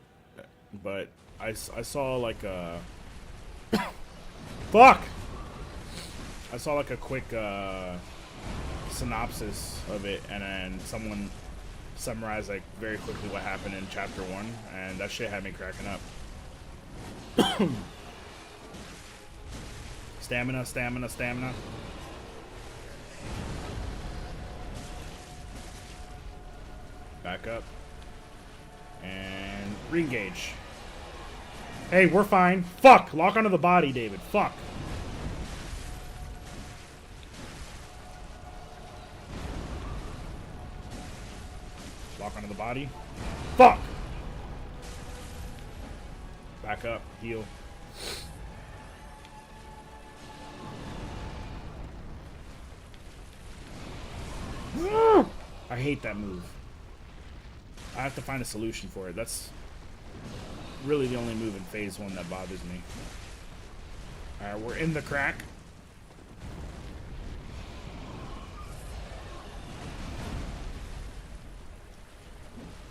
But I saw like a... Fuck! I saw like a quick synopsis of it, and then someone summarized like very quickly what happened in chapter 1, and that shit had me cracking up. Stamina, stamina, stamina. Back up. And re-engage. Hey, we're fine. Fuck! Lock onto the body, David. Fuck. Lock onto the body. Fuck! Back up. Heal. I hate that move. I have to find a solution for it. That's really the only move in phase 1 that bothers me. Alright, we're in the crack.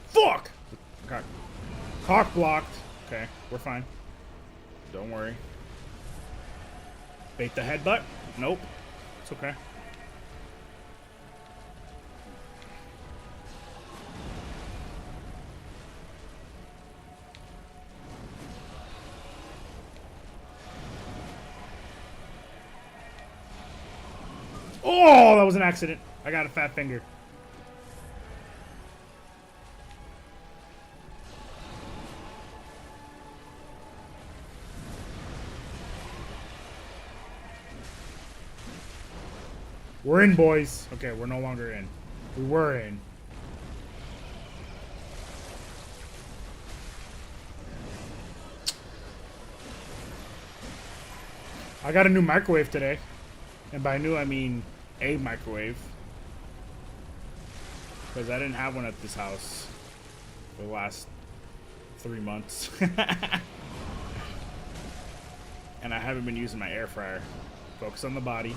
Fuck! Cock blocked. Okay, we're fine. Don't worry. Bait the headbutt? Nope. It's okay. Oh, that was an accident. I got a fat finger. We're in, boys. Okay, we're no longer in. We were in. I got a new microwave today. And by new, I mean a microwave. Because I didn't have one at this house for the last 3 months. And I haven't been using my air fryer. Focus on the body.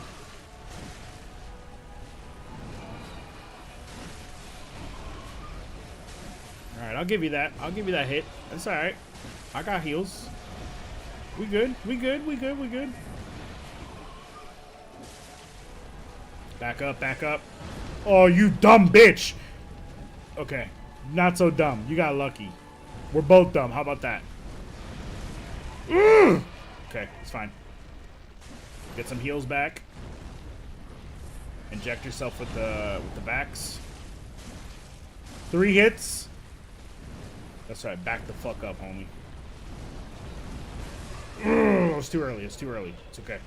Alright, I'll give you that. I'll give you that hit. That's alright. I got heals. We good. We good. We good. We good. Back up. Back up. Oh, you dumb bitch. Okay. Not so dumb. You got lucky. We're both dumb. How about that? Ugh! Okay, it's fine. Get some heals back. Inject yourself with the vax. 3 hits. That's right. Back the fuck up, homie. Ugh, it's too early. It's too early. It's okay.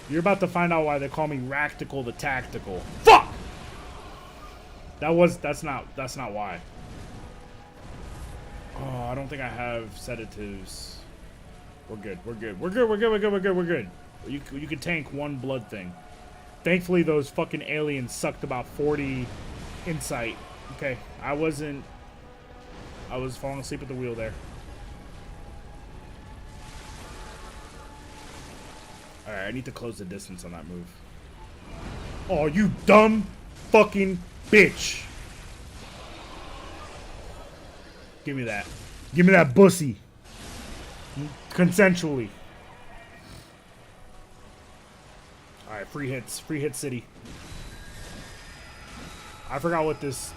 You're about to find out why they call me Ractical the Tactical. Fuck! That's not why. Oh, I don't think I have sedatives. We're good. We're good. We're good. We're good. We're good. We're good. We're good. You can tank 1 blood thing. Thankfully, those fucking aliens sucked about 40 insight. Okay, I was falling asleep at the wheel there. Alright, I need to close the distance on that move. Oh, you dumb fucking bitch. Give me that. Give me that bussy. Consensually. Alright, free hits. Free hit city. I forgot what this...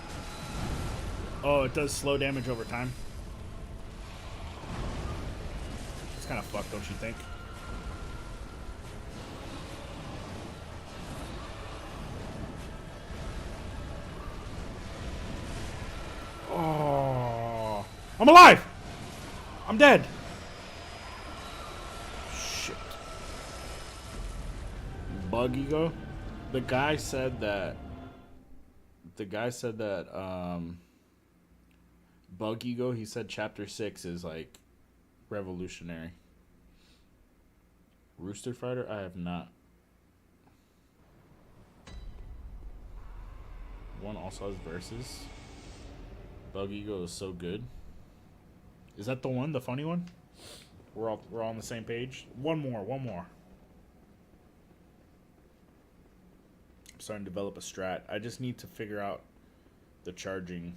Oh, it does slow damage over time. It's kind of fucked, don't you think? Oh, I'm alive! I'm dead! Shit. Bug ego? The guy said that... Bug ego, he said chapter 6 is like revolutionary. Rooster Fighter? I have not. One also has verses. Bug ego is so good. Is that the one? The funny one? We're all on the same page? One more. I'm starting to develop a strat. I just need to figure out the charging.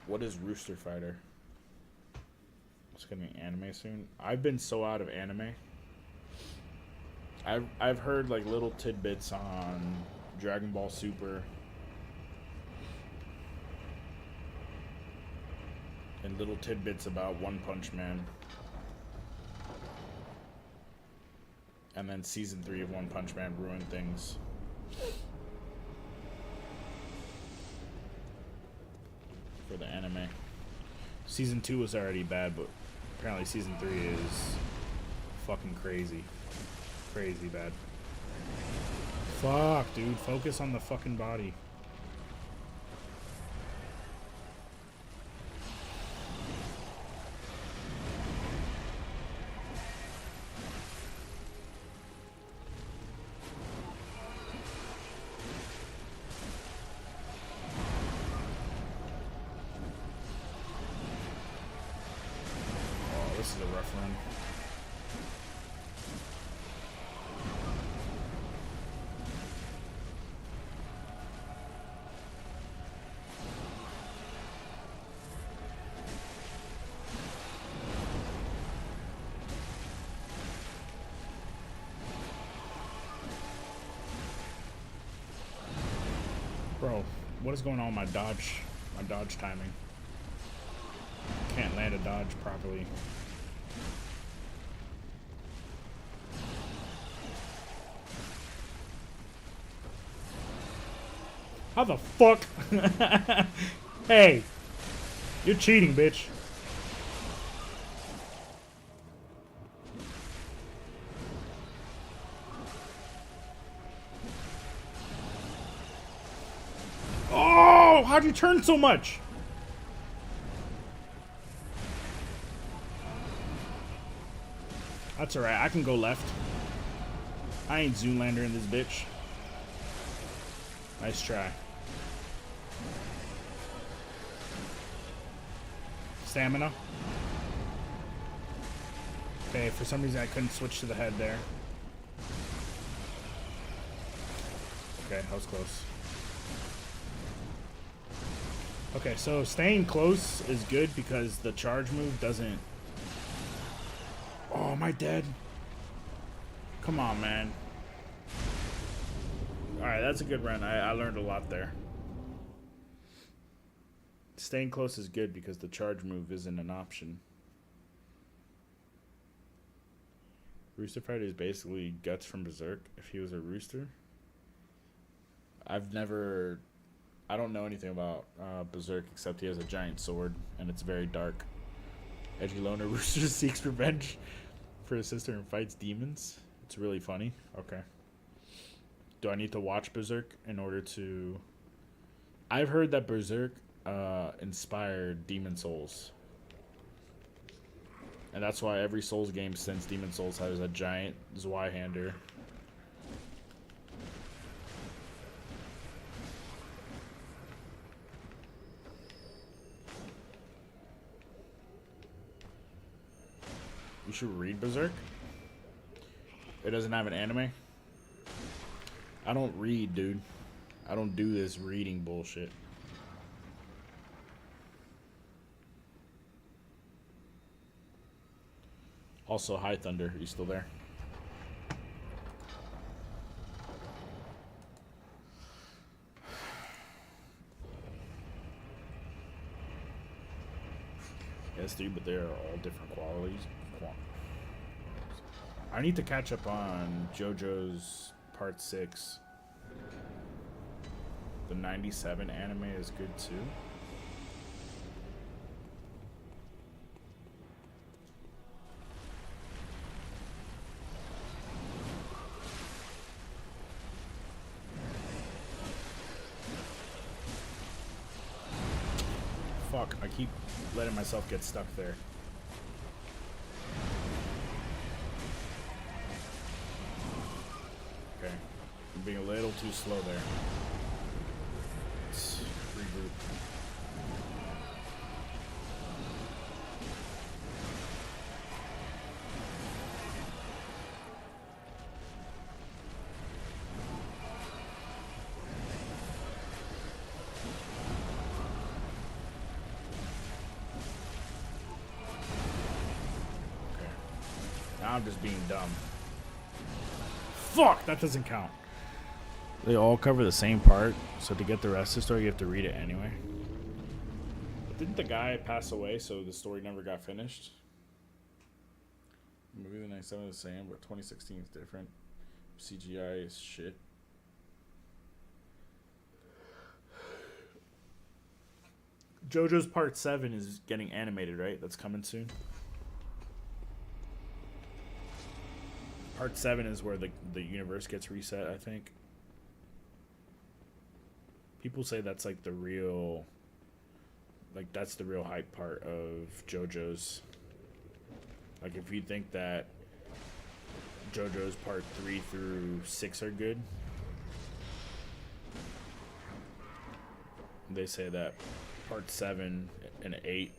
What is Rooster Fighter? It's gonna be anime soon. I've been so out of anime. I've heard like little tidbits on Dragon Ball Super and little tidbits about One Punch Man. And then season 3 of One Punch Man ruined things. For the anime. Season 2 was already bad, but apparently season 3 is fucking crazy. Crazy bad. Fuck, dude. Focus on the fucking body. This is a rough run. Bro, what is going on with my dodge timing? Can't land a dodge properly. How the fuck? Hey, you're cheating, bitch. Oh, how'd you turn so much? That's alright, I can go left. I ain't Zoolander in this bitch. Nice try. Stamina. Okay, for some reason I couldn't switch to the head there. Okay, that was close. Okay, so staying close is good because the charge move doesn't... Oh, am I dead? Come on, man. Alright, that's a good run. I learned a lot there. Staying close is good because the charge move isn't an option. Rooster Fighter is basically Guts from Berserk if he was a rooster. I don't know anything about Berserk except he has a giant sword and it's very dark. Edgy loner rooster seeks revenge for his sister and fights demons. It's really funny. Okay. Do I need to watch Berserk in order to... I've heard that Berserk inspired Demon Souls. And that's why every Souls game since Demon Souls has a giant Zweihander. You should read Berserk. It doesn't have an anime. I don't read, dude. I don't do this reading bullshit. Also, High Thunder. Are you still there? Yes, dude, but they're all different qualities. I need to catch up on JoJo's Part 6. The 97 anime is good too. Fuck, I keep letting myself get stuck there. Okay, I'm being a little too slow there. Let's regroup. Okay, now I'm just being dumb. Fuck, that doesn't count. They all cover the same part, so to get the rest of the story, you have to read it anyway. Didn't the guy pass away, so the story never got finished? Movie the 97 is the same, but 2016 is different. CGI is shit. JoJo's Part 7 is getting animated, right? That's coming soon. Part 7 is where the universe gets reset, I think. People say that's like the real... Like, that's the real hype part of JoJo's. Like, if you think that JoJo's Part 3 through 6 are good, they say that Part 7 and 8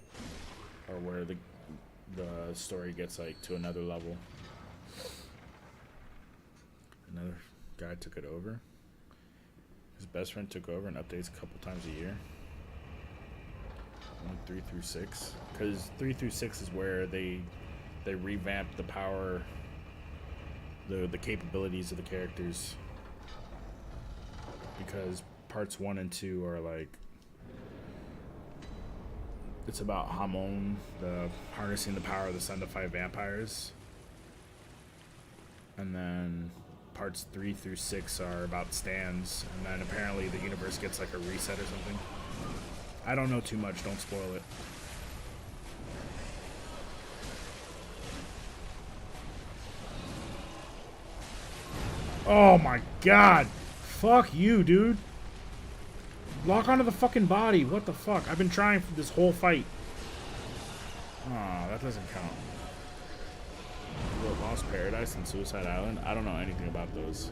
are where the story gets, like, to another level. Another guy took it over. His best friend took over and updates a couple times a year. 3 through 6, because 3 through 6 is where they revamp the power, the capabilities of the characters. Because parts 1 and 2 are like It's about Hamon, the harnessing the power of the sun to fight vampires. And then parts 3 through 6 are about stands, and then apparently the universe gets like a reset or something. I don't know too much, don't spoil it. Oh my god! Fuck you, dude! Lock onto the fucking body, what the fuck? I've been trying for this whole fight. Aw, that doesn't count. Lost Paradise and Suicide Island? I don't know anything about those.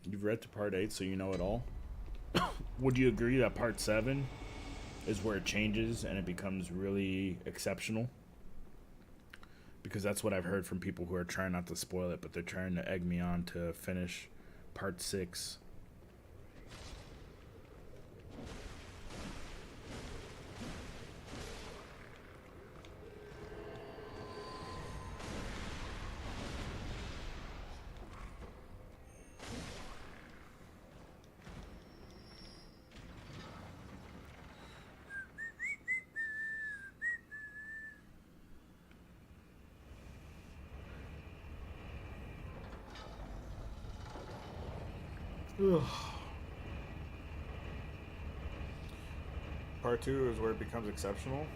You've read to part 8, so you know it all? Would you agree that part 7 is where it changes and it becomes really exceptional? Because that's what I've heard from people who are trying not to spoil it, but they're trying to egg me on to finish part 6. Ugh. Part 2 is where it becomes exceptional.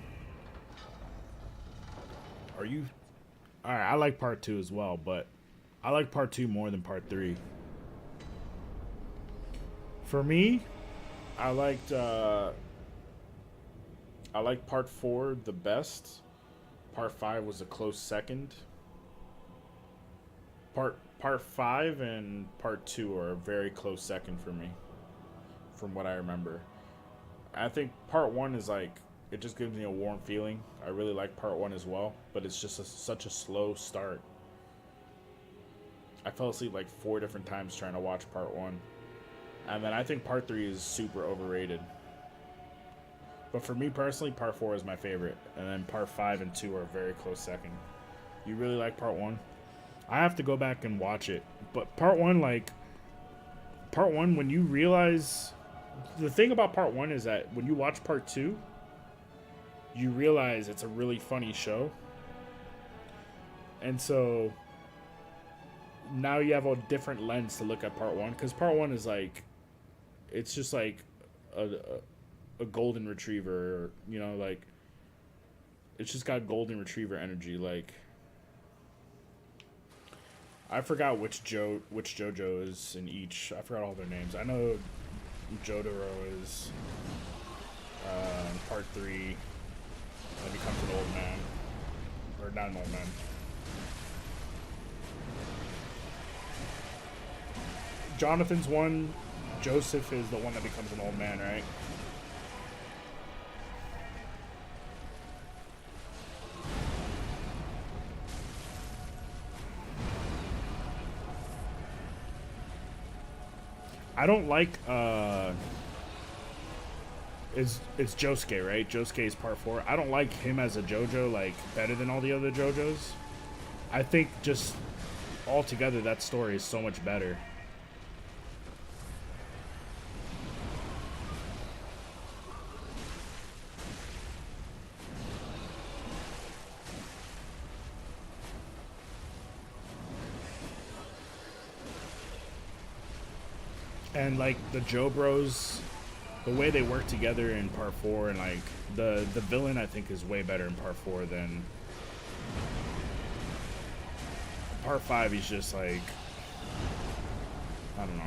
Are you... Alright, I like part 2 as well, but I like part 2 more than part 3. For me, I liked part 4 the best. Part 5 was a close second. Part 5 and part 2 are a very close second for me, from what I remember. I think part 1 is like, it just gives me a warm feeling. I really like part 1 as well, but it's just such a slow start. I fell asleep like 4 different times trying to watch part 1. And then I think part 3 is super overrated. But for me personally, part 4 is my favorite. And then part 5 and 2 are a very close second. You really like part 1? I have to go back and watch it. But part 1, when you realize... The thing about part 1 is that when you watch part 2, you realize it's a really funny show. And so now you have a different lens to look at part 1. Because part 1 is like... It's just like a golden retriever. You know, like... It's just got golden retriever energy. Like... I forgot which JoJo is in each. I forgot all their names. I know Jotaro is in part 3. And becomes an old man. Or not an old man. Jonathan's one. Joseph is the one that becomes an old man, right? I don't like, it's Josuke, right? Josuke is part 4. I don't like him as a JoJo, like, better than all the other JoJos. I think just altogether that story is so much better. And like the Joe Bros, the way they work together in part 4, and like the villain I think is way better in part 4 than part 5. He's just like, I don't know.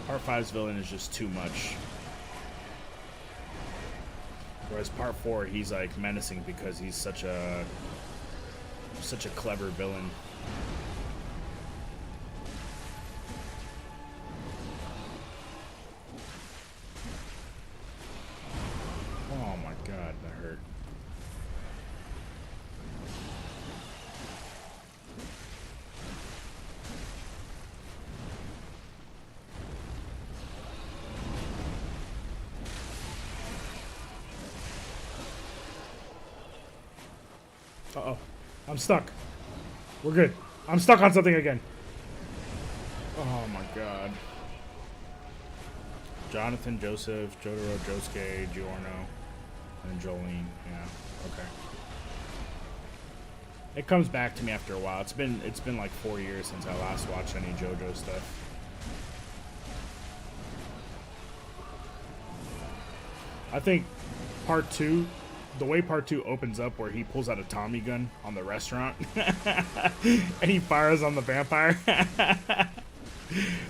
Part 5's villain is just too much. Whereas part 4, he's like menacing because he's such a clever villain. Oh my god, that hurt. Uh-oh. I'm stuck. We're good. I'm stuck on something again. Oh my god. Jonathan, Joseph, Jotaro, Josuke, Giorno, and Jolene. Yeah, okay. It comes back to me after a while. It's been like 4 years since I last watched any JoJo stuff. I think part 2, the way part 2 opens up where he pulls out a Tommy gun on the restaurant and he fires on the vampire.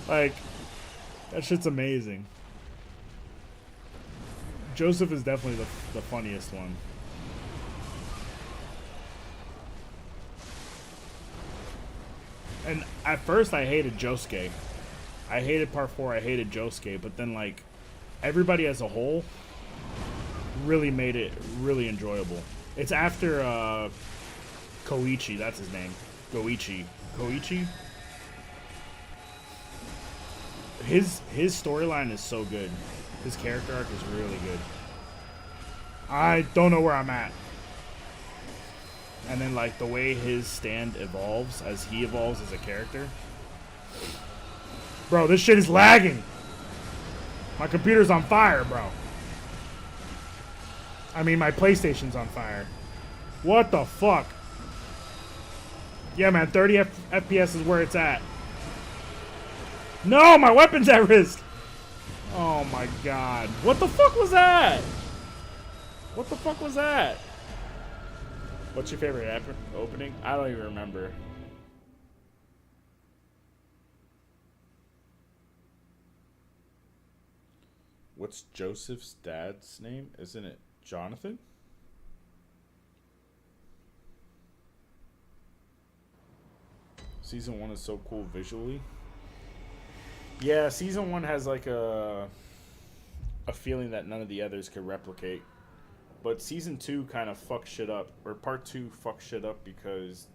Like, that shit's amazing. Joseph is definitely the funniest one. And at first I hated Josuke. I hated part 4, I hated Josuke, but then like everybody as a whole really made it really enjoyable. It's after Koichi, that's his name. Goichi. Koichi? His storyline is so good. His character arc is really good. I don't know where I'm at. And then like the way his stand evolves as he evolves as a character. Bro, this shit is lagging. My computer's on fire, bro. I mean, my PlayStation's on fire. What the fuck? Yeah, man, 30 FPS is where it's at. No, my weapon's at risk. Oh my god. What the fuck was that? What the fuck was that? What's your favorite opening? I don't even remember. What's Joseph's dad's name? Isn't it Jonathan? Season 1 is so cool visually. Yeah, season 1 has like a feeling that none of the others could replicate. But season 2 kind of fucked shit up, or part 2 fucked shit up because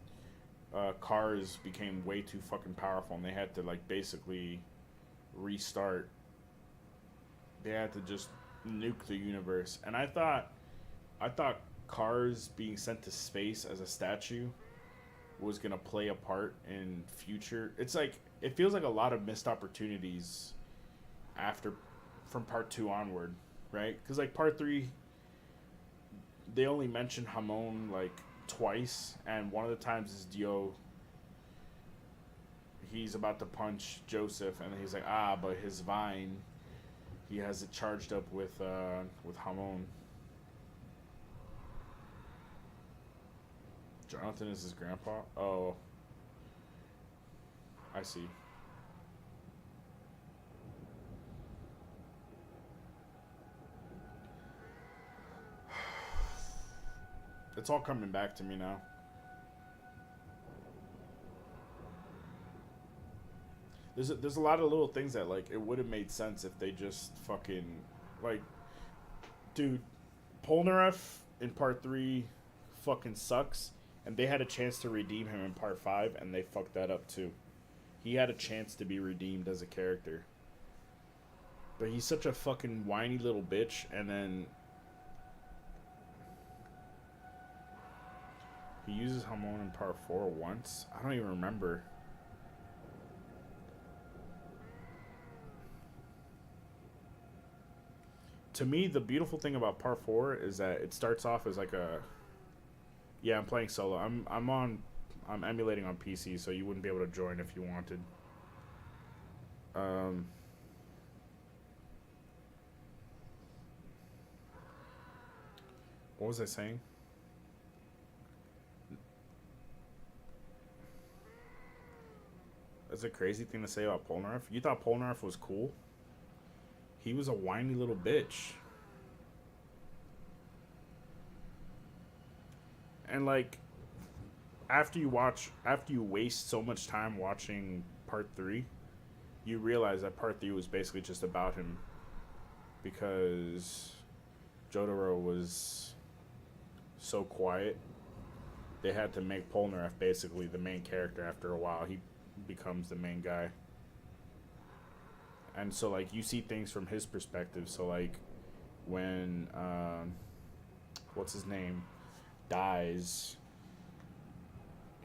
cars became way too fucking powerful and they had to like basically restart. They had to just nuke the universe. And I thought cars being sent to space as a statue was gonna play a part in future. It's like it feels like a lot of missed opportunities from part 2 onward, right? Because like part 3, they only mention Hamon like twice, and one of the times is Dio. He's about to punch Joseph, and he's like, but his vine, he has it charged up with Hamon. Jonathan is his grandpa? Oh. I see. It's all coming back to me now. There's a lot of little things that like it would have made sense if they just fucking like, dude, Polnareff in part 3 fucking sucks, and they had a chance to redeem him in part 5 and they fucked that up too. He had a chance to be redeemed as a character, but he's such a fucking whiny little bitch, and then he uses Hamon in part 4 once. I don't even remember. To me, the beautiful thing about part 4 is that it starts off as like a... Yeah, I'm playing solo. I'm emulating on PC, so you wouldn't be able to join if you wanted. What was I saying? That's a crazy thing to say about Polnareff. You thought Polnareff was cool? He was a whiny little bitch. And like, after you waste so much time watching part 3, you realize that part 3 was basically just about him, because Jotaro was so quiet. They had to make Polnareff basically the main character. After a while, he becomes the main guy. And so like you see things from his perspective. So like when what's his name dies,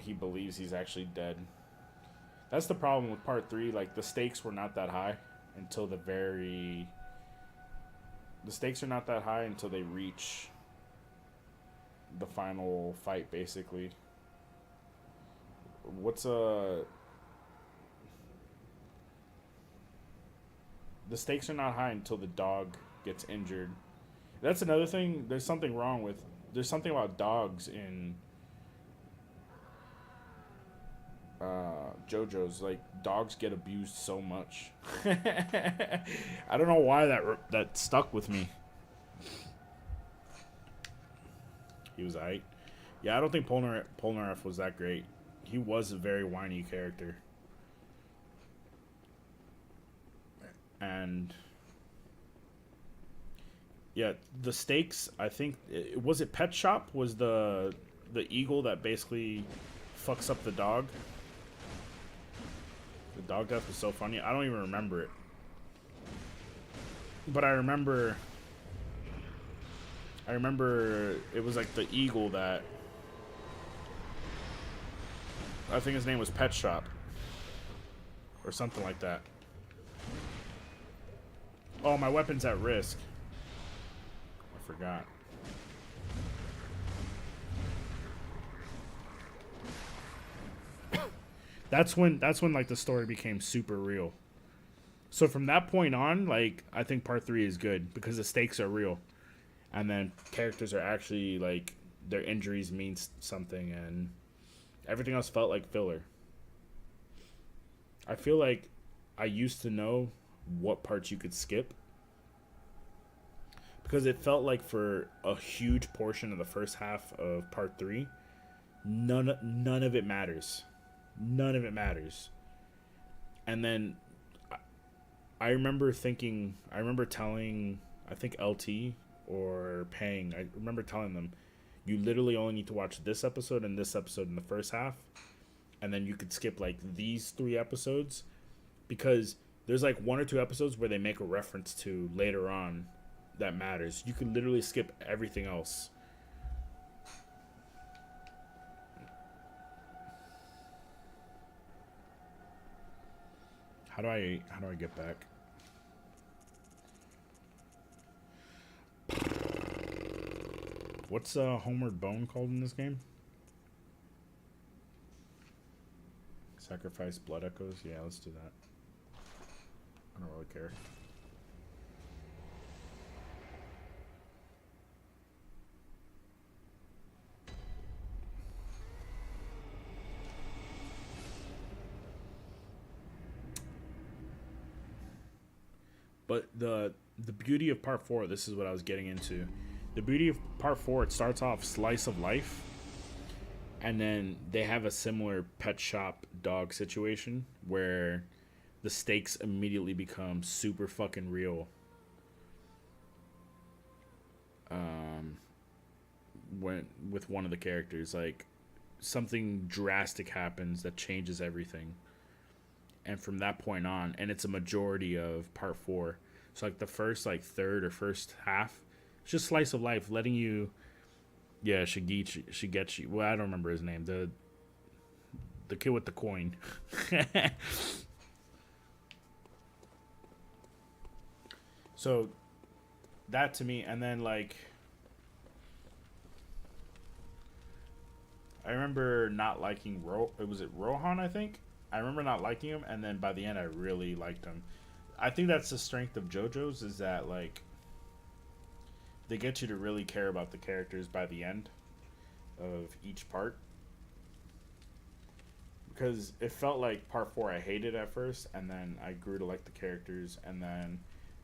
he believes he's actually dead. That's the problem with part 3. Like, the stakes were not that high until the very... The stakes are not that high until they reach the final fight, basically. What's a... The stakes are not high until the dog gets injured. That's another thing. There's something wrong with... There's something about dogs in... JoJo's. Like, dogs get abused so much. I don't know why that stuck with me. He was aight. Yeah, I don't think Polnareff was that great. He was a very whiny character. And yeah, the stakes, I think, was it Pet Shop was the eagle that basically fucks up the dog. The dog death was so funny. I don't even remember it. But I remember it was like the eagle that, I think his name was Pet Shop or something like that. Oh, my weapon's at risk. I forgot. That's when like the story became super real. So from that point on, like, I think part 3 is good because the stakes are real. And then characters are actually, like, their injuries mean something, and everything else felt like filler. I feel like I used to know what parts you could skip, because it felt like for a huge portion of the first half of part 3, none of it matters. None of it matters. And then I remember telling, I think LT or Pang, I remember telling them, you literally only need to watch this episode and this episode in the first half, and then you could skip like these 3 episodes, because there's like 1 or 2 episodes where they make a reference to later on that matters. You could literally skip everything else. How do I get back? What's Homeward Bone called in this game? Sacrifice Blood Echoes? Yeah, let's do that. I don't really care. But the beauty of part 4, this is what I was getting into. The beauty of part 4, it starts off slice of life, and then they have a similar Pet Shop dog situation where the stakes immediately become super fucking real. When with one of the characters, like, something drastic happens that changes everything. And from that point on, and it's a majority of part 4. So like the first, like, third or first half, it's just slice of life, letting you, yeah, Shigechi. Well, I don't remember his name. The kid with the coin. So that to me, and then like, I remember not liking was it Rohan, I think? I remember not liking him, and then by the end I really liked him. I think that's the strength of JoJo's, is that, like, they get you to really care about the characters by the end of each part. Because it felt like part 4 I hated at first, and then I grew to like the characters, and then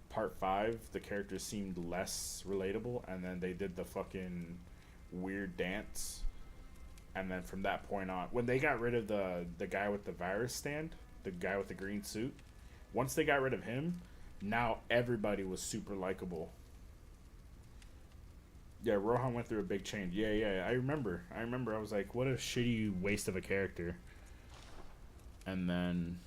part 5 the characters seemed less relatable, and then they did the fucking weird dance. And then from that point on, when they got rid of the guy with the virus stand, the guy with the green suit, once they got rid of him, now everybody was super likable. Yeah, Rohan went through a big change. Yeah, I remember. I was like, what a shitty waste of a character. And then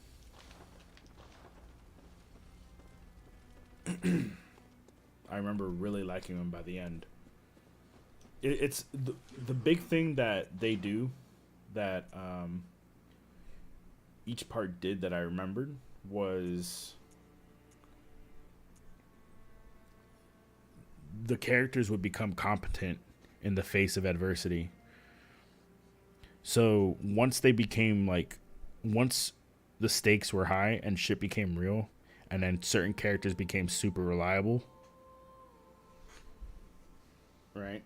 I remember really liking him by the end. It's the big thing that they do that each part did that I remembered was the characters would become competent in the face of adversity. So once they became like, once the stakes were high and shit became real, and then certain characters became super reliable, right?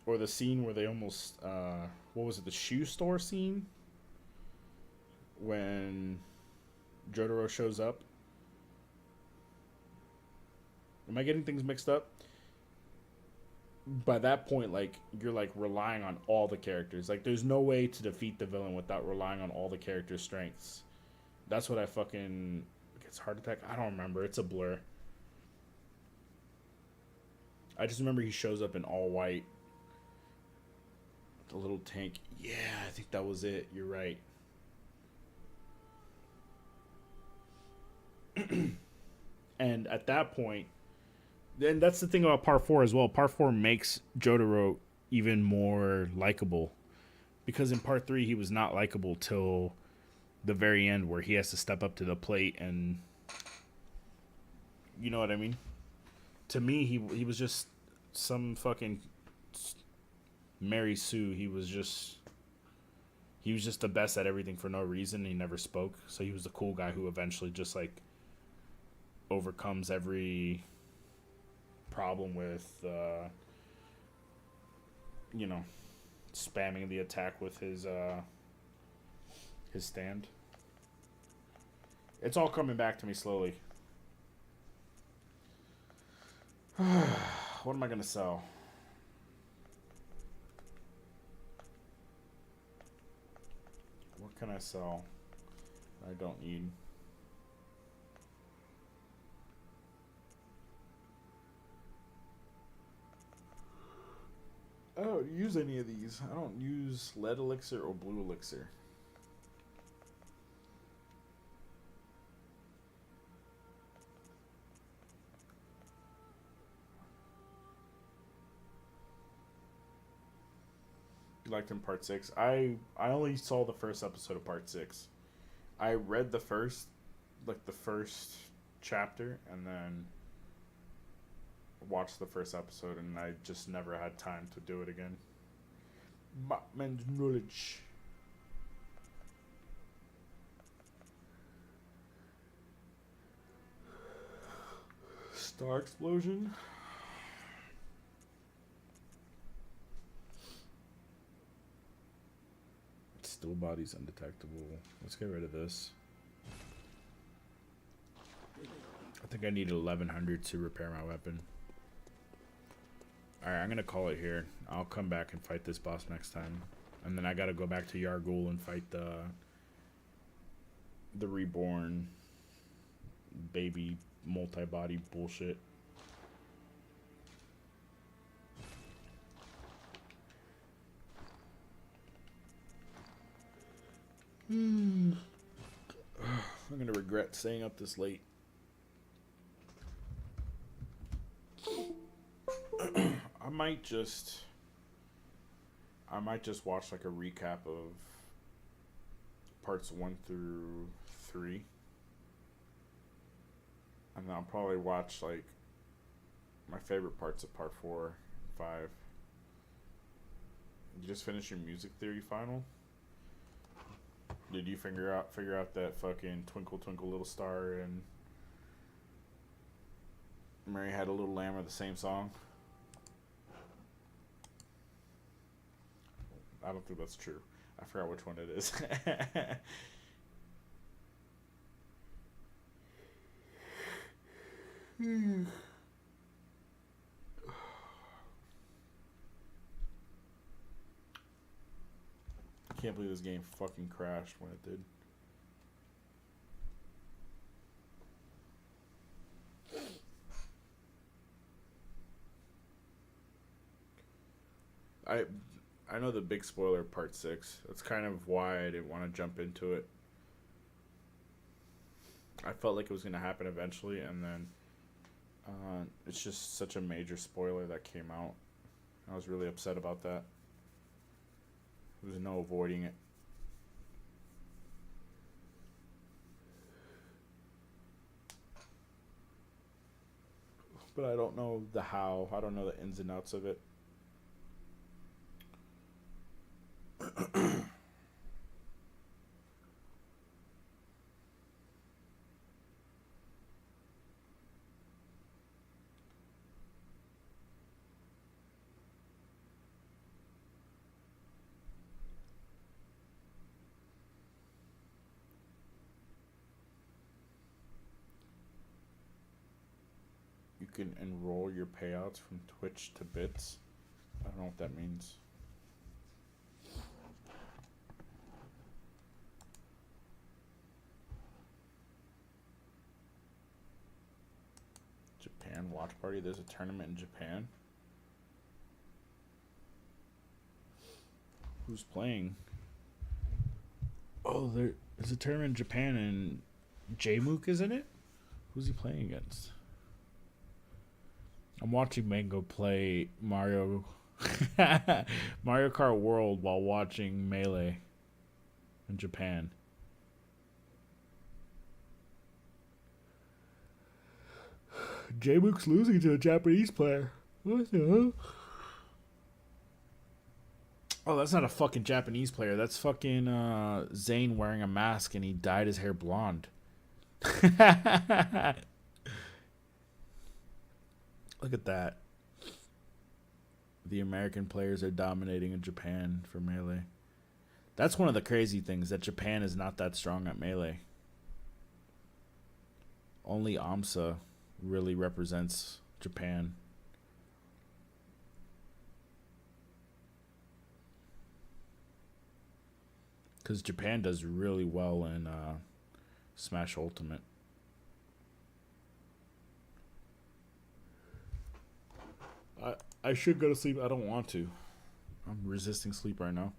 Or the scene where they almost, what was it, the shoe store scene? When Jotaro shows up. Am I getting things mixed up? By that point, like, you're like relying on all the characters. Like, there's no way to defeat the villain without relying on all the characters' strengths. That's what I fucking... It's heart attack? I don't remember. It's a blur. I just remember he shows up in all white. The little tank. Yeah, I think that was it. You're right. And at that point, then that's the thing about Part 4 as well. Part 4 makes Jotaro even more likable. Because in Part 3, he was not likable till the very end, where he has to step up to the plate and... You know what I mean? To me, he was just some fucking Mary Sue. He was just the best at everything for no reason. He never spoke. So he was the cool guy who eventually just, like, overcomes every problem with, you know, spamming the attack with his stand. It's all coming back to me slowly. What am I gonna sell? What can I sell? I don't need. I don't use any of these. I don't use lead elixir or blue elixir. You liked in Part 6. I only saw the first episode of Part 6. I read the first chapter, and then watched the first episode, and I just never had time to do it again. Batman's knowledge. Star explosion. Still body's undetectable. Let's get rid of this. I think I need 1100 to repair my weapon. Alright, I'm gonna call it here. I'll come back and fight this boss next time. And then I gotta go back to Yargul and fight the reborn baby multi-body bullshit. I'm gonna regret staying up this late. I might just watch like a recap of parts 1 through 3. And then I'll probably watch like my favorite parts of part 4 and 5. You just finished your music theory final? Did you figure out that fucking Twinkle Twinkle Little Star and Mary Had a Little Lamb are the same song? I don't think that's true. I forgot which one it is. I can't believe this game fucking crashed when it did. I know the big spoiler of part 6. That's kind of why I didn't want to jump into it. I felt like it was going to happen eventually, and then it's just such a major spoiler that came out. I was really upset about that. There's no avoiding it. But I don't know the how. I don't know the ins and outs of it. You can enroll your payouts from Twitch to Bits. I don't know what that means. Japan watch party. There's a tournament in Japan. Who's playing? Oh, there's a tournament in Japan and Jmook is in it? Who's he playing against? I'm watching Mango play Mario Mario Kart World while watching Melee in Japan. Jmook's losing to a Japanese player. What the hell? Oh, that's not a fucking Japanese player. That's fucking Zayn wearing a mask and he dyed his hair blonde. Look at that. The American players are dominating in Japan for Melee. That's one of the crazy things, that Japan is not that strong at Melee. Only AMSA really represents Japan. Because Japan does really well in Smash Ultimate. I should go to sleep. I don't want to. I'm resisting sleep right now.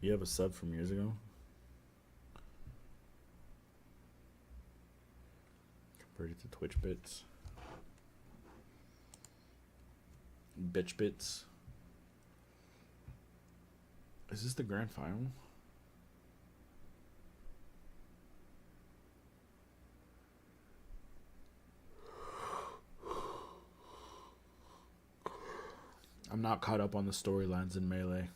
You have a sub from years ago? Converted to Twitch bits. Bitch bits. Is this the grand final? I'm not caught up on the storylines in Melee.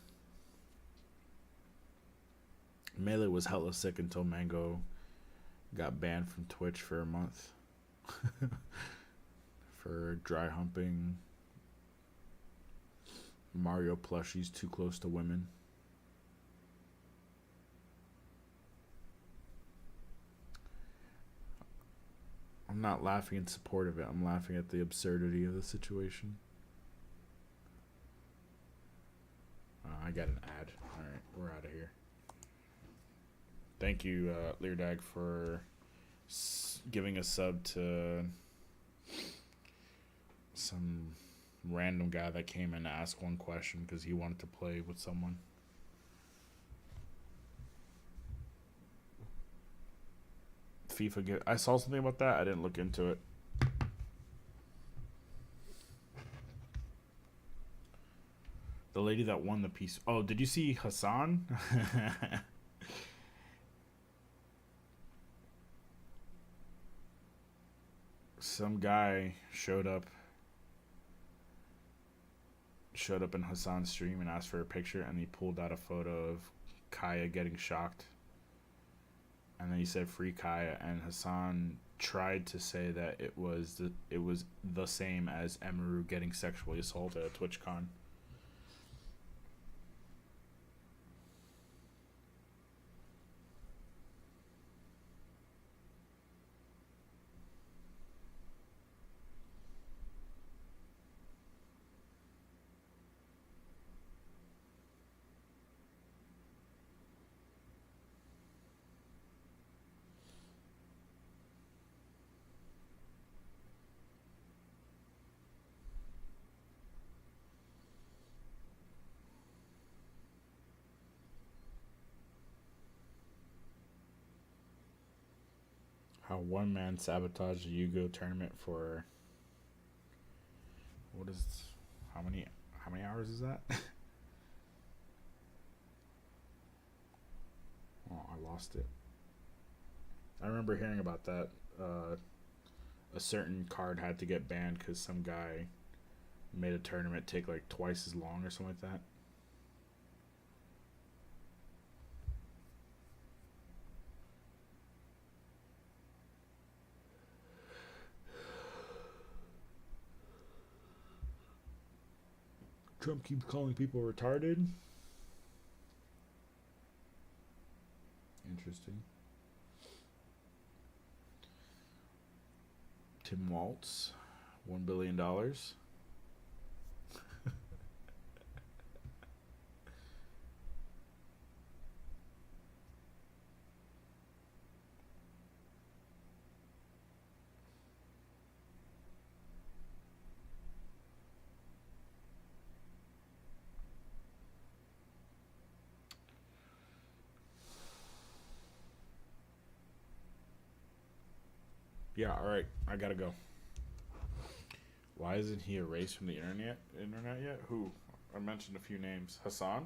Melee was hella sick until Mango got banned from Twitch for a month. For dry humping Mario plushies too close to women. I'm not laughing in support of it. I'm laughing at the absurdity of the situation. I got an ad. Alright, we're out of here. Thank you, Leardag, for giving a sub to some random guy that came in to ask one question because he wanted to play with someone. FIFA, I saw something about that. I didn't look into it. The lady that won the piece. Oh, did you see Hassan? Some guy showed up in Hassan's stream and asked for a picture, and he pulled out a photo of Kaya getting shocked. And then he said free Kaya, and Hassan tried to say that it was the same as Emiru getting sexually assaulted at TwitchCon. How one man sabotaged the Yu-Gi-Oh tournament for how many hours is that? lost it. I remember hearing about that. A certain card had to get banned because some guy made a tournament take like twice as long or something like that. Trump keeps calling people retarded. Interesting. Tim Waltz, $1 billion. Yeah, all right. I gotta go. Why isn't he erased from the internet? Internet yet? Who? I mentioned a few names. Hassan.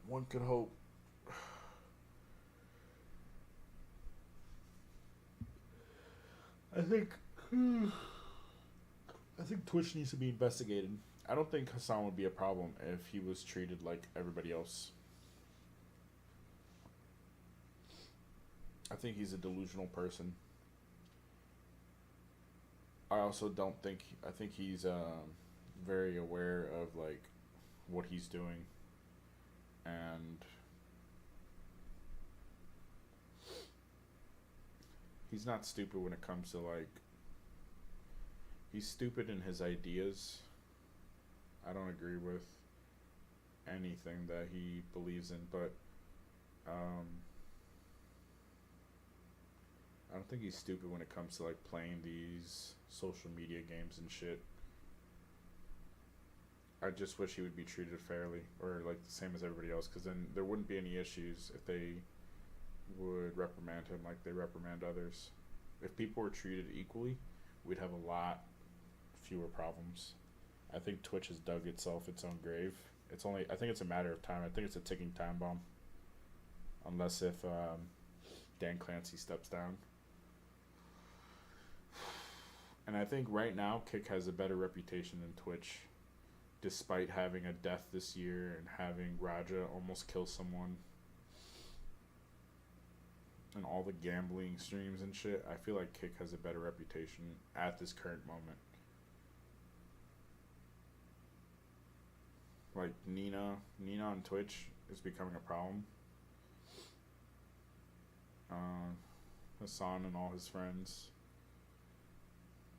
One could hope. I think. I think Twitch needs to be investigated. I don't think Hassan would be a problem if he was treated like everybody else. I think he's a delusional person. I also don't think. I think he's very aware of like what he's doing, and he's not stupid when it comes to like. He's stupid in his ideas. I don't agree with anything that he believes in, but I don't think he's stupid when it comes to like playing these social media games and shit. I just wish he would be treated fairly or like the same as everybody else, because then there wouldn't be any issues if they would reprimand him like they reprimand others. If people were treated equally, we'd have a lot fewer problems. I think Twitch has dug itself its own grave. I think it's a matter of time. I think it's a ticking time bomb. Unless if Dan Clancy steps down. And I think right now Kick has a better reputation than Twitch, despite having a death this year and having Raja almost kill someone and all the gambling streams and shit. I feel like Kick has a better reputation at this current moment. Like Nina on Twitch is becoming a problem. Hassan and all his friends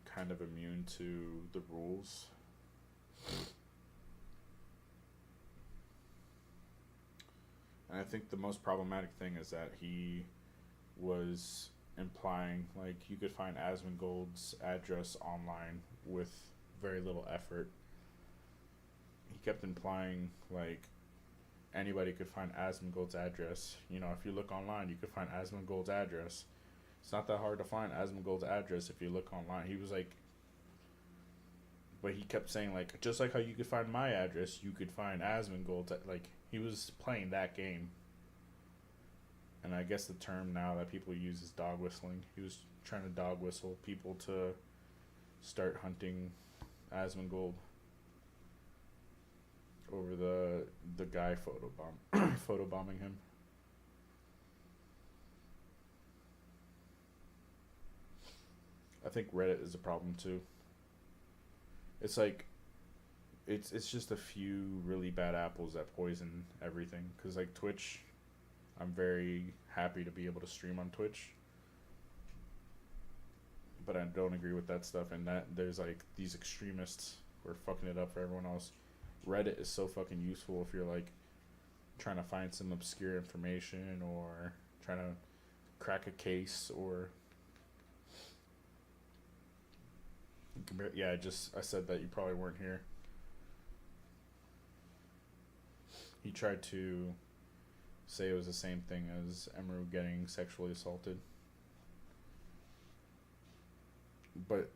kind of immune to the rules. And I think the most problematic thing is that he was implying like you could find Asmongold's address online with very little effort. He kept implying like anybody could find Asmongold's address. You know, if you look online, you could find Asmongold's address. It's not that hard to find Asmongold's address if you look online. He was like, but he kept saying like, just like how you could find my address, you could find Asmongold's. Like he was playing that game. And I guess the term now that people use is dog whistling. He was trying to dog whistle people to start hunting Asmongold over the guy photobombing him. I think Reddit is a problem too. It's like it's just a few really bad apples that poison everything. Cause like Twitch, I'm very happy to be able to stream on Twitch, but I don't agree with that stuff. And that there's like these extremists who are fucking it up for everyone else. Reddit is so fucking useful if you're like trying to find some obscure information or trying to crack a case or yeah, I said that you probably weren't here. He tried to say it was the same thing as Emeru getting sexually assaulted. But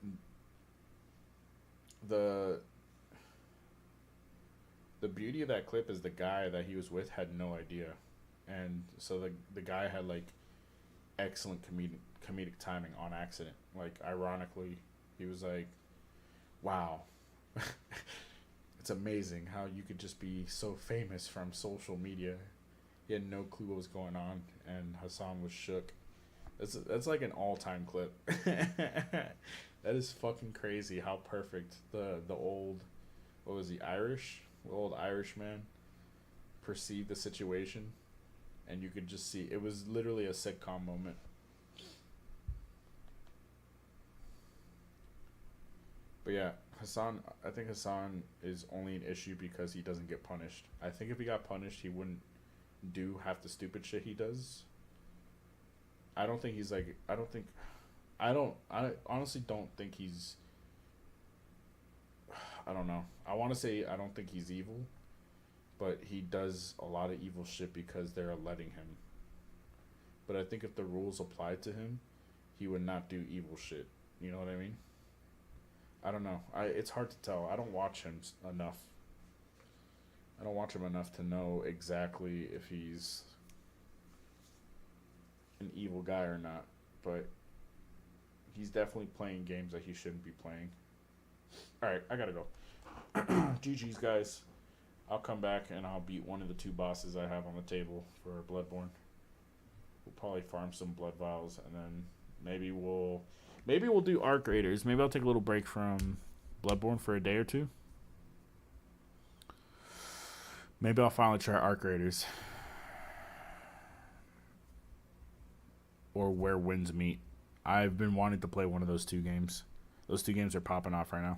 the the beauty of that clip is the guy that he was with had no idea, and so the guy had like excellent comedic timing on accident. Like ironically, he was like, "Wow, it's amazing how you could just be so famous from social media." He had no clue what was going on, and Hassan was shook. That's like an all time clip. That is fucking crazy how perfect the old, what was he, Irish? The old Irish man perceived the situation, and you could just see it was literally a sitcom moment. But yeah, I think Hassan is only an issue because he doesn't get punished. I think if he got punished, he wouldn't do half the stupid shit he does. I don't think he's like, I honestly don't think he's, I don't know. I want to say I don't think he's evil, but he does a lot of evil shit because they're letting him. But I think if the rules applied to him, he would not do evil shit. You know what I mean? I don't know. It's hard to tell. I don't watch him enough. I don't watch him enough to know exactly if he's an evil guy or not. But he's definitely playing games that he shouldn't be playing. Alright, I gotta go. GG's, guys. I'll come back and I'll beat one of the 2 bosses I have on the table for Bloodborne. We'll probably farm some blood vials, and then maybe we'll do Arc Raiders. Maybe I'll take a little break from Bloodborne for a day or 2. Maybe I'll finally try Arc Raiders. Or Where Winds Meet. I've been wanting to play one of those 2 games. Those 2 games are popping off right now.